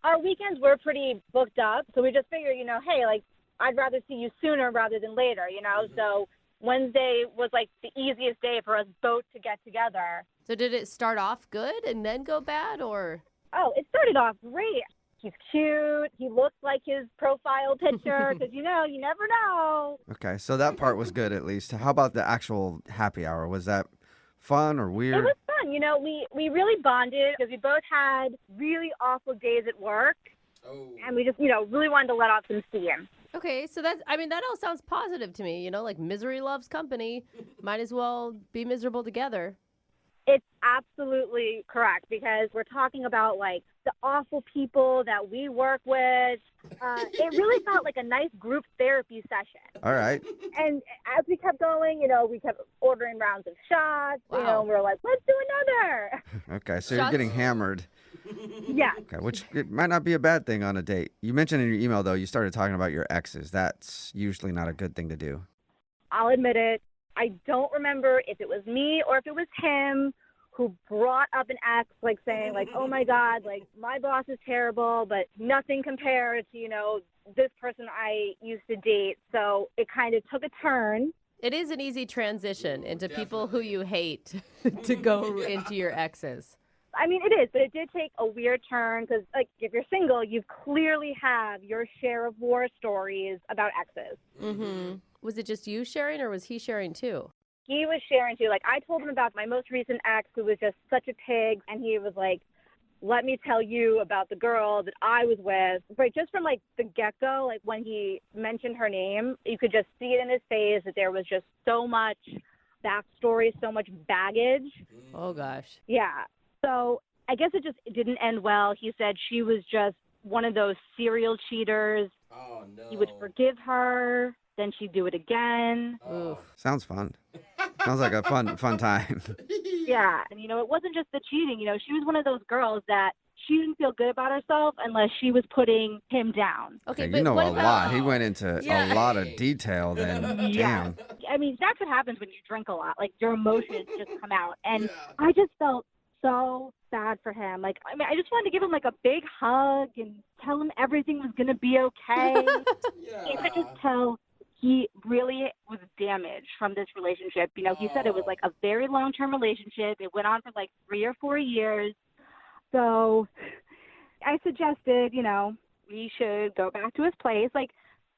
Our weekends were pretty booked up, so we just figured, hey, like, I'd rather see you sooner rather than later, So Wednesday was, like, the easiest day for us both to get together. So did it start off good and then go bad, or? Oh, it started off great. He's cute. He looks like his profile picture because, you never know. Okay, so that part was good at least. How about the actual happy hour? Was that fun or weird? It was fun. We really bonded because we both had really awful days at work. Oh. And we just, really wanted to let off some steam. Okay, so that all sounds positive to me, like misery loves company. Might as well be miserable together. It's absolutely correct because we're talking about, like, the awful people that we work with. It really felt like a nice group therapy session. All right. And as we kept going, we kept ordering rounds of shots. Wow. And we were like, let's do another. Okay, so you're getting hammered. Yeah. Okay, which it might not be a bad thing on a date. You mentioned in your email, though, you started talking about your exes. That's usually not a good thing to do. I'll admit it. I don't remember if it was me or if it was him who brought up an ex, like saying, like, oh, my God, like, my boss is terrible, but nothing compared to, this person I used to date. So it kind of took a turn. It is an easy transition into people who you hate to go into your exes. I mean, it is, but it did take a weird turn because, like, if you're single, you clearly have your share of war stories about exes. Mm-hmm. Was it just you sharing or was he sharing too? He was sharing too. Like, I told him about my most recent ex who was just such a pig, and he was like, let me tell you about the girl that I was with. Right, just from, like, the get-go, like, when he mentioned her name, you could just see it in his face that there was just so much backstory, so much baggage. Oh, gosh. Yeah. So I guess it didn't end well. He said she was just one of those serial cheaters. Oh, no. He would forgive her, then she'd do it again. Oof. Sounds fun. Sounds like a fun time. Yeah. And, it wasn't just the cheating. She was one of those girls that she didn't feel good about herself unless she was putting him down. Okay, you know a lot. He went into a lot of detail then. Yeah. Damn. I mean, that's what happens when you drink a lot. Like, your emotions just come out. And I just felt so bad for him. Like, I mean, I just wanted to give him, like, a big hug and tell him everything was going to be okay. You could just tell he really was damaged from this relationship. He said it was, like, a very long-term relationship. It went on for, like, 3 or 4 years. So I suggested, we should go back to his place. Like,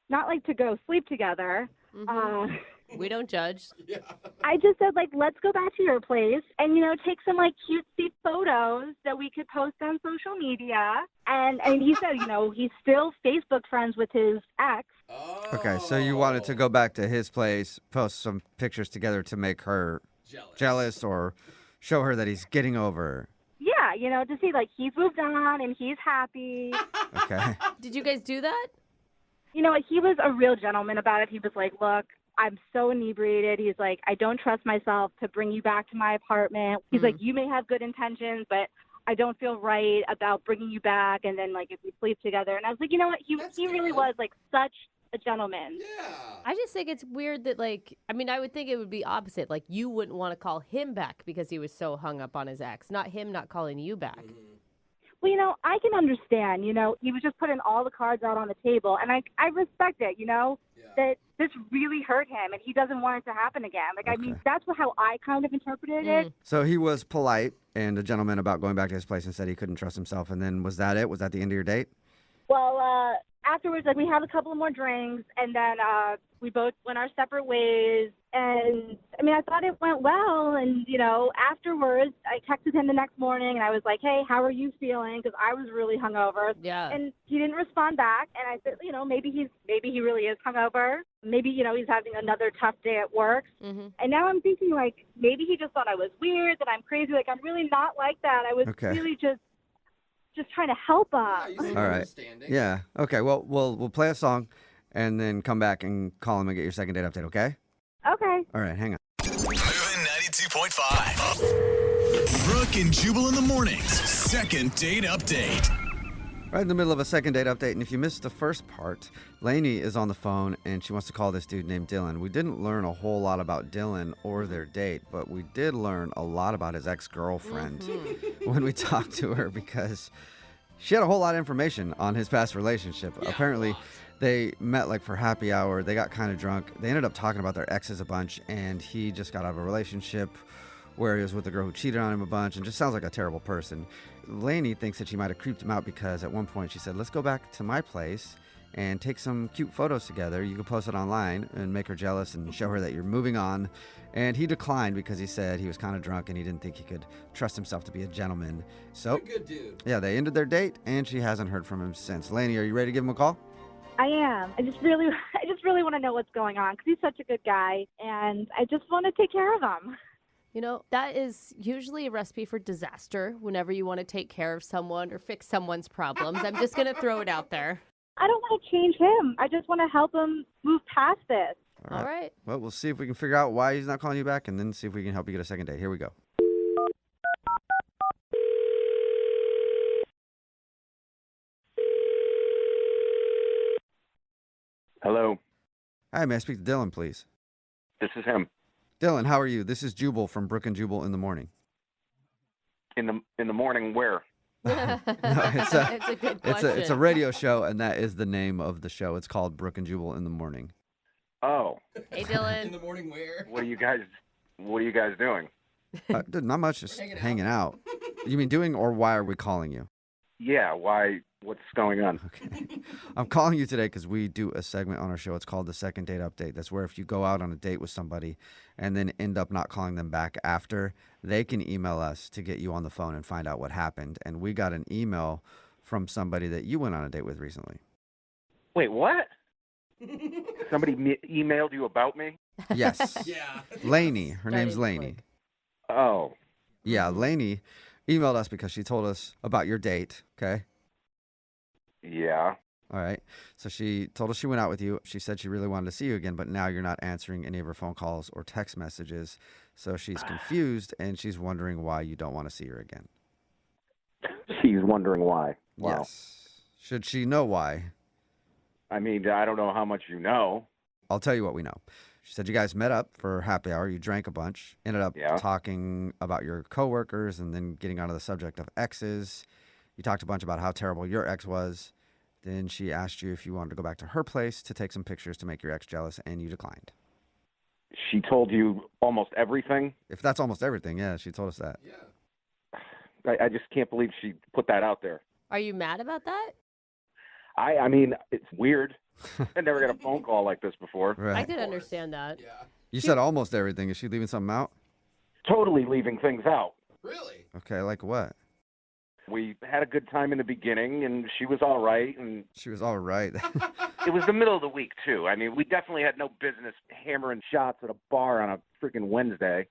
not, like, to go sleep together. Mm-hmm. We don't judge. Yeah. I just said, like, let's go back to your place and, take some, like, cutesy photos that we could post on social media. And he said, he's still Facebook friends with his ex. Okay, so you wanted to go back to his place, post some pictures together to make her jealous or show her that he's getting over her. Yeah, to see, like, he's moved on and he's happy. Okay. Did you guys do that? He was a real gentleman about it. He was like, look, I'm so inebriated. He's like, I don't trust myself to bring you back to my apartment. He's like, you may have good intentions, but I don't feel right about bringing you back. And then, like, if we sleep together. And I was like, you know what? He really was, like, such a gentleman. Yeah. I just think it's weird that, like, I mean, I would think it would be opposite. Like, you wouldn't want to call him back because he was so hung up on his ex, not him not calling you back. Mm-hmm. Well, I can understand, he was just putting all the cards out on the table. And I respect it, that this really hurt him and he doesn't want it to happen again. Like, I mean, that's how I kind of interpreted it. So he was polite and a gentleman about going back to his place and said he couldn't trust himself. And then was that it? Was that the end of your date? Well, afterwards, like, we had a couple more drinks, and then we both went our separate ways. And, I mean, I thought it went well. And, you know, afterwards, I texted him the next morning, and I was like, hey, how are you feeling? Because I was really hungover. Yeah. And he didn't respond back. And I said, you know, maybe he really is hungover. Maybe, you know, he's having another tough day at work. Mm-hmm. And now I'm thinking, like, maybe he just thought I was weird, that I'm crazy. Like, I'm really not like that. I was really just trying to help him. All right. Yeah. Okay. Well, we'll play a song and then come back and call him and get your second date update, okay? Okay. All right. Hang on. Moving 92.5. Brooke and Jubal in the mornings. Second date update. Right in the middle of a second date update, and if you missed the first part, Lainey is on the phone, and she wants to call this dude named Dylan. We didn't learn a whole lot about Dylan or their date, but we did learn a lot about his ex-girlfriend when we talked to her, because she had a whole lot of information on his past relationship. Apparently, they met like for happy hour. They got kind of drunk. They ended up talking about their exes a bunch, and he just got out of a relationship where he was with a girl who cheated on him a bunch and just sounds like a terrible person. Lainey thinks that she might have creeped him out because at one point she said, let's go back to my place and take some cute photos together. You can post it online and make her jealous and show her that you're moving on. And he declined because he said he was kind of drunk and he didn't think he could trust himself to be a gentleman. So, Good dude. yeah, they ended their date and she hasn't heard from him since. Lainey, are you ready to give him a call? I am. I just really want to know what's going on because he's such a good guy, and I just want to take care of him. You know, that is usually a recipe for disaster whenever you want to take care of someone or fix someone's problems. I'm just going to throw it out there. I don't want to change him. I just want to help him move past this. All right. Well, we'll see if we can figure out why he's not calling you back and then see if we can help you get a second date. Here we go. Hello. Hi, may I speak to Dylan, please? This is him. Dylan, how are you? This is Jubal from Brooke and Jubal in the morning. In the morning, where? No, it's a good question. It's a radio show, and that is the name of the show. It's called Brooke and Jubal in the morning. Oh. Hey, Dylan. In the morning, where? What are you guys doing? Dude, not much, just hanging out. You mean doing, or why are we calling you? Yeah. Why? What's going on? Okay. I'm calling you today because we do a segment on our show. It's called the Second Date Update. That's where if you go out on a date with somebody and then end up not calling them back after, they can email us to get you on the phone and find out what happened. And we got an email from somebody that you went on a date with recently. Wait, what? Somebody emailed you about me? Yes. Yeah. Lainey. Her name's Lainey. Oh. Yeah, Lainey emailed us because she told us about your date, okay? Yeah. All right. So she told us she went out with you. She said she really wanted to see you again, but now you're not answering any of her phone calls or text messages. So she's confused, and she's wondering why you don't want to see her again. She's wondering why. Wow. Yes. Should she know why? I mean, I don't know how much you know. I'll tell you what we know. She said you guys met up for happy hour. You drank a bunch, ended up talking about your coworkers and then getting onto the subject of exes. You talked a bunch about how terrible your ex was. Then she asked you if you wanted to go back to her place to take some pictures to make your ex jealous, and you declined. She told you almost everything? If that's almost everything, yeah, she told us that. Yeah. I just can't believe she put that out there. Are you mad about that? I mean, it's weird. I never got a phone call like this before. Right. I could understand that. Yeah. You said almost everything. Is she leaving something out? Totally leaving things out. Really? Okay, like what? We had a good time in the beginning, and she was all right. And she was all right. It was the middle of the week, too. I mean, we definitely had no business hammering shots at a bar on a freaking Wednesday.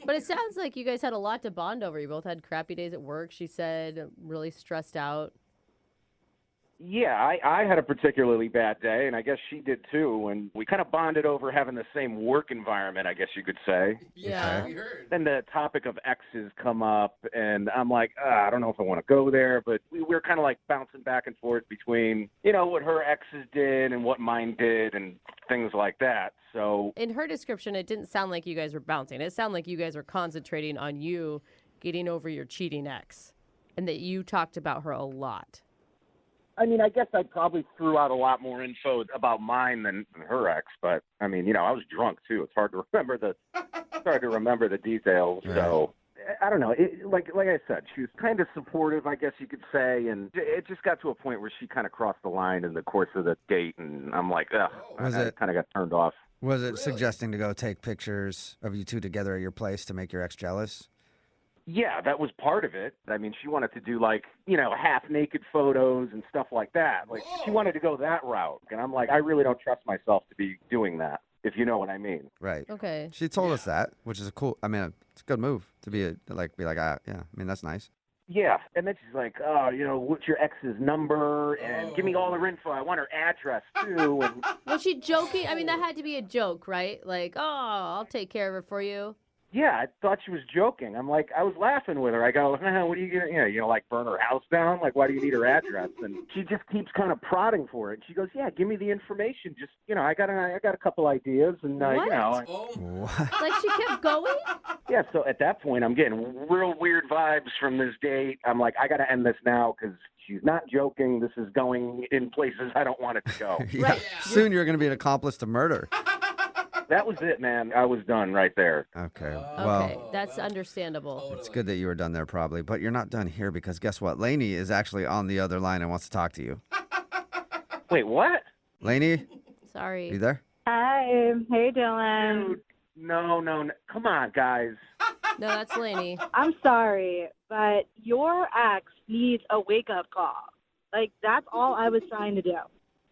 But it sounds like you guys had a lot to bond over. You both had crappy days at work, she said, really stressed out. Yeah, I had a particularly bad day, and I guess she did too. And we kind of bonded over having the same work environment, I guess you could say. Yeah. We heard. Then the topic of exes come up, and I'm like, I don't know if I want to go there. But we were kind of like bouncing back and forth between, what her exes did and what mine did and things like that. So in her description, it didn't sound like you guys were bouncing. It sounded like you guys were concentrating on you getting over your cheating ex and that you talked about her a lot. I mean, I guess I probably threw out a lot more info about mine than her ex, but I mean, I was drunk too. It's hard to remember the details. Right. So I don't know. Like I said, she was kind of supportive, I guess you could say, and it just got to a point where she kind of crossed the line in the course of the date, and I'm like, ugh, I kind of got turned off. Was it suggesting to go take pictures of you two together at your place to make your ex jealous? Yeah, that was part of it. I mean, she wanted to do half-naked photos and stuff like that. Like, she wanted to go that route, and I'm like, I really don't trust myself to be doing that, if you know what I mean. Right. Okay. She told us that, which is it's a good move to be like, yeah. I mean, that's nice. Yeah, and then she's like, oh, what's your ex's number? And give me all her info. I want her address, too. And Was she joking? I mean, that had to be a joke, right? Like, oh, I'll take care of her for you. yeah, I thought she was joking. I'm like, I was laughing with her. I go, what are you going to, like burn her house down? Like, why do you need her address? And she just keeps kind of prodding for it. She goes, yeah, give me the information. Just, I got a couple ideas, and Like she kept going? Yeah, so at that point, I'm getting real weird vibes from this date. I'm like, I got to end this now because she's not joking. This is going in places I don't want it to go. Yeah. Soon you're going to be an accomplice to murder. That was it, man. I was done right there. Okay. Okay, that's understandable. It's good that you were done there probably, but you're not done here because guess what? Lainey is actually on the other line and wants to talk to you. Wait, what? Lainey? Sorry. You there? Hi. Hey, Dylan. Dude, no. Come on, guys. No, that's Lainey. I'm sorry, but your ex needs a wake-up call. Like, that's all I was trying to do.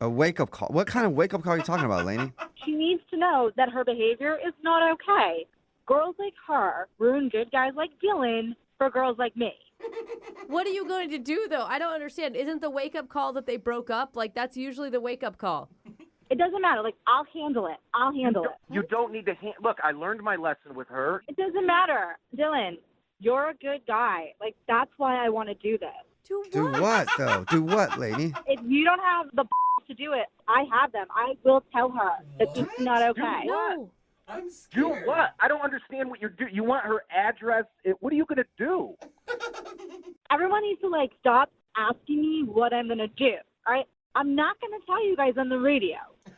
A wake-up call? What kind of wake-up call are you talking about, Lainey? She needs to know that her behavior is not okay. Girls like her ruin good guys like Dylan for girls like me. What are you going to do, though? I don't understand. Isn't the wake-up call that they broke up? Like, that's usually the wake-up call. It doesn't matter. Like, I'll handle it. You don't need to look, I learned my lesson with her. It doesn't matter. Dylan, you're a good guy. Like, that's why I want to do this. Do what, though? Do what, Lainey? If you don't have the to do it, I have them. I will tell her that it's not okay. No. I'm scared. Do what? I don't understand what you're doing. You want her address? What are you going to do? Everyone needs to, stop asking me what I'm going to do, all right? I'm not going to tell you guys on the radio,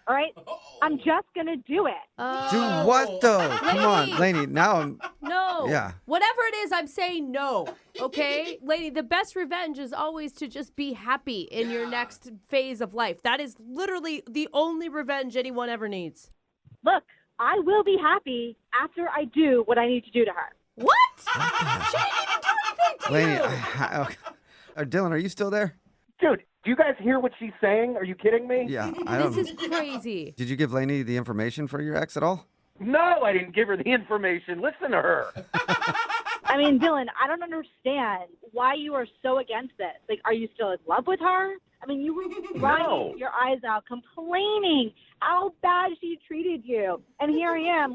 all right? I'm just going to do it. Do what, though? Come on, Lainey. Now I'm... No. Yeah. Whatever it is, I'm saying no. Okay? Lady, the best revenge is always to just be happy in your next phase of life. That is literally the only revenge anyone ever needs. Look, I will be happy after I do what I need to do to her. What? She didn't even do anything to Lainey, you. okay. Dylan, are you still there? Dude, do you guys hear what she's saying? Are you kidding me? Yeah, I don't... This is crazy. Did you give Lainey the information for your ex at all? No, I didn't give her the information. Listen to her. I mean, Dylan, I don't understand why you are so against this. Like, are you still in love with her? I mean, you were crying your eyes out, complaining how bad she treated you. And here I am,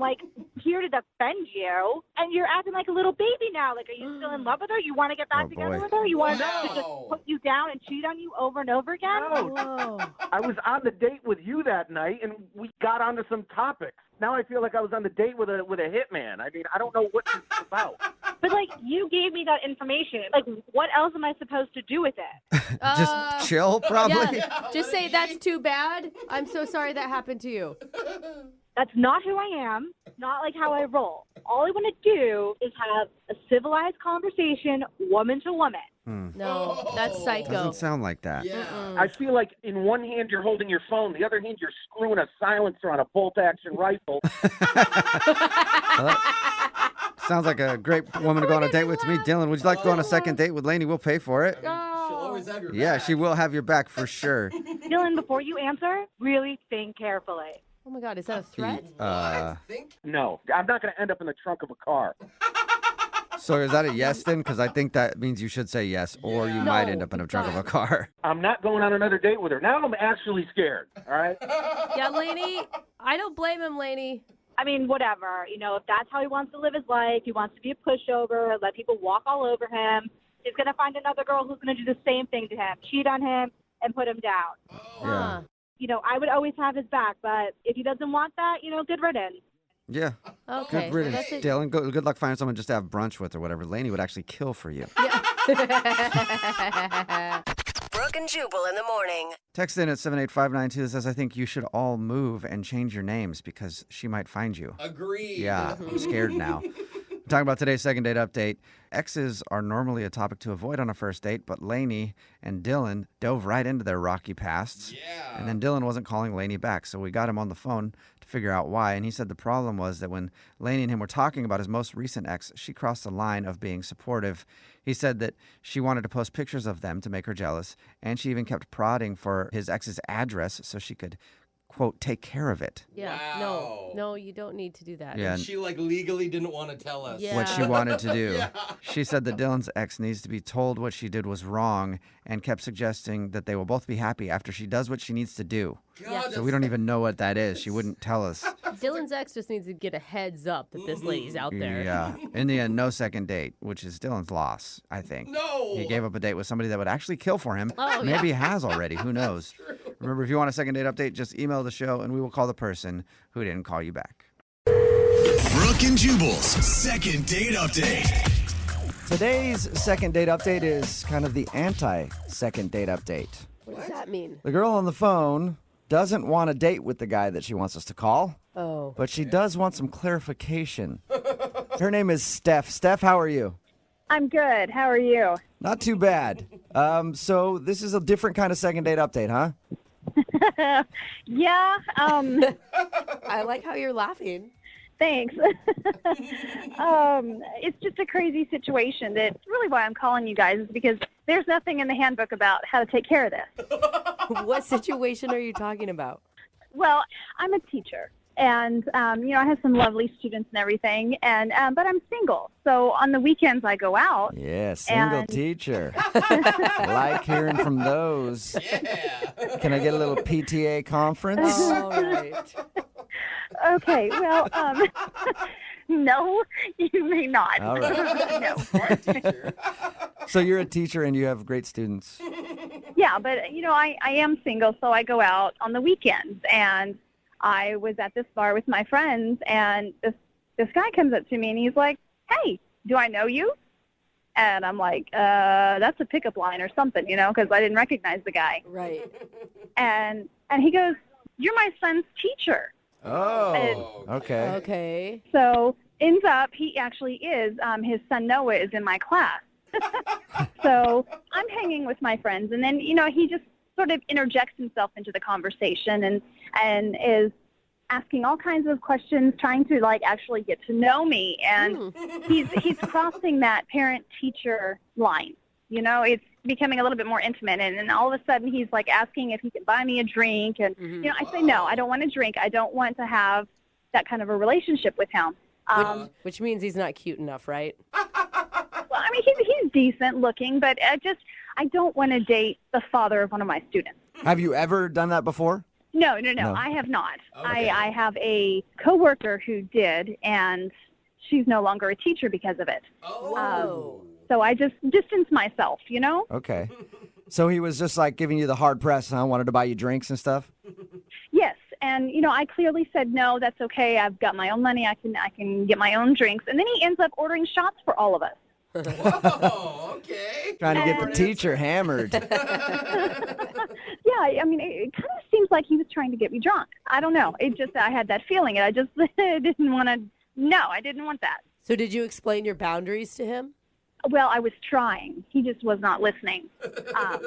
here to defend you. And you're acting like a little baby now. Like, are you still in love with her? You want to get back together with her? You want her to just put you down and cheat on you over and over again? No. I was on the date with you that night, and we got onto some topics. Now I feel like I was on the date with a hitman. I mean, I don't know what this is about. But, you gave me that information. What else am I supposed to do with it? Just chill, probably? Yeah. Just say that's too bad. I'm so sorry that happened to you. That's not who I am. Not how I roll. All I want to do is have a civilized conversation, woman to woman. No, that's psycho. Doesn't sound like that. I feel like in one hand you're holding your phone, the other hand you're screwing a silencer on a bolt-action rifle. Sounds like a great woman to go on a date with to me. Dylan, would you like to go on a second date with Lainey? We'll pay for it. She'll always have your Yeah, back. she will have your back for sure. Dylan, before you answer, really think carefully. Oh my God, is that a threat? No, I'm not going to end up in the trunk of a car. So is that a yes then? Because I think that means you should say yes, or you might end up in a trunk of a car. I'm not going on another date with her. Now I'm actually scared, all right? Yeah, Lainey, I don't blame him, Lainey. I mean, whatever. If that's how he wants to live his life, he wants to be a pushover, let people walk all over him. He's going to find another girl who's going to do the same thing to him, cheat on him, and put him down. Yeah. I would always have his back, but if he doesn't want that, good riddance. Yeah. Okay. Good riddance, Dylan. Good luck finding someone just to have brunch with or whatever. Lainey would actually kill for you. Brooke and Jubal in the morning. Text in at 78592 that says, I think you should all move and change your names because she might find you. Agreed. Yeah, I'm scared now. Talking about today's second date update. Exes are normally a topic to avoid on a first date, but Lainey and Dylan dove right into their rocky pasts. Yeah. And then Dylan wasn't calling Lainey back, so we got him on the phone to figure out why. And he said the problem was that when Lainey and him were talking about his most recent ex, she crossed the line of being supportive. He said that she wanted to post pictures of them to make her jealous, and she even kept prodding for his ex's address so she could, quote, take care of it. Yeah. Wow. No, you don't need to do that. Yeah. And she like legally didn't want to tell us What she wanted to do. Yeah. She said that Dylan's ex needs to be told what she did was wrong and kept suggesting that they will both be happy after she does what she needs to do. God, So we don't even know what that is. She wouldn't tell us. Dylan's ex just needs to get a heads up that this lady's out there. Yeah. In the end, no second date, which is Dylan's loss, I think. No. He gave up a date with somebody that would actually kill for him. Oh, Maybe yeah. he has already. Who knows? Remember, if you want a second date update, just email the show and we will call the person who didn't call you back. Brooke and Jubal's second date update. Today's second date update is kind of the anti-second date update. What does that mean? The girl on the phone doesn't want a date with the guy that she wants us to call, Oh. but she does want some clarification. Her name is Steph. Steph, how are you? I'm good. How are you? Not too bad. So this is a different kind of second date update, huh? Yeah. I like how you're laughing. Thanks. It's just a crazy situation. That's really why I'm calling you guys, is because there's nothing in the handbook about how to take care of this. What situation are you talking about? Well, I'm a teacher, and I have some lovely students and everything, and but I'm single. So on the weekends I go out. Yeah, single teacher. Like hearing from those. Yeah. Can I get a little PTA conference? All right. Okay, well, no, you may not. All right. No. So you're a teacher and you have great students. Yeah, but I am single, so I go out on the weekends, and I was at this bar with my friends, and this guy comes up to me and he's like, "Hey, do I know you?" And I'm like, that's a pickup line or something, because I didn't recognize the guy. Right. And he goes, "You're my son's teacher." Oh, okay. Okay. So ends up, he actually is. His son Noah is in my class. So I'm hanging with my friends, and then he just sort of interjects himself into the conversation and is asking all kinds of questions, trying to actually get to know me. And he's crossing that parent-teacher line. It's becoming a little bit more intimate, and all of a sudden he's asking if he can buy me a drink, and I say no, I don't want a drink. I don't want to have that kind of a relationship with him. Which means he's not cute enough, right? Well, I mean, he's decent looking, but I don't want to date the father of one of my students. Have you ever done that before? No, I have not. Okay. I have a coworker who did, and she's no longer a teacher because of it. Oh. So I just distance myself, Okay. So he was just giving you the hard press, huh? Wanted to buy you drinks and stuff? Yes, and I clearly said no, that's okay. I've got my own money. I can get my own drinks. And then he ends up ordering shots for all of us. Whoa, okay. Trying to get the teacher hammered. Yeah, I mean, it kind of seems like he was trying to get me drunk. I don't know. I had that feeling, and I just didn't want to. No, I didn't want that. So did you explain your boundaries to him? Well, I was trying. He just was not listening. I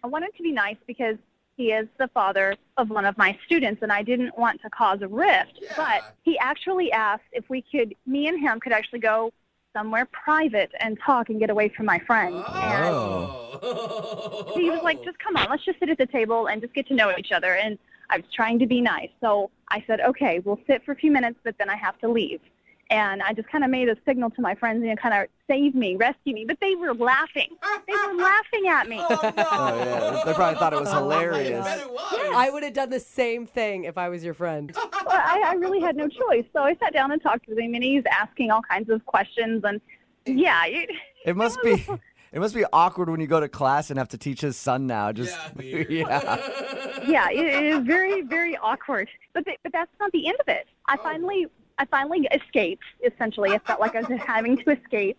wanted to be nice because he is the father of one of my students, and I didn't want to cause a rift. Yeah. But he actually asked if me and him could actually go somewhere private and talk and get away from my friends. Oh. And he was like, just come on, let's just sit at the table and just get to know each other. And I was trying to be nice. So I said, okay, we'll sit for a few minutes, but then I have to leave. And I just kind of made a signal to my friends, kind of save me, rescue me. But they were laughing. They were laughing at me. Oh, no. Oh, yeah. They probably thought it was hilarious. I bet it was. Yes. I would have done the same thing if I was your friend. Well, I really had no choice. So I sat down and talked with him, and he's asking all kinds of questions. And, yeah. It must be... It must be awkward when you go to class and have to teach his son now. Just yeah. Yeah, it is very, very awkward. But that's not the end of it. I finally escaped, essentially. I felt like I was having to escape.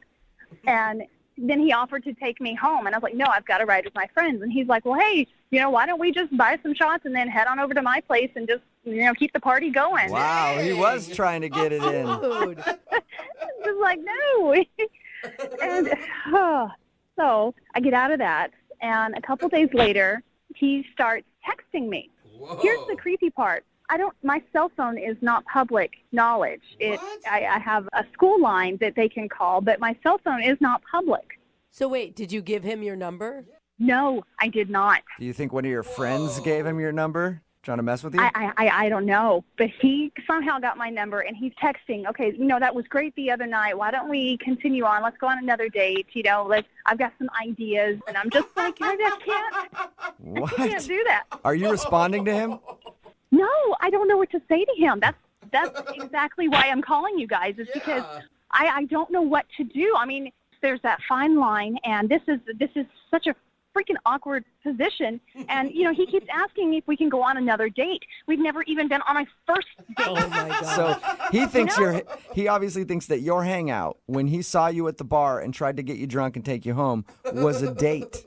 And then he offered to take me home. And I was like, no, I've got to ride with my friends. And he's like, well, hey, why don't we just buy some shots and then head on over to my place and just, keep the party going. Wow, he was trying to get it in. Just like, no. And so I get out of that, and a couple days later, he starts texting me. Whoa. Here's the creepy part. My cell phone is not public knowledge. I have a school line that they can call, but my cell phone is not public. So wait, did you give him your number? No, I did not. Do you think one of your friends gave him your number, trying to mess with you? I don't know, but he somehow got my number, and he's texting, okay, that was great the other night. Why don't we continue on? Let's go on another date. I've got some ideas, and I'm just like, I can't do that. Are you responding to him? No, I don't know what to say to him. That's exactly why I'm calling you guys, is because I don't know what to do. I mean, there's that fine line, and this is such a freaking awkward position. And, he keeps asking me if we can go on another date. We've never even been on my first date. Oh, my God. So he thinks he obviously thinks that your hangout, when he saw you at the bar and tried to get you drunk and take you home, was a date.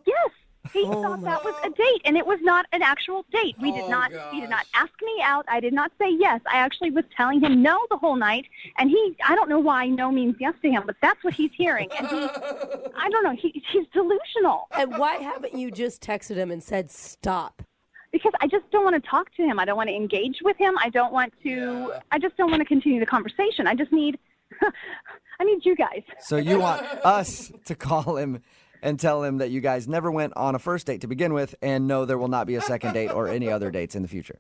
Yes. He thought that was a date, and it was not an actual date. He did not ask me out. I did not say yes. I actually was telling him no the whole night, and I don't know why no means yes to him, but that's what he's hearing. And I don't know, he's delusional. And why haven't you just texted him and said stop? Because I just don't want to talk to him. I don't want to engage with him. I just don't want to continue the conversation. I just need, I need you guys. So you want us to call him and tell him that you guys never went on a first date to begin with, and no, there will not be a second date or any other dates in the future.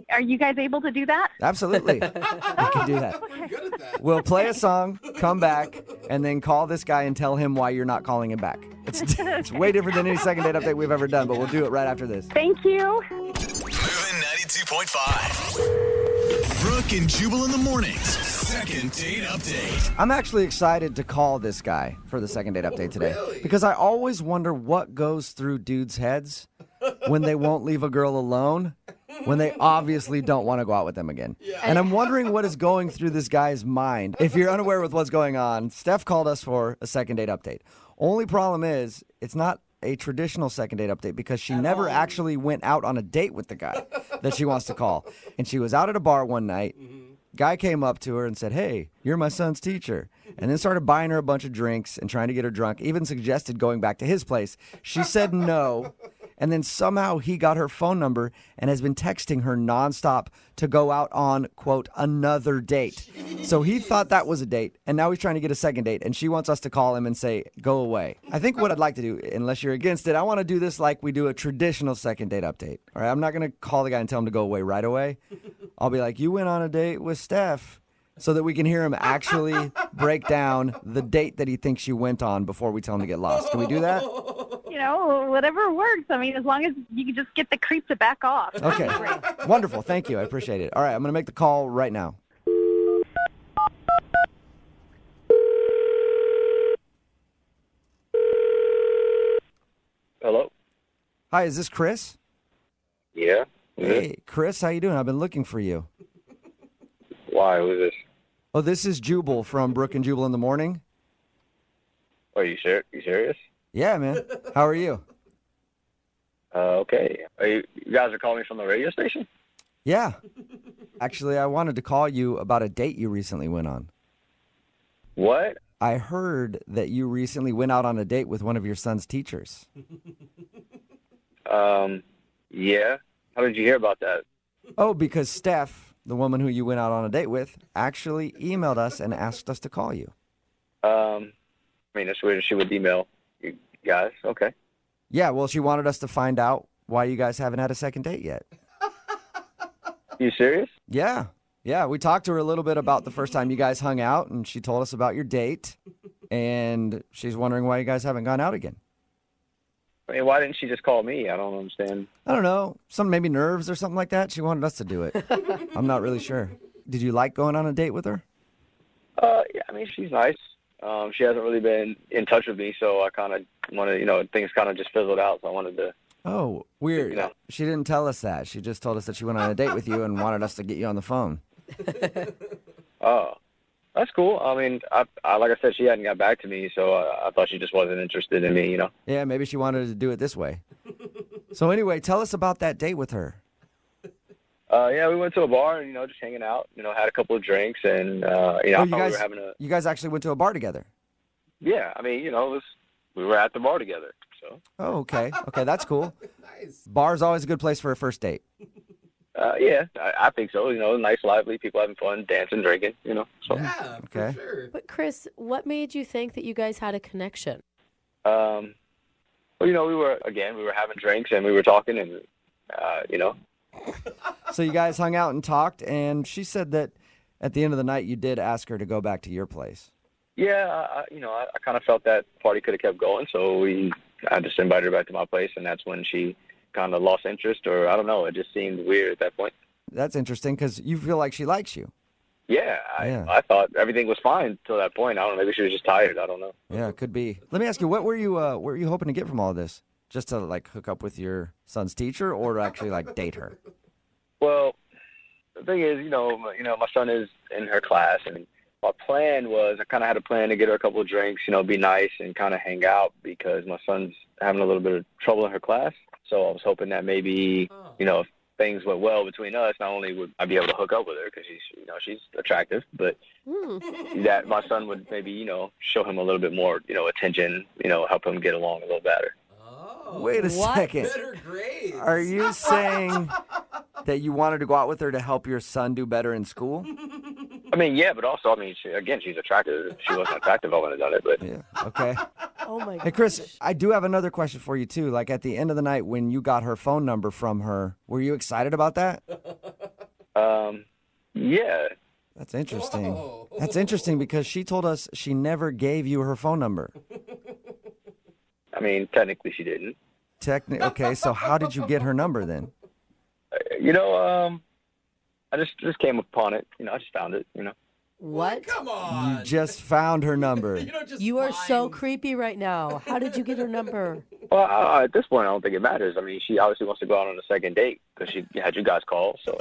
Are you guys able to do that? Absolutely. We can do that. We're good at that. We'll play a song, come back, and then call this guy and tell him why you're not calling him back. It's way different than any second date update we've ever done, but we'll do it right after this. Thank you. Moving 92.5. Brooke and Jubal in the mornings. Second date update. I'm actually excited to call this guy for the second date update today. Really? Because I always wonder what goes through dudes' heads when they won't leave a girl alone, when they obviously don't want to go out with them again. Yeah. And I'm wondering what is going through this guy's mind. If you're unaware with what's going on, Steph called us for a second date update. Only problem is it's not a traditional second date update because she never actually went out on a date with the guy that she wants to call. And she was out at a bar one night. Guy came up to her and said, "Hey, you're my son's teacher," and then started buying her a bunch of drinks and trying to get her drunk, even suggested going back to his place. She said no, and then somehow he got her phone number and has been texting her nonstop to go out on, quote, another date. So he thought that was a date, and now he's trying to get a second date, and she wants us to call him and say, go away. I think what I'd like to do, unless you're against it, I want to do this like we do a traditional second date update. All right, I'm not going to call the guy and tell him to go away right away. I'll be like, you went on a date with Steph, so that we can hear him actually break down the date that he thinks you went on before we tell him to get lost. Can we do that? Whatever works. I mean, as long as you can just get the creep to back off. Okay. Wonderful. Thank you. I appreciate it. All right, I'm going to make the call right now. Hello? Hi, is this Chris? Yeah? Hey, Chris, how you doing? I've been looking for you. Why? Who's this? Oh, this is Jubal from Brooke and Jubal in the morning. Are you serious? Yeah, man. How are you? Okay. You guys are calling me from the radio station? Yeah. Actually, I wanted to call you about a date you recently went on. What? I heard that you recently went out on a date with one of your son's teachers. Yeah. How did you hear about that? Oh, because Steph, the woman who you went out on a date with, actually emailed us and asked us to call you. I mean, that's weird. She would email you guys. Okay. Yeah, well, she wanted us to find out why you guys haven't had a second date yet. You serious? Yeah. Yeah, we talked to her a little bit about the first time you guys hung out, and she told us about your date, and she's wondering why you guys haven't gone out again. I mean, why didn't she just call me? I don't understand. I don't know. Some maybe nerves or something like that. She wanted us to do it. I'm not really sure. Did you like going on a date with her? Yeah, I mean, she's nice. She hasn't really been in touch with me, so I kind of wanted, things kind of just fizzled out, so I wanted to. Oh, weird. She didn't tell us that. She just told us that she went on a date with you and wanted us to get you on the phone. Oh, that's cool. I mean, I like I said, she hadn't got back to me, so I thought she just wasn't interested in me, Yeah, maybe she wanted to do it this way. So anyway, tell us about that date with her. Yeah, we went to a bar and, just hanging out, had a couple of drinks and, I thought we were having a... You guys actually went to a bar together? Yeah, I mean, we were at the bar together, so... Oh, okay. Okay, that's cool. Nice. Bar's always a good place for a first date. Yeah, I think so. Nice, lively, people having fun, dancing, drinking, so... Yeah, okay. for sure. But Chris, what made you think that you guys had a connection? Well, we were having drinks and we were talking and, So you guys hung out and talked, and she said that at the end of the night you did ask her to go back to your place. Yeah, I kind of felt that party could have kept going, so I just invited her back to my place, and that's when she kind of lost interest, or I don't know, it just seemed weird at that point. That's interesting because you feel like she likes you. Yeah, I thought everything was fine till that point. I don't know, maybe she was just tired. I don't know. Yeah, it could be. Let me ask you, what were you hoping to get from all of this? Just to like hook up with your son's teacher, or to actually like date her? Well, the thing is, my son is in her class, and my plan was, I kind of had a plan to get her a couple of drinks, be nice and kind of hang out because my son's having a little bit of trouble in her class. So I was hoping that maybe, if things went well between us, not only would I be able to hook up with her because she's attractive, but that my son would maybe, show him a little bit more, attention, help him get along a little better. Wait a second. Better grades. Are you saying that you wanted to go out with her to help your son do better in school? I mean, yeah, but also, she's attractive. If she wasn't attractive, I wouldn't have done it, but... Yeah, okay. Oh, my God. Hey, Chris, I do have another question for you, too. Like, at the end of the night, when you got her phone number from her, were you excited about that? Yeah. That's interesting. Whoa. That's interesting because she told us she never gave you her phone number. I mean, technically she didn't. Okay, so how did you get her number then? I just came upon it. I just found it, What? Come on. You just found her number. You are so creepy right now. How did you get her number? Well, at this point, I don't think it matters. I mean, she obviously wants to go out on a second date because she had you guys call, so...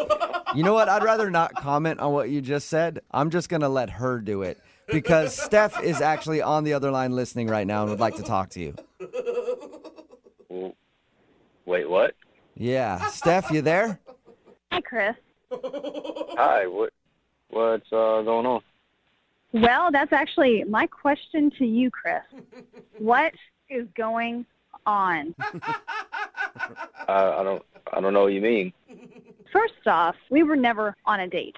You know what? I'd rather not comment on what you just said. I'm just going to let her do it because Steph is actually on the other line listening right now and would like to talk to you. Wait, what? Yeah. Steph, you there? Hi, Chris. Hi, what's going on? Well, that's actually my question to you, Chris. What is going on? I don't know what you mean. First off, we were never on a date.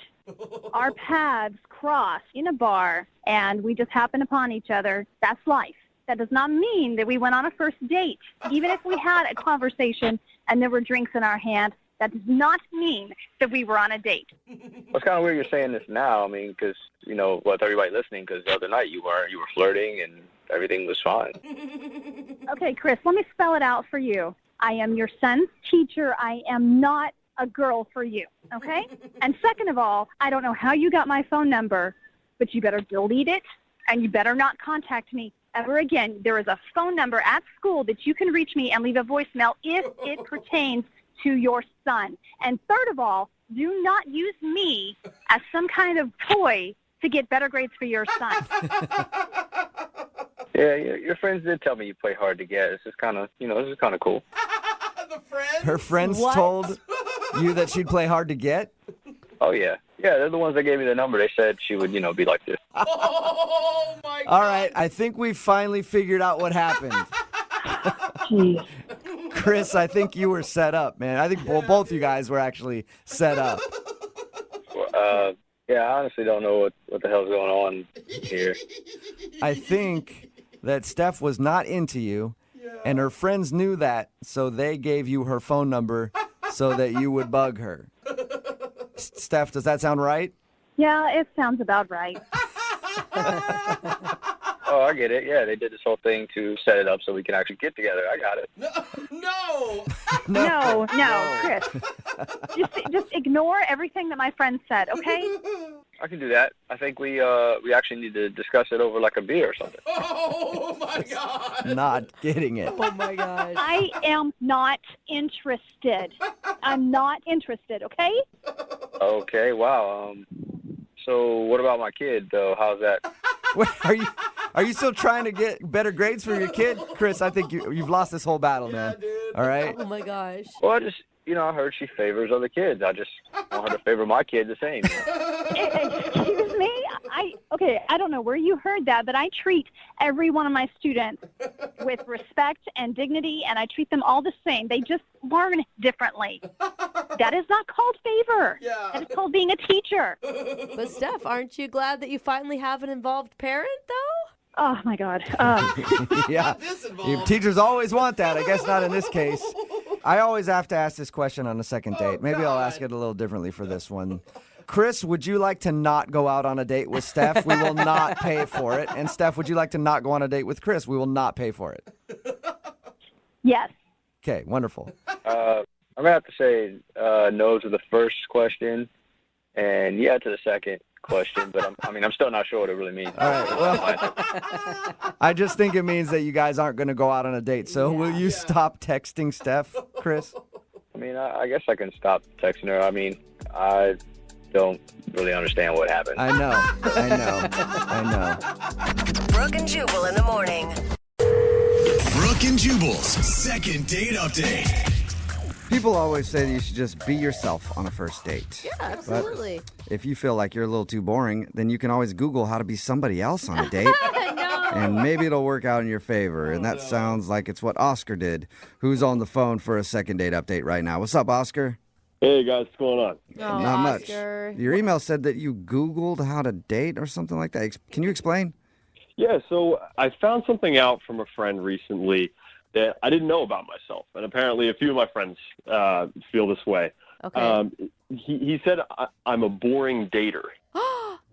Our paths crossed in a bar, and we just happened upon each other. That's life. That does not mean that we went on a first date. Even if we had a conversation and there were drinks in our hand, that does not mean that we were on a date. Well, it's kind of weird you're saying this now. I mean, because, with everybody listening, because the other night you were flirting and everything was fine. Okay, Chris, let me spell it out for you. I am your son's teacher. I am not a girl for you, okay? And second of all, I don't know how you got my phone number, but you better delete it, and you better not contact me ever again. There is a phone number at school that you can reach me and leave a voicemail if it pertains to your son. And third of all, do not use me as some kind of toy to get better grades for your son. Yeah, your friends did tell me you play hard to get. This is kind of, cool. Her friends told you that she'd play hard to get? Oh, yeah. Yeah, they're the ones that gave me the number. They said she would, be like this. Oh, my God. All right, I think we finally figured out what happened. Chris, I think you were set up, man. I think both you guys were actually set up. Yeah, I honestly don't know what the hell's going on here. I think that Steph was not into you, and her friends knew that, so they gave you her phone number so that you would bug her. Steph, does that sound right? Yeah, it sounds about right. Oh, I get it. Yeah, they did this whole thing to set it up so we can actually get together. I got it. No, Chris. Just ignore everything that my friend said, okay? I can do that. I think we actually need to discuss it over like a beer or something. Oh, my God. Not getting it. Oh, my gosh. I am not interested. I'm not interested, okay? Okay, wow. So what about my kid, though? How's that? Wait, are you still trying to get better grades for your kid? Chris, I think you've lost this whole battle, man. All right? Oh, my gosh. Well, I just, I heard she favors other kids. I want her to favor my kid the same. Excuse me? I don't know where you heard that, but I treat every one of my students with respect and dignity, and I treat them all the same. They just learn differently. That is not called favor. Yeah. That is called being a teacher. But Steph, aren't you glad that you finally have an involved parent, though? Oh, my God. Yeah. Teachers always want that. I guess not in this case. I always have to ask this question on a second date. Maybe I'll ask it a little differently for this one. Chris, would you like to not go out on a date with Steph? We will not pay for it. And Steph, would you like to not go on a date with Chris? We will not pay for it. Yes. Okay, wonderful. I'm going to have to say no to the first question and yeah to the second question, but I'm still not sure what it really means. All right, well, I just think it means that you guys aren't going to go out on a date. So will you stop texting Steph, Chris? I guess I can stop texting her. I don't really understand what happened. I know. Brooke and Jubal in the morning. Brooke and Jubal's second date update. People always say that you should just be yourself on a first date. Yeah, absolutely. But if you feel like you're a little too boring, then you can always Google how to be somebody else on a date. No. And maybe it'll work out in your favor. And that sounds like it's what Oscar did, who's on the phone for a second date update right now. What's up, Oscar? Hey, guys, what's going on? Oh, Not Oscar. much. Your email said that you Googled how to date or something like that. Can you explain? Yeah, so I found something out from a friend recently that I didn't know about myself. And apparently a few of my friends feel this way. Okay. He said I'm a boring dater.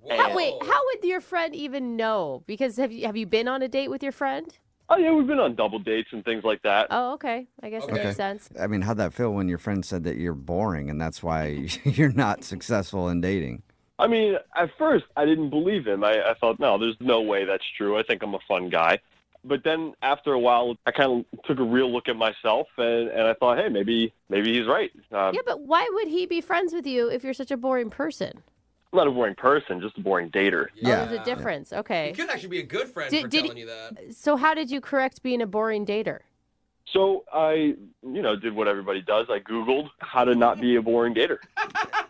Wait, how would your friend even know? Because have you been on a date with your friend? Oh, yeah, we've been on double dates and things like that. Oh, okay. I guess that makes sense. I mean, how'd that feel when your friend said that you're boring and that's why you're not successful in dating? I mean, at first, I didn't believe him. I thought, no, there's no way that's true. I think I'm a fun guy. But then after a while, I kind of took a real look at myself, and I thought, hey, maybe he's right. Yeah, but why would he be friends with you if you're such a boring person? I'm not a boring person, just a boring dater. Oh, there's a difference. Okay. You could actually be a good friend for telling you that. So how did you correct being a boring dater? So I, did what everybody does. I Googled how to not be a boring dater.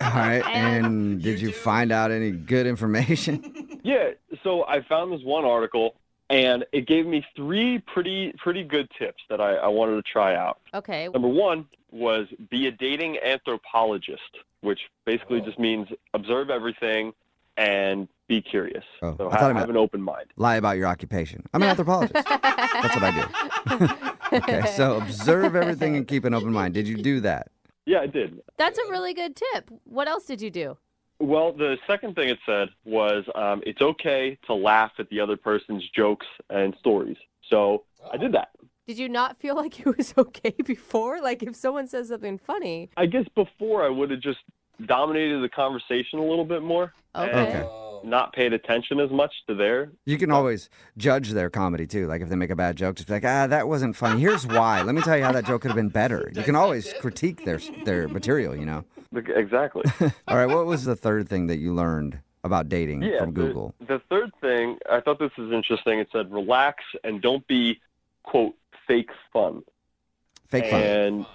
All right, and did you find out any good information? Yeah, so I found this one article, and it gave me 3 pretty good tips that I wanted to try out. Okay. Number 1 was be a dating anthropologist, which basically just means observe everything and be curious. Oh, so I thought it have meant an open mind. Lie about your occupation. I'm an anthropologist. That's what I do. Okay, so observe everything and keep an open mind. Did you do that? Yeah, I did. That's a really good tip. What else did you do? Well, the second thing it said was it's okay to laugh at the other person's jokes and stories. So I did that. Did you not feel like it was okay before? Like if someone says something funny? I guess before I would have just dominated the conversation a little bit more. Okay. And not paid attention as much to their... You can always judge their comedy, too. Like, if they make a bad joke, just be like, that wasn't funny. Here's why. Let me tell you how that joke could have been better. You can always critique their material, Exactly. All right, what was the third thing that you learned about dating from Google? The third thing, I thought this was interesting. It said, relax and don't be, quote, fake fun. Fake fun. And,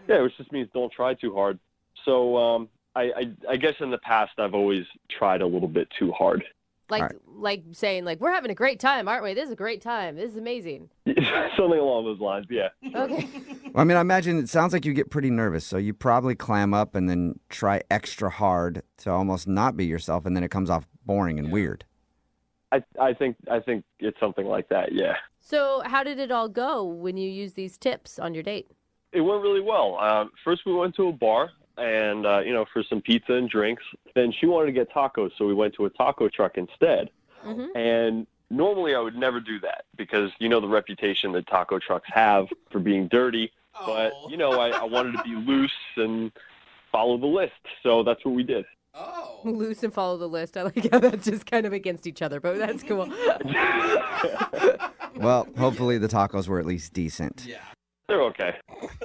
yeah, which just means don't try too hard. So, I guess in the past I've always tried a little bit too hard. Like saying, we're having a great time, aren't we? This is a great time. This is amazing. Something along those lines, yeah. Okay. Well, I mean, I imagine it sounds like you get pretty nervous, so you probably clam up and then try extra hard to almost not be yourself, and then it comes off boring and weird. I think it's something like that, yeah. So how did it all go when you used these tips on your date? It went really well. First we went to a bar and, for some pizza and drinks. Then she wanted to get tacos, so we went to a taco truck instead. Mm-hmm. And normally I would never do that because the reputation that taco trucks have for being dirty. But, I wanted to be loose and follow the list. So that's what we did. Oh. Loose and follow the list. I like how that's just kind of against each other, but that's cool. Well, hopefully the tacos were at least decent. Yeah. They're okay.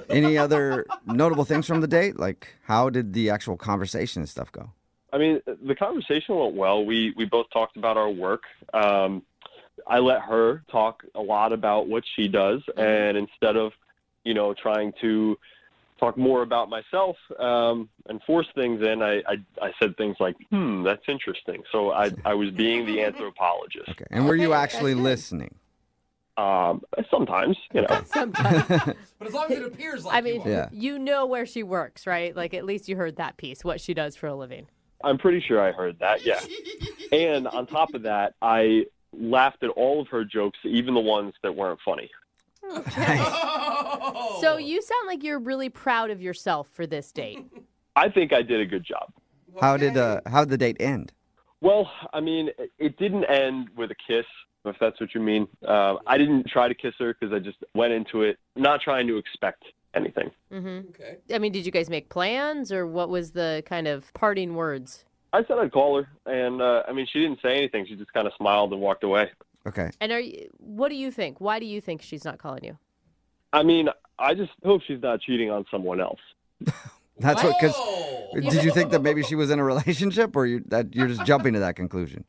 Any other notable things from the date? Like, how did the actual conversation and stuff go? I mean, the conversation went well. We both talked about our work. I let her talk a lot about what she does, and instead of, trying to talk more about myself and force things in, I said things like, that's interesting. So I was being the anthropologist. Okay. And were you actually listening? Sometimes, you know. Sometimes. But as long as it appears like you are. Yeah. You know where she works, right? Like, at least you heard that piece, what she does for a living. I'm pretty sure I heard that, yeah. And on top of that, I laughed at all of her jokes, even the ones that weren't funny. Okay. So you sound like you're really proud of yourself for this date. I think I did a good job. How'd the date end? Well, I mean, it didn't end with a kiss, if that's what you mean. I didn't try to kiss her because I just went into it not trying to expect anything. Mm-hmm. Okay. I mean, did you guys make plans, or what was the kind of parting words? I said I'd call her, and I mean, she didn't say anything. She just kind of smiled and walked away. Okay. And what do you think? Why do you think she's not calling you? I mean, I just hope she's not cheating on someone else. That's what, because did you think that maybe she was in a relationship, or you're just jumping to that conclusion?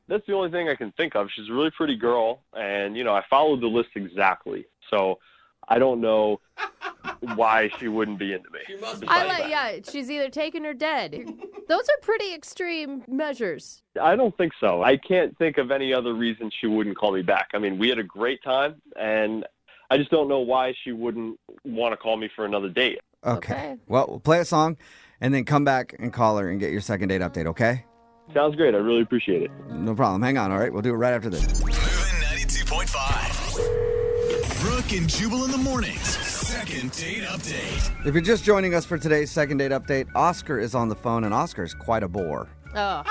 That's the only thing I can think of. She's a really pretty girl, and, I followed the list exactly. So I don't know why she wouldn't be into me. She's either taken or dead. Those are pretty extreme measures. I don't think so. I can't think of any other reason she wouldn't call me back. I mean, we had a great time, and I just don't know why she wouldn't want to call me for another date. Okay. Well, we'll play a song and then come back and call her and get your second date update, okay? Sounds great. I really appreciate it. No problem. Hang on, all right? We'll do it right after this. Moving 92.5. Brooke and Jubal in the mornings. Second date update. If you're just joining us for today's second date update, Oscar is on the phone, and Oscar's quite a bore. Oh.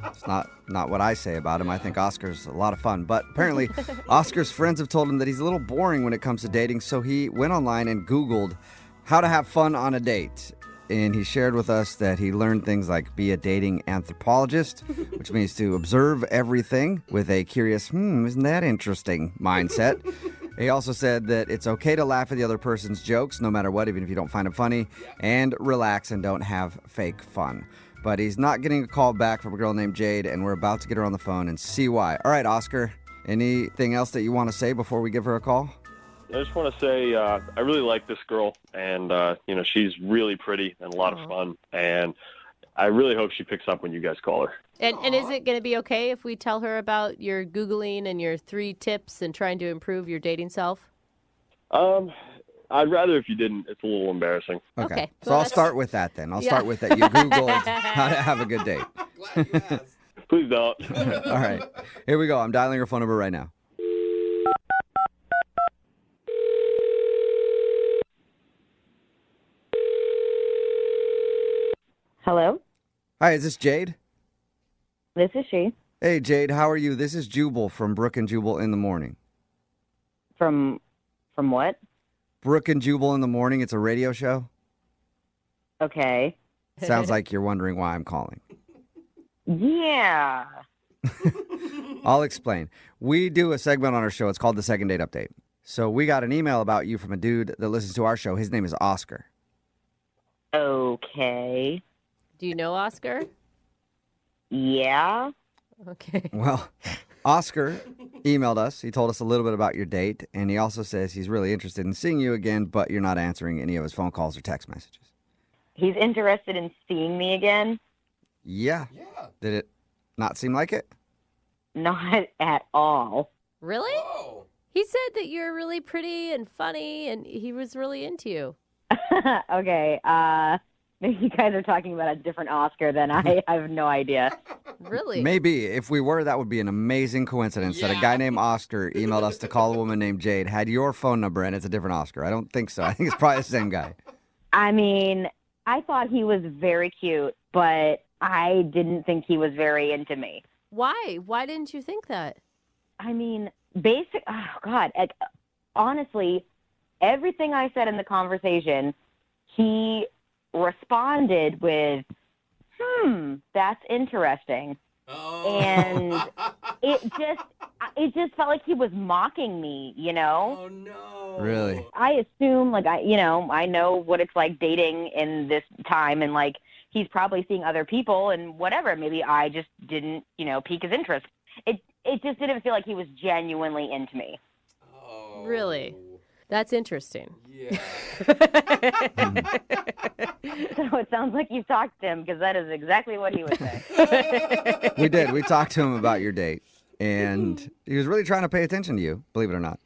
It's not what I say about him. I think Oscar's a lot of fun. But apparently, Oscar's friends have told him that he's a little boring when it comes to dating, so he went online and Googled how to have fun on a date. And he shared with us that he learned things like be a dating anthropologist, which means to observe everything with a curious, isn't that interesting mindset. He also said that it's okay to laugh at the other person's jokes, no matter what, even if you don't find them funny, and relax and don't have fake fun. But he's not getting a call back from a girl named Jade, and we're about to get her on the phone and see why. All right, Oscar, anything else that you want to say before we give her a call? I just want to say I really like this girl, and, she's really pretty and a lot of fun, and I really hope she picks up when you guys call her. And is it going to be okay if we tell her about your Googling and your 3 tips and trying to improve your dating self? I'd rather if you didn't. It's a little embarrassing. Okay. So I'll start with that then. I'll start with that. You Googled how to have a good date. Glad you asked. Please don't. All right. Here we go. I'm dialing her phone number right now. Hello? Hi, is this Jade? This is she. Hey, Jade, how are you? This is Jubal from Brooke and Jubal in the morning. From what? Brooke and Jubal in the morning. It's a radio show. Okay. Sounds like you're wondering why I'm calling. Yeah. I'll explain. We do a segment on our show. It's called the Second Date Update. So we got an email about you from a dude that listens to our show. His name is Oscar. Okay. Do you know Oscar? Yeah. Okay. Well, Oscar emailed us. He told us a little bit about your date, and he also says he's really interested in seeing you again, but you're not answering any of his phone calls or text messages. He's interested in seeing me again? Yeah. Did it not seem like it? Not at all. Really? Whoa. He said that you're really pretty and funny, and he was really into you. Okay. Maybe you guys are talking about a different Oscar than I have no idea. Really? Maybe. If we were, that would be an amazing coincidence that a guy named Oscar emailed us to call a woman named Jade, had your phone number, and it's a different Oscar. I don't think so. I think it's probably the same guy. I mean, I thought he was very cute, but I didn't think he was very into me. Why? Why didn't you think that? I mean, honestly, everything I said in the conversation, he responded with, that's interesting. Oh. And it just felt like he was mocking me, you know? Oh, no. Really? I assume, I know what it's like dating in this time, and, he's probably seeing other people and whatever. Maybe I just didn't, pique his interest. It just didn't feel like he was genuinely into me. Oh. Really? That's interesting. Yeah. So it sounds like you've talked to him because that is exactly what he would say. We did. We talked to him about your date, and he was really trying to pay attention to you, believe it or not.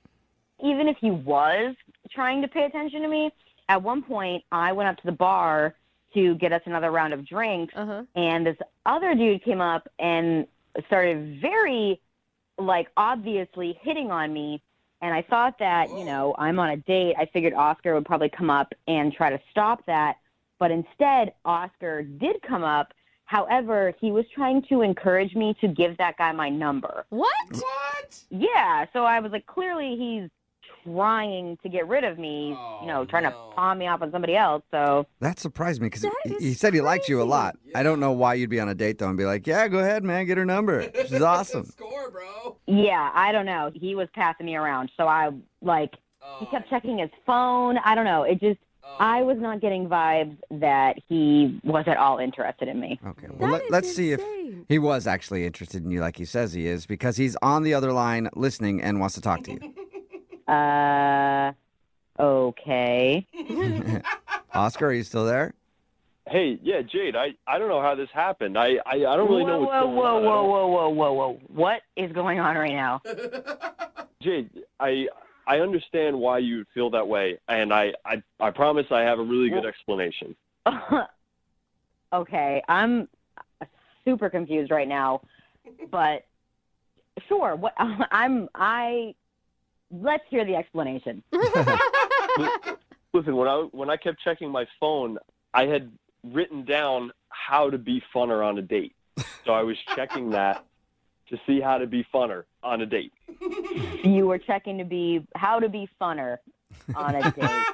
Even if he was trying to pay attention to me, at one point I went up to the bar to get us another round of drinks, and this other dude came up and started very, like, obviously hitting on me. And I thought that, you know, I'm on a date. I figured Oscar would probably come up and try to stop that. But instead, Oscar did come up. However, he was trying to encourage me to give that guy my number. What? What? Yeah. So I was like, clearly he's trying to get rid of me, trying to palm me off on somebody else. So That surprised me because he said he liked you a lot. I don't know why you'd be on a date, though, and be like, yeah, go ahead, man, get her number. She's awesome. Score, bro. yeah, I don't know. He was passing me around. So I, he kept checking his phone. I don't know. I was not getting vibes that he was at all interested in me. Okay, well, let's see if he was actually interested in you like he says he is, because he's on the other line listening and wants to talk to you. Okay. Oscar, are you still there? Hey, yeah, Jade, I don't know how this happened. I don't really know what's going on. Whoa. What is going on right now? Jade, I understand why you feel that way, and I promise I have a really good explanation. Okay, I'm super confused right now, but sure. Let's hear the explanation. Listen, when I kept checking my phone, I had written down how to be funner on a date. So I was checking that to see how to be funner on a date. You were checking how to be funner on a date.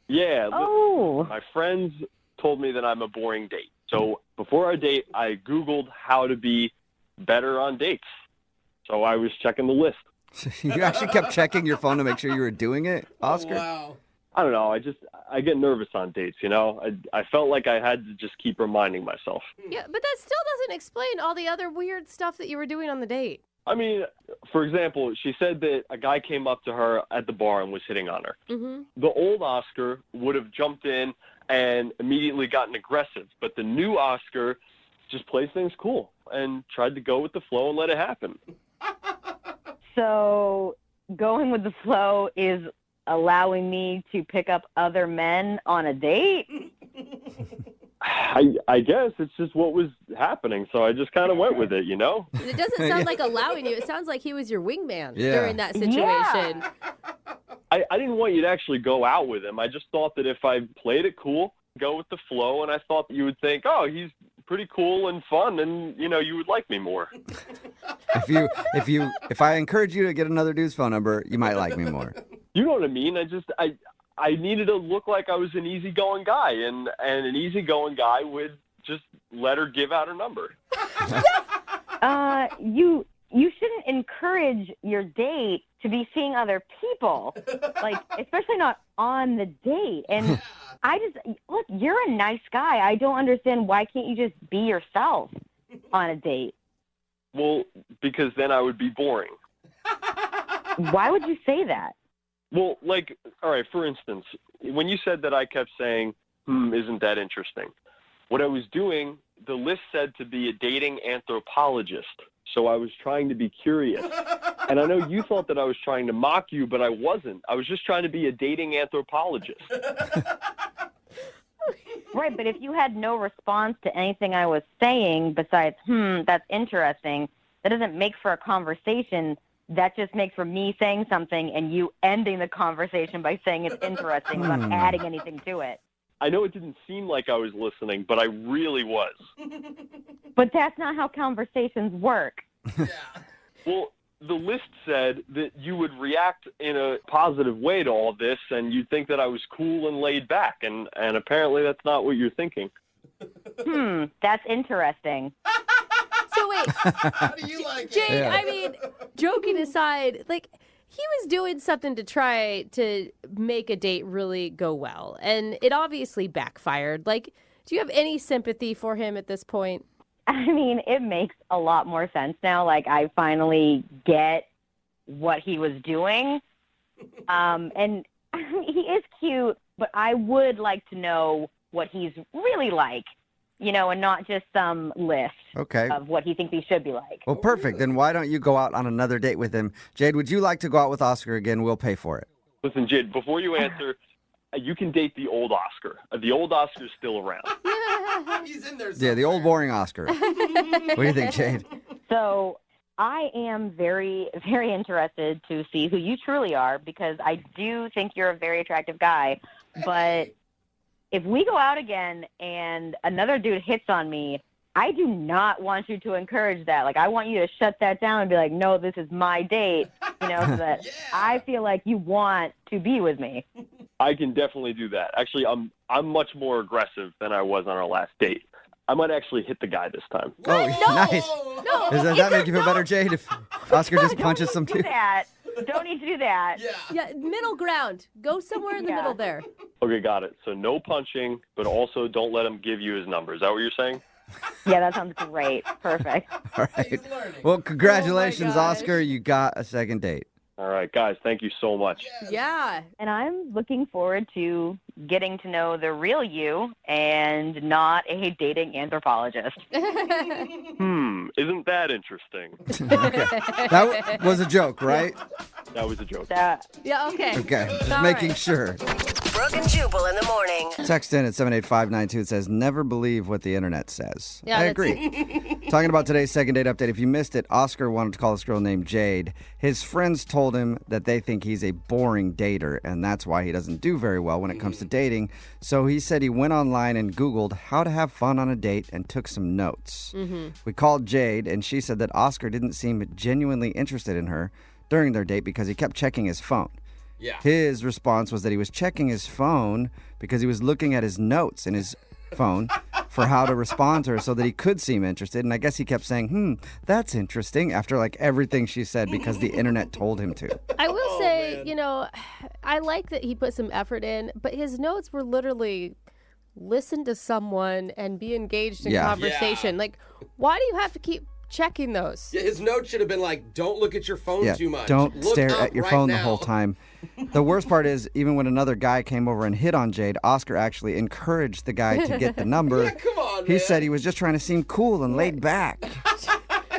Yeah. Oh. My friends told me that I'm a boring date. So before our date, I Googled how to be better on dates. So I was checking the list. You actually kept checking your phone to make sure you were doing it, Oscar? Oh, wow. I don't know. I get nervous on dates, you know? I felt like I had to just keep reminding myself. Yeah, but that still doesn't explain all the other weird stuff that you were doing on the date. I mean, for example, she said that a guy came up to her at the bar and was hitting on her. Mm-hmm. The old Oscar would have jumped in and immediately gotten aggressive, but the new Oscar just plays things cool and tried to go with the flow and let it happen. So going with the flow is allowing me to pick up other men on a date? I guess it's just what was happening, so I just kind of went with it, you know? It doesn't sound like allowing you. It sounds like he was your wingman during that situation. Yeah. I didn't want you to actually go out with him. I just thought that if I played it cool, go with the flow, and I thought that you would think, oh, he's pretty cool and fun, and, you know, you would like me more. If I encourage you to get another dude's phone number, you might like me more. You know what I mean? I needed to look like I was an easygoing guy, and an easygoing guy would just let her give out her number. You shouldn't encourage your date to be seeing other people, like, especially not on the date. And look, you're a nice guy. I don't understand, why can't you just be yourself on a date? Well, because then I would be boring. Why would you say that? Well, like, all right, for instance, when you said that I kept saying, isn't that interesting? What I was doing, the list said to be a dating anthropologist. So I was trying to be curious. And I know you thought that I was trying to mock you, but I wasn't. I was just trying to be a dating anthropologist. Right, but if you had no response to anything I was saying besides, that's interesting, that doesn't make for a conversation. That just makes for me saying something and you ending the conversation by saying it's interesting without adding anything to it. I know it didn't seem like I was listening, but I really was. But that's not how conversations work. Well, the list said that you would react in a positive way to all this, and you'd think that I was cool and laid back, and apparently that's not what you're thinking. That's interesting. So wait, How do you like Jade, it? I mean, joking aside, like, he was doing something to try to make a date really go well, and it obviously backfired. Like, do you have any sympathy for him at this point? I mean, it makes a lot more sense now. Like, I finally get what he was doing. And he is cute, but I would like to know what he's really like, and not just some list of what he thinks he should be like. Well, perfect. Then why don't you go out on another date with him? Jade, would you like to go out with Oscar again? We'll pay for it. Listen, Jade, before you answer, you can date the old Oscar. The old Oscar's still around. He's in there. Yeah, the old boring Oscar. What do you think, Jade? So I am very, very interested to see who you truly are, because I do think you're a very attractive guy. But if we go out again and another dude hits on me, I do not want you to encourage that. Like, I want you to shut that down and be like, no, this is my date, so that I feel like you want to be with me. I can definitely do that. Actually, I'm much more aggressive than I was on our last date. I might actually hit the guy this time. Oh, nice. No. Does that make you feel better, Jade, if Oscar just punches some do that. Don't need to do that. Yeah, middle ground. Go somewhere in the middle there. Okay, got it. So no punching, but also don't let him give you his number. Is that what you're saying? Yeah, that sounds great. Perfect. All right. Well, congratulations, Oscar. You got a second date. All right, guys, thank you so much. Yeah. And I'm looking forward to getting to know the real you and not a dating anthropologist. Isn't that interesting? That was a joke, right? That was a joke. Yeah, okay. Okay, just making sure. Brooke and Jubal in the morning. Text in at 78592. It says, never believe what the internet says. Yeah, I agree. Talking about today's second date update. If you missed it, Oscar wanted to call this girl named Jade. His friends told him that they think he's a boring dater, and that's why he doesn't do very well when it comes to dating. So he said he went online and Googled how to have fun on a date and took some notes. We called Jade, and she said that Oscar didn't seem genuinely interested in her during their date because he kept checking his phone. Yeah. His response was that he was checking his phone because he was looking at his notes in his phone for how to respond to her so that he could seem interested. And I guess he kept saying, that's interesting after like everything she said because the internet told him to. I will say, I like that he put some effort in, but his notes were literally listen to someone and be engaged in conversation. Yeah. Like, why do you have to keep checking those? Yeah, his note should have been like, don't look at your phone too much. Don't Look stare up at your right phone now. the whole time. The worst part is, even when another guy came over and hit on Jade, Oscar actually encouraged the guy to get the number. Come on, He man. said he was just trying to seem cool and laid back.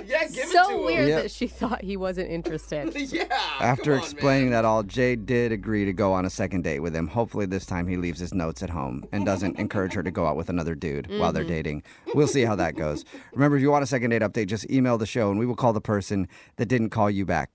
Yeah, give it to So him. weird Yeah. that she thought he wasn't interested. Yeah. After come on, explaining man. that all, Jade did agree to go on a second date with him. Hopefully this time he leaves his notes at home and doesn't encourage her to go out with another dude while they're dating. We'll see how that goes. Remember, if you want a second date update, just email the show and we will call the person that didn't call you back.